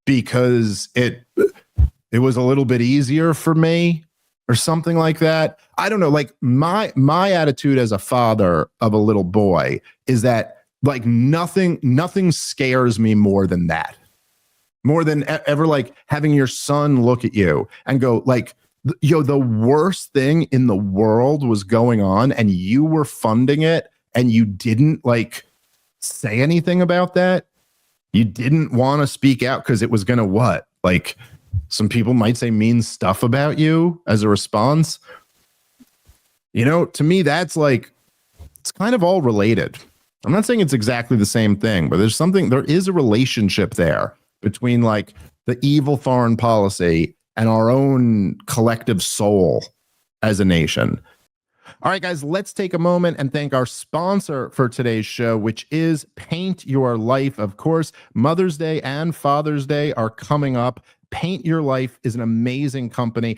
because it was a little bit easier for me or something like that. I don't know. Like my attitude as a father of a little boy is that like nothing scares me more than that. More than ever, like having your son look at you and go like, the worst thing in the world was going on and you were funding it and you didn't like say anything about that. You didn't want to speak out because it was going to what? Like some people might say mean stuff about you as a response. You know, to me, that's like, it's kind of all related. I'm not saying it's exactly the same thing, but there is a relationship there between like the evil foreign policy and our own collective soul as a nation. All right, guys, let's take a moment and thank our sponsor for today's show, which is Paint Your Life. Of course, Mother's Day and Father's Day are coming up. Paint Your Life is an amazing company.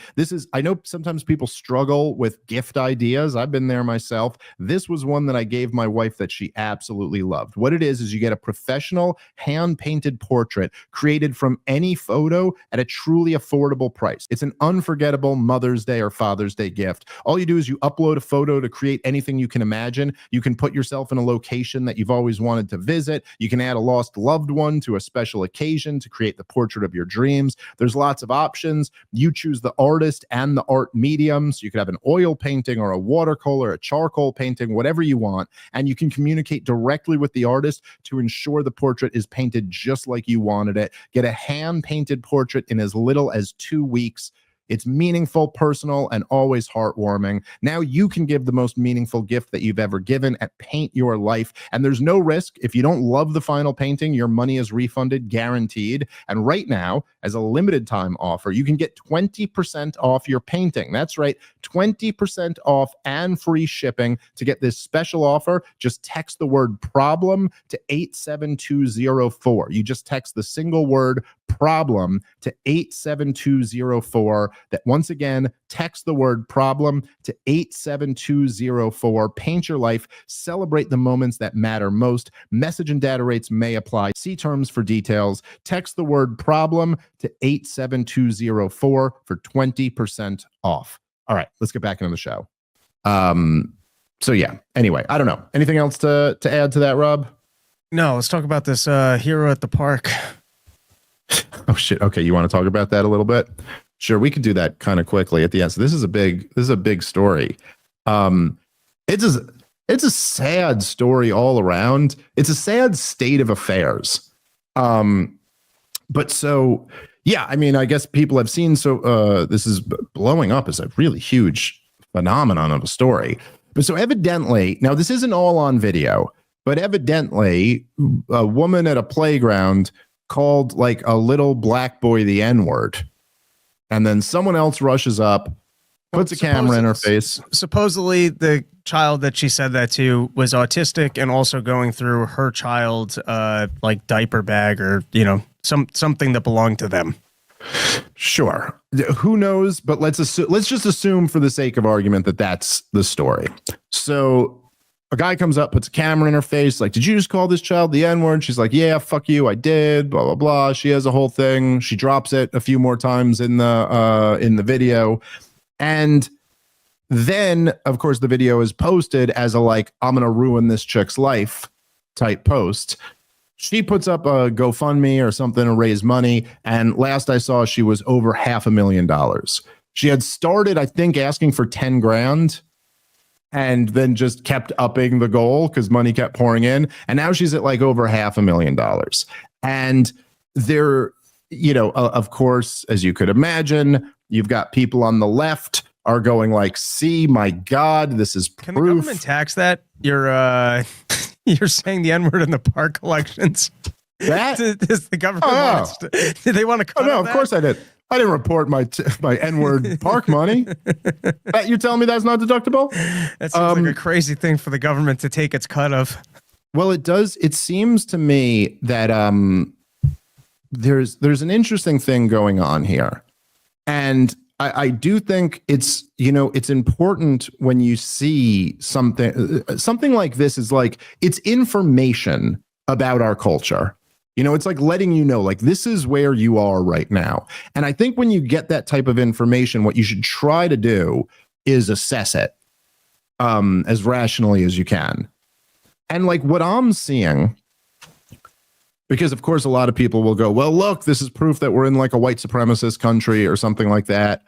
I know sometimes people struggle with gift ideas. I've been there myself. This was one that I gave my wife that she absolutely loved. What it is you get a professional hand-painted portrait created from any photo at a truly affordable price. It's an unforgettable Mother's Day or Father's Day gift. All you do is you upload a photo to create anything you can imagine. You can put yourself in a location that you've always wanted to visit. You can add a lost loved one to a special occasion to create the portrait of your dreams. There's lots of options. You choose the artist and the art mediums. You could have an oil painting or a watercolor, a charcoal painting, whatever you want. And you can communicate directly with the artist to ensure the portrait is painted just like you wanted it. Get a hand-painted portrait in as little as 2 weeks. It's meaningful, personal, and always heartwarming. Now you can give the most meaningful gift that you've ever given at Paint Your Life. And there's no risk. If you don't love the final painting, your money is refunded, guaranteed. And right now, as a limited time offer, you can get 20% off your painting. That's right, 20% off and free shipping. To get this special offer, just text the word problem to 87204. You just text the single word problem to 87204. That once again, text the word problem to 87204. Paint Your Life. Celebrate the moments that matter most. Message and data rates may apply. See terms for details. Text the word problem to 87204 for 20% off. All right, let's get back into the show. So yeah, anyway, I don't know. Anything else to add to that, Rob? No, let's talk about this hero at the park. Oh shit. Okay, you want to talk about that a little bit? Sure, we could do that kind of quickly at the end. So this is a big story. It's a sad story all around. It's a sad state of affairs. But so yeah, I mean, I guess people have seen. So this is blowing up as a really huge phenomenon of a story. But so evidently, now this isn't all on video, but evidently, a woman at a playground called like a little black boy the N-word. And then someone else rushes up, puts a camera in her face. Supposedly the child that she said that to was autistic and also going through her child like diaper bag or, you know, something that belonged to them. Sure. Who knows? But let's just assume for the sake of argument that that's the story. So a guy comes up, puts a camera in her face, like, did you just call this child the N-word? She's like, yeah, fuck you, I did, blah, blah, blah. She has a whole thing. She drops it a few more times in the video. And then, of course, the video is posted as a, like, I'm going to ruin this chick's life type post. She puts up a GoFundMe or something to raise money. And last I saw, she was over $500,000. She had started, I think, asking for 10 grand. And then just kept upping the goal because money kept pouring in. And now she's at like over $500,000. And there, you know, of course, as you could imagine, you've got people on the left are going like, see, my God, this is proof. Can the government tax that? You're saying the N-word in the park collections? That? Does the government do they want to cut no, of course I did. I didn't report my N-word park money. You're telling me that's not deductible? That seems like a crazy thing for the government to take its cut of. Well, it does. It seems to me that there's an interesting thing going on here. And I do think it's, you know, it's important when you see something like this is like, it's information about our culture. You know, it's like letting you know, like, this is where you are right now. And I think when you get that type of information, what you should try to do is assess it as rationally as you can. And like what I'm seeing, because of course a lot of people will go, well, look, this is proof that we're in like a white supremacist country or something like that.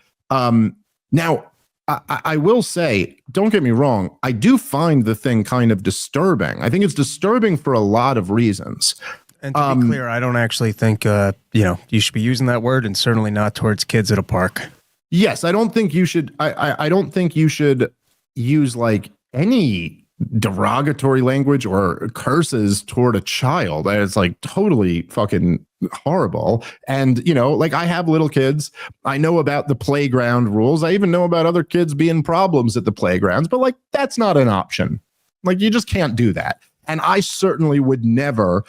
Now, I will say, don't get me wrong, I do find the thing kind of disturbing. I think it's disturbing for a lot of reasons. And to be clear, I don't actually think you should be using that word, and certainly not towards kids at a park. Yes, I don't think you should. I don't think you should use like any derogatory language or curses toward a child. It's like totally fucking horrible. And like, I have little kids. I know about the playground rules. I even know about other kids being problems at the playgrounds, but like, that's not an option. Like, you just can't do that. And I certainly would never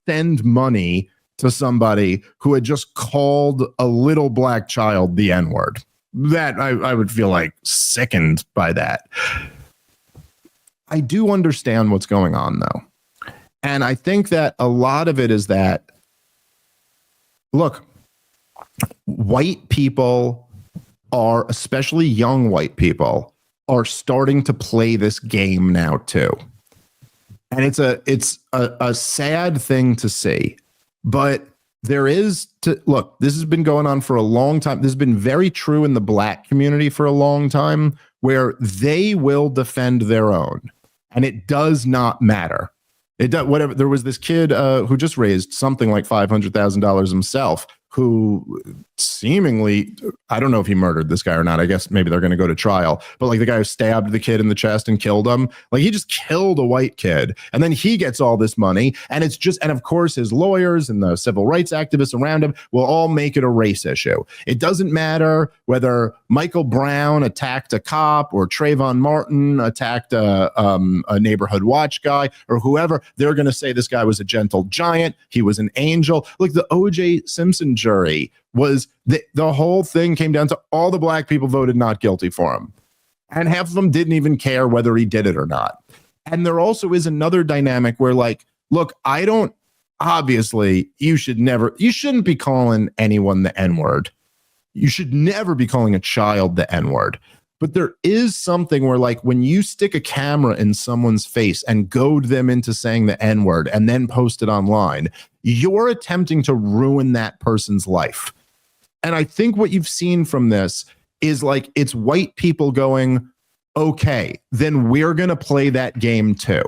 send money to somebody who had just called a little black child the N-word. That I would feel like sickened by that. I do understand what's going on, though. And I think that a lot of it is that, look, white people are, especially young white people, are starting to play this game now, too. And it's a sad thing to see. But there is look, this has been going on for a long time. This has been very true in the black community for a long time, where they will defend their own. And it does not matter. It does whatever. There was this kid who just raised something like $500,000 himself, who seemingly, I don't know if he murdered this guy or not. I guess maybe they're going to go to trial. But like the guy who stabbed the kid in the chest and killed him, like he just killed a white kid. And then he gets all this money. And it's just, and of course, his lawyers and the civil rights activists around him will all make it a race issue. It doesn't matter whether Michael Brown attacked a cop or Trayvon Martin attacked a neighborhood watch guy or whoever. They're going to say this guy was a gentle giant. He was an angel. Look, the O.J. Simpson jury was the whole thing came down to all the black people voted not guilty for him. And half of them didn't even care whether he did it or not. And there also is another dynamic where, like, look, obviously you shouldn't be calling anyone the N-word. You should never be calling a child the N-word. But there is something where, like, when you stick a camera in someone's face and goad them into saying the N-word and then post it online, you're attempting to ruin that person's life. And I think what you've seen from this is, like, it's white people going, okay, then we're going to play that game too.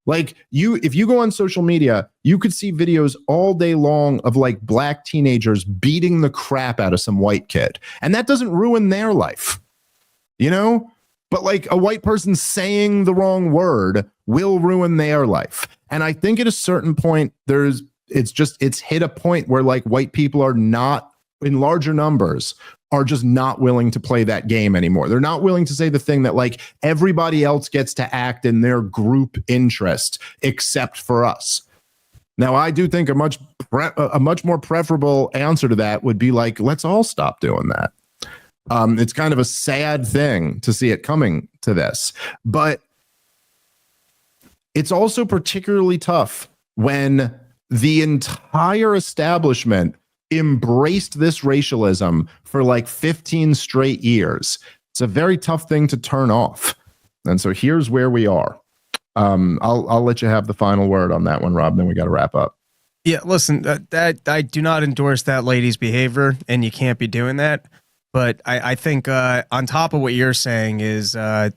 Like, if you go on social media, you could see videos all day long of like black teenagers beating the crap out of some white kid. And that doesn't ruin their life, but like a white person saying the wrong word will ruin their life. And I think at a certain point, it's hit a point where, like, white people are not, in larger numbers, are just not willing to play that game anymore. They're not willing to say the thing that, like, everybody else gets to act in their group interest except for us. Now, I do think a much more preferable answer to that would be like, let's all stop doing that. It's kind of a sad thing to see it coming to this, but it's also particularly tough when the entire establishment embraced this racialism for like 15 straight years. It's a very tough thing to turn off. And so here's where we are. I'll let you have the final word on that one, Rob, then we got to wrap up. Yeah, listen, that I do not endorse that lady's behavior, and you can't be doing that. But I think on top of what you're saying is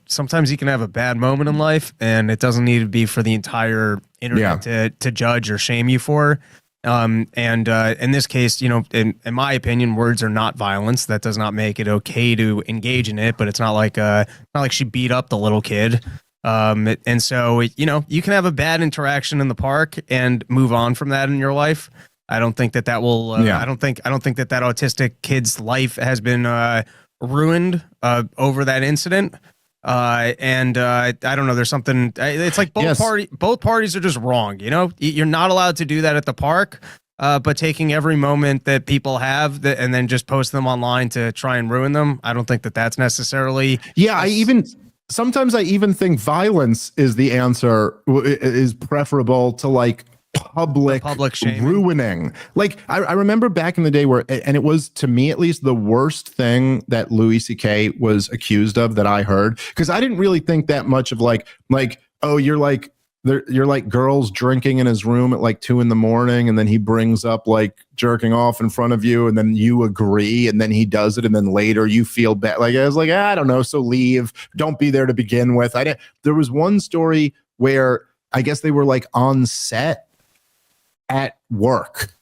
sometimes you can have a bad moment in life, and it doesn't need to be for the entire internet to judge or shame you for. And in this case, in my opinion, words are not violence. That does not make it okay to engage in it. But it's not like she beat up the little kid. And so you can have a bad interaction in the park and move on from that in your life. I don't think that will. I don't think that autistic kid's life has been ruined over that incident. And I don't know. There's something. It's like both parties are just wrong. You're not allowed to do that at the park. But taking every moment that people have and then just post them online to try and ruin them, I don't think that that's necessarily. Yeah, sometimes I even think violence is the answer, is preferable to like public ruining. Like I remember back in the day and it was, to me at least, the worst thing that Louis C.K. was accused of that I heard, because I didn't really think that much of like, oh, you're like you're like girls drinking in his room at like 2 a.m, and then he brings up like jerking off in front of you, and then you agree, and then he does it, and then later you feel bad. Like I was like, I don't know, so leave. Don't be there to begin with. There was one story where I guess they were like on set at work,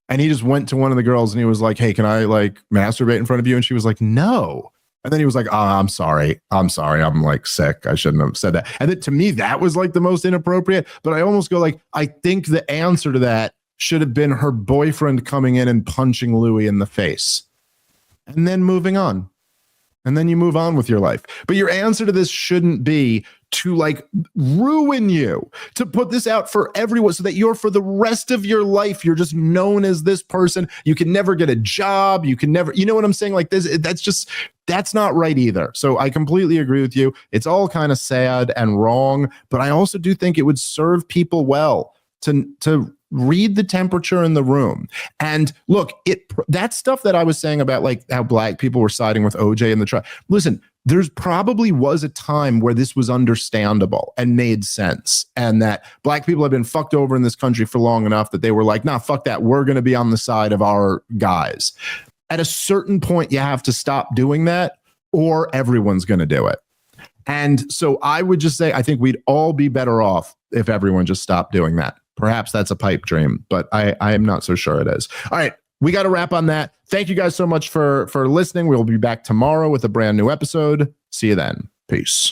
and he just went to one of the girls and he was like, hey, can I like masturbate in front of you? And she was like, no. And then he was like, oh, I'm sorry. I'm like sick. I shouldn't have said that. And then to me, that was like the most inappropriate. But I almost go like, I think the answer to that should have been her boyfriend coming in and punching Louis in the face and then moving on. And then you move on with your life. But your answer to this shouldn't be to like ruin you, to put this out for everyone so that you're for the rest of your life, you're just known as this person. You can never get a job. You can never, you know what I'm saying? Like this, that's not right either. So I completely agree with you. It's all kind of sad and wrong, but I also do think it would serve people well to read the temperature in the room. And look, that stuff that I was saying about like how black people were siding with OJ in the trial. Listen, there's probably was a time where this was understandable and made sense, and that black people have been fucked over in this country for long enough that they were like, nah, fuck that. We're going to be on the side of our guys. At a certain point, you have to stop doing that, or everyone's going to do it. And so I would just say, I think we'd all be better off if everyone just stopped doing that. Perhaps that's a pipe dream, but I am not so sure it is. All right, we got to wrap on that. Thank you guys so much for listening. We'll be back tomorrow with a brand new episode. See you then. Peace.